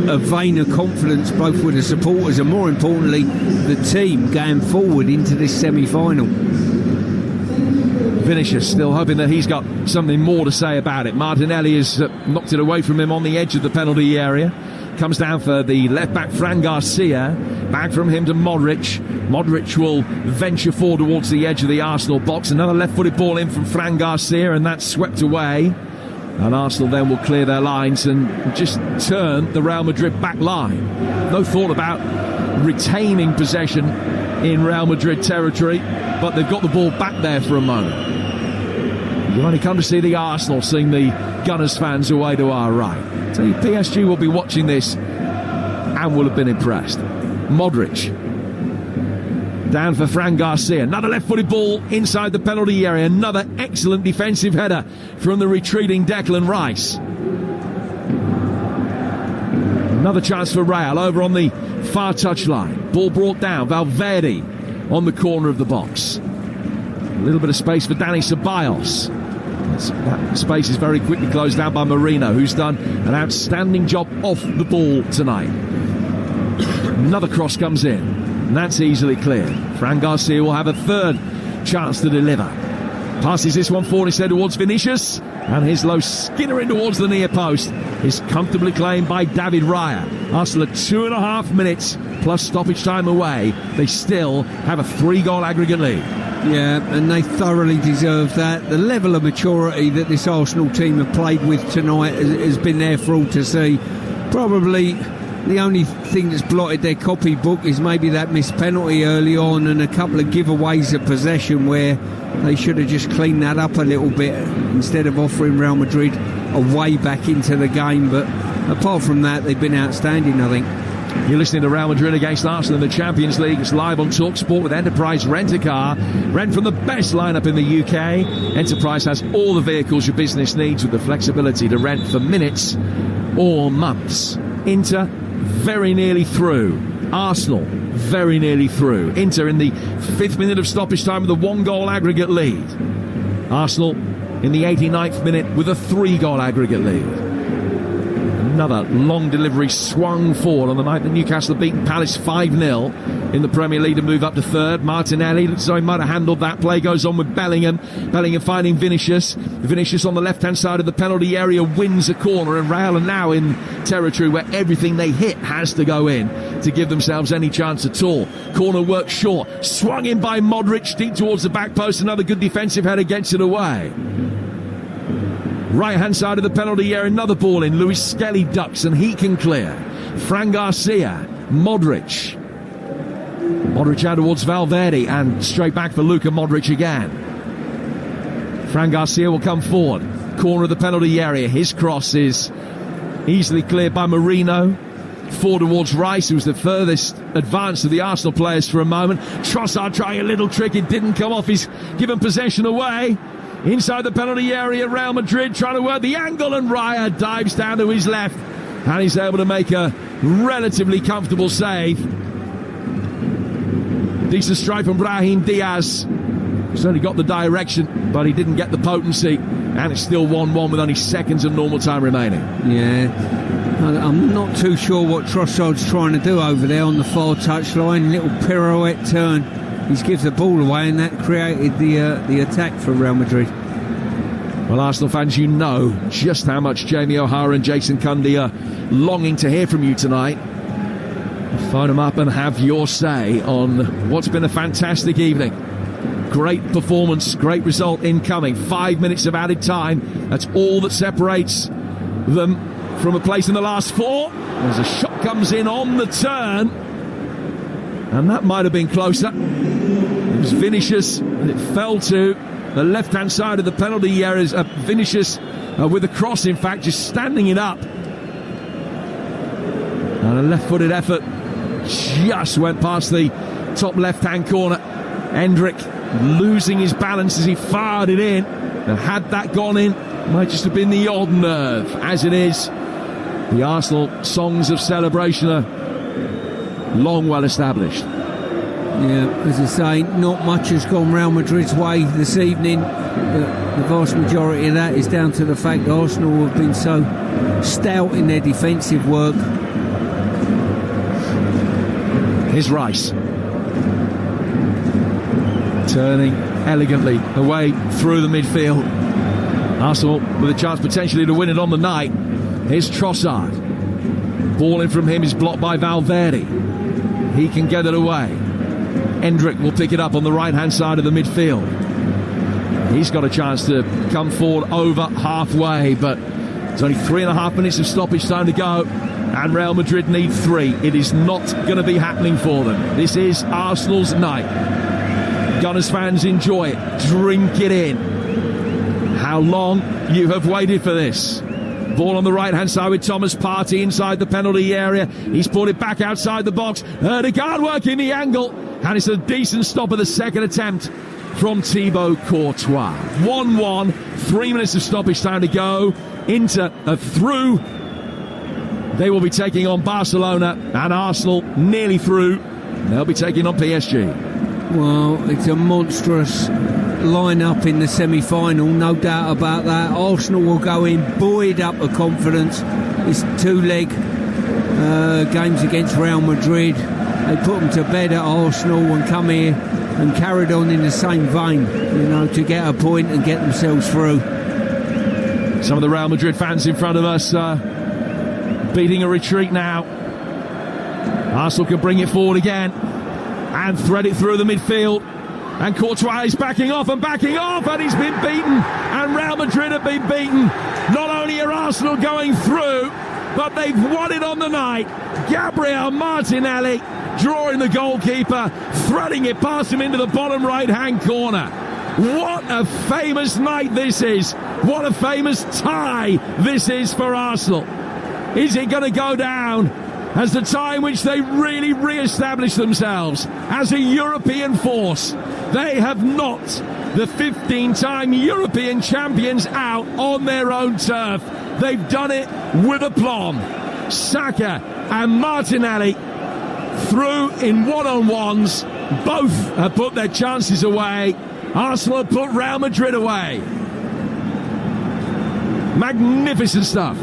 a vein of confidence both with the supporters and, more importantly, the team going forward into this semi-final. Vinicius still hoping that he's got something more to say about it. Martinelli has knocked it away from him on the edge of the penalty area. Comes down for the left-back Fran Garcia. Back from him to Modric. Modric will venture forward towards the edge of the Arsenal box. Another left-footed ball in from Fran Garcia, and that's swept away. And Arsenal then will clear their lines and just turn the Real Madrid back line. No thought about retaining possession in Real Madrid territory, but they've got the ball back there for a moment. You only come to see the Arsenal, seeing the Gunners fans away to our right. So PSG will be watching this and will have been impressed. Modric down for Fran Garcia. Another left-footed ball inside the penalty area. Another excellent defensive header from the retreating Declan Rice. Another chance for Real over on the far touchline. Ball brought down. Valverde on the corner of the box. A little bit of space for Dani Ceballos. That space is very quickly closed down by Marino, who's done an outstanding job off the ball tonight. Another cross comes in, and that's easily cleared. Fran Garcia will have a third chance to deliver. Passes this one forward instead towards Vinicius, and his low skinner in towards the near post is comfortably claimed by David Raya. Arsenal are 2.5 minutes plus stoppage time away. They still have a 3-goal aggregate lead. Yeah, and they thoroughly deserve that. The level of maturity that this Arsenal team have played with tonight has been there for all to see. Probably The only thing that's blotted their copybook is maybe that missed penalty early on and a couple of giveaways of possession where they should have just cleaned that up a little bit instead of offering Real Madrid a way back into the game. But apart from that, they've been outstanding, I think. You're listening to Real Madrid against Arsenal in the Champions League. It's live on Talksport with Enterprise Rent-A-Car. Rent from the best lineup in the UK. Enterprise has all the vehicles your business needs with the flexibility to rent for minutes or months. Inter, very nearly through. Arsenal, very nearly through. Inter in the 5th minute of stoppage time with a 1-goal aggregate lead. Arsenal in the 89th minute with a 3-goal aggregate lead. Another long delivery swung forward on the night that Newcastle beat Palace 5-0 in the Premier League to move up to third. Martinelli looks as though he might have handled that. Play goes on with Bellingham. Bellingham finding Vinicius. Vinicius on the left-hand side of the penalty area wins a corner, and Real are now in territory where everything they hit has to go in to give themselves any chance at all. Corner work short. Swung in by Modric deep towards the back post. Another good defensive header gets it away. Right-hand side of the penalty area, another ball in. Luis Skelly ducks and he can clear. Fran Garcia, Modric. Modric out towards Valverde and straight back for Luka Modric again. Fran Garcia will come forward. Corner of the penalty area. His cross is easily cleared by Marino. Forward towards Rice, who's the furthest advance of the Arsenal players for a moment. Trossard trying a little trick. It didn't come off. He's given possession away. Inside the penalty area, Real Madrid trying to work the angle, and Raya dives down to his left and he's able to make a relatively comfortable save. Decent strike from Brahim Diaz. Certainly got the direction, but he didn't get the potency, and it's still 1-1 with only seconds of normal time remaining. Yeah, I'm not too sure what Trossard's trying to do over there on the far touchline. Little pirouette turn. He gives the ball away, and that created the attack for Real Madrid. Well, Arsenal fans, you know just how much Jamie O'Hara and Jason Cundy are longing to hear from you tonight. Phone them up and have your say on what's been a fantastic evening. Great performance, great result incoming. 5 minutes of added time. That's all that separates them from a place in the last 4. As a shot comes in on the turn, and that might have been closer. It was Vinicius, and it fell to the left-hand side of the penalty area. Vinicius with a cross, in fact, just standing it up. And a left-footed effort just went past the top left-hand corner. Endrick losing his balance as he fired it in. And had that gone in, it might just have been the odd nerve. As it is, the Arsenal songs of celebration are long well established. Yeah, as I say, not much has gone Real Madrid's way this evening. The vast majority of that is down to the fact that Arsenal have been so stout in their defensive work. Here's Rice. Turning elegantly away through the midfield. Arsenal with a chance potentially to win it on the night. Here's Trossard. Ball in from him is blocked by Valverde. He can get it away. Endrick will pick it up on the right-hand side of the midfield. He's got a chance to come forward over halfway, but there's only 3.5 minutes of stoppage time to go, and Real Madrid need 3. It is not going to be happening for them. This is Arsenal's night. Gunners fans, enjoy it. Drink it in. How long you have waited for this. Ball on the right-hand side with Thomas Partey inside the penalty area. He's pulled it back outside the box. Erdegaard working the angle. And it's a decent stop of the second attempt from Thibaut Courtois. 1-1, 3 minutes of stoppage time to go. Inter are through. They will be taking on Barcelona, and Arsenal nearly through. They'll be taking on PSG. Well, it's a monstrous line-up in the semi-final, no doubt about that. Arsenal will go in buoyed up of confidence. It's 2-leg games against Real Madrid. They put them to bed at Arsenal and come here and carried on in the same vein, to get a point and get themselves through. Some of the Real Madrid fans in front of us beating a retreat now. Arsenal can bring it forward again and thread it through the midfield. And Courtois is backing off, and he's been beaten. And Real Madrid have been beaten. Not only are Arsenal going through, but they've won it on the night. Gabriel Martinelli drawing the goalkeeper, threading it past him into the bottom right-hand corner. What a famous night this is. What a famous tie this is for Arsenal. Is it going to go down as the time which they really re-establish themselves as a European force? They have knocked the 15-time European champions out on their own turf. They've done it with aplomb. Saka and Martinelli through in one-on-ones. Both have put their chances away. Arsenal have put Real Madrid away. Magnificent stuff.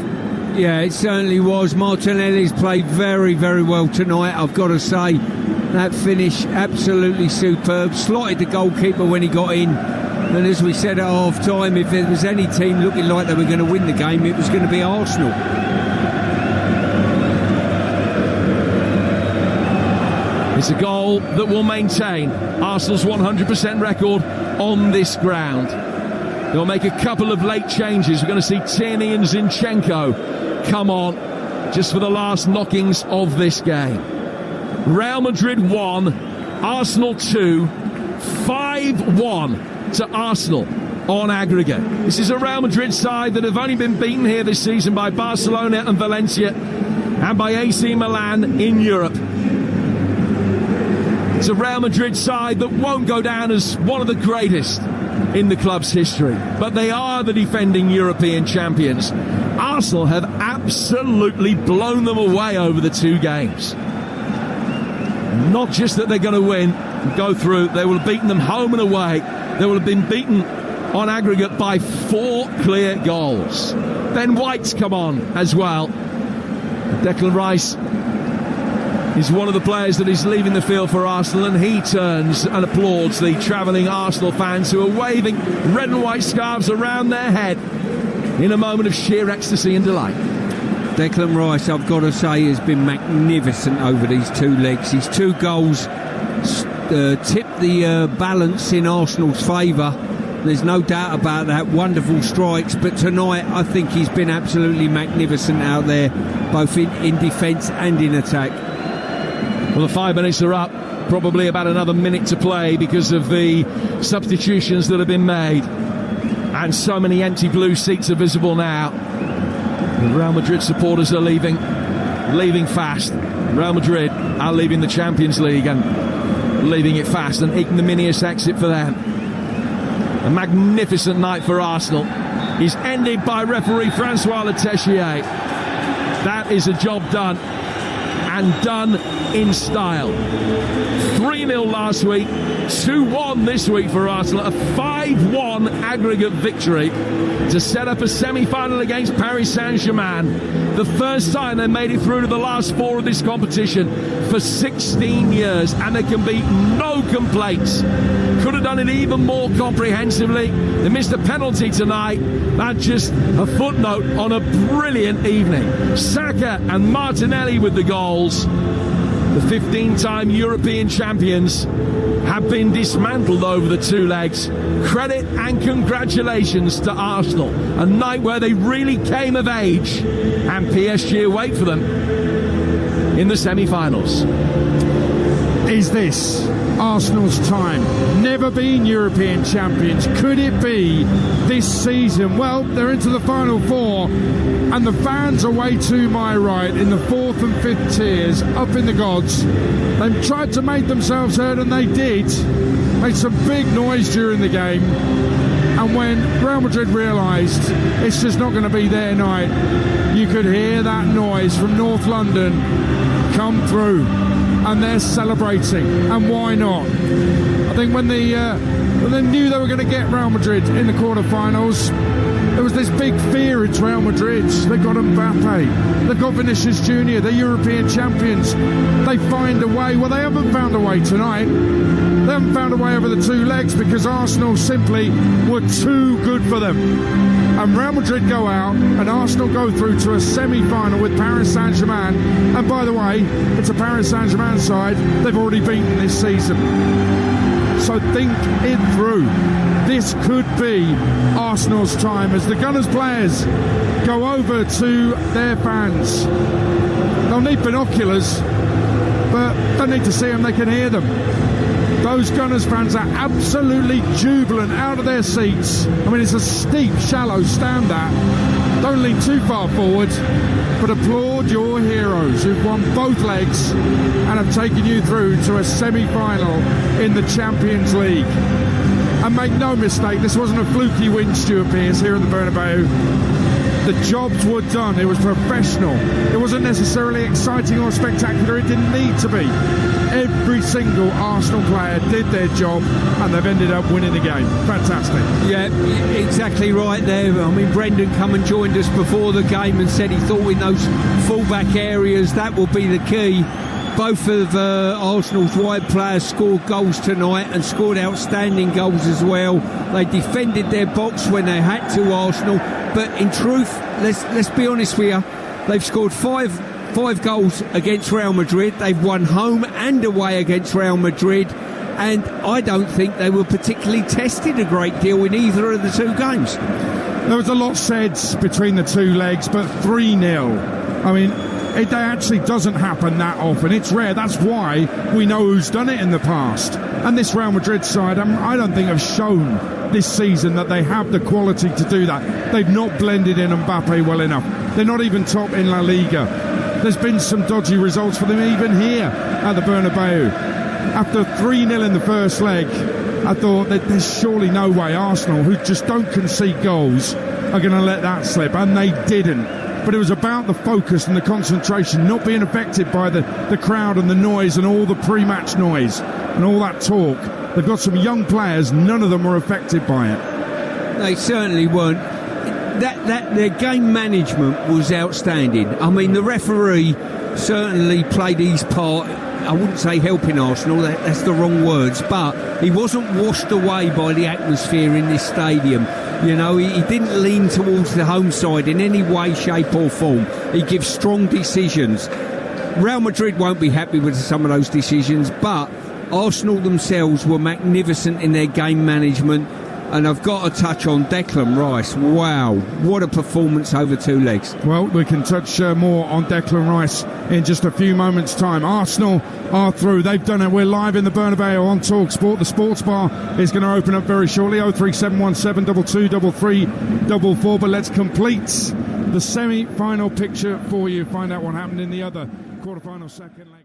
Yeah, it certainly was. Martinelli's played very, very well tonight, I've got to say. That finish, absolutely superb. Slotted the goalkeeper when he got in. And as we said at half-time, if there was any team looking like they were going to win the game, it was going to be Arsenal. It's a goal that will maintain Arsenal's 100% record on this ground. They'll make a couple of late changes. We're going to see Tierney and Zinchenko come on just for the last knockings of this game. Real Madrid 1, Arsenal 2, 5-1 to Arsenal on aggregate. This is a Real Madrid side that have only been beaten here this season by Barcelona and Valencia and by AC Milan in Europe. It's a Real Madrid side that won't go down as one of the greatest in the club's history, but they are the defending European champions. Arsenal have absolutely blown them away over the two games. Not just that they're going to win and go through, they will have beaten them home and away. They will have been beaten on aggregate by 4 clear goals. Ben White's come on as well. Declan Rice is one of the players that is leaving the field for Arsenal, and he turns and applauds the travelling Arsenal fans who are waving red and white scarves around their head in a moment of sheer ecstasy and delight. Declan Rice, I've got to say, has been magnificent over these 2 legs. His 2 goals tipped the balance in Arsenal's favour. There's no doubt about that. Wonderful strikes, but tonight I think he's been absolutely magnificent out there, both in defence and in attack. Well, the 5 minutes are up. Probably about another minute to play because of the substitutions that have been made. And so many empty blue seats are visible now. The Real Madrid supporters are leaving fast. Real Madrid are leaving the Champions League and leaving it fast. An ignominious exit for them. A magnificent night for Arsenal is ended by referee Francois Leterrier. That is a job done, and done in style. 3-0 last week, 2-1 this week for Arsenal, a 5-1 aggregate victory to set up a semi-final against Paris Saint-Germain. The first time they made it through to the last 4 of this competition for 16 years, and there can be no complaints. Could have done it even more comprehensively. They missed a penalty tonight. That's just a footnote on a brilliant evening. Saka and Martinelli with the goals. The 15-time European champions have been dismantled over the 2 legs. Credit and congratulations to Arsenal. A night where they really came of age, and PSG await for them in the semi-finals. Is this Arsenal's time? Never been European champions. Could it be this season? Well, they're into the final 4, and the fans are way to my right in the 4th and 5th tiers, up in the gods. They've tried to make themselves heard, and they did. Made some big noise during the game. And when Real Madrid realised it's just not going to be their night, you could hear that noise from North London come through. And they're celebrating, and why not? I think when they knew they were going to get Real Madrid in the quarterfinals, there was this big fear. It's Real Madrid. They've got Mbappe. They've got Vinicius Junior. They're European champions. They find a way. Well, they haven't found a way tonight. They haven't found a way over the 2 legs because Arsenal simply were too good for them. And Real Madrid go out, and Arsenal go through to a semi-final with Paris Saint-Germain. And by the way, it's a Paris Saint-Germain side they've already beaten this season. So think it through. This could be Arsenal's time as the Gunners players go over to their fans. They'll need binoculars, but they need to see them, they can hear them. Those Gunners fans are absolutely jubilant out of their seats. I mean, it's a steep, shallow stand that. Don't lean too far forward, but applaud your heroes who've won both legs and have taken you through to a semi-final in the Champions League. And make no mistake, this wasn't a fluky win, Stuart Pearce, here at the Bernabeu. The jobs were done. It was professional. It wasn't necessarily exciting or spectacular. It didn't need to be. Every single Arsenal player did their job and they've ended up winning the game. Fantastic. Yeah, exactly right there. I mean, Brendan come and joined us before the game and said he thought in those full-back areas that will be the key. Both of Arsenal's wide players scored goals tonight and scored outstanding goals as well. They defended their box when they had to, Arsenal. But in truth, let's be honest with you, they've scored five goals against Real Madrid. They've won home and away against Real Madrid. And I don't think they were particularly tested a great deal in either of the two games. There was a lot said between the two legs, but 3-0. I mean, it actually doesn't happen that often. It's rare. That's why we know who's done it in the past. And this Real Madrid side, I don't think have shown this season that they have the quality to do that. They've not blended in Mbappe well enough. They're not even top in La Liga. There's been some dodgy results for them even here at the Bernabeu. After 3-0 in the first leg, I thought that there's surely no way Arsenal, who just don't concede goals, are going to let that slip. And they didn't. But it was about the focus and the concentration, not being affected by the crowd and the noise and all the pre-match noise and all that talk. They've got some young players, none of them were affected by it. They certainly weren't. Their game management was outstanding. I mean, the referee certainly played his part. I wouldn't say helping Arsenal, that's the wrong words, but he wasn't washed away by the atmosphere in this stadium. You know, he didn't lean towards the home side in any way, shape or form. He gives strong decisions. Real Madrid won't be happy with some of those decisions, but Arsenal themselves were magnificent in their game management. And I've got to touch on Declan Rice. Wow, what a performance over two legs. Well, we can touch more on Declan Rice in just a few moments' time. Arsenal are through. They've done it. We're live in the Bernabeu on Talksport. The sports bar is going to open up very shortly. 03717 223344. But let's complete the semi-final picture for you. Find out what happened in the other quarter-final second leg.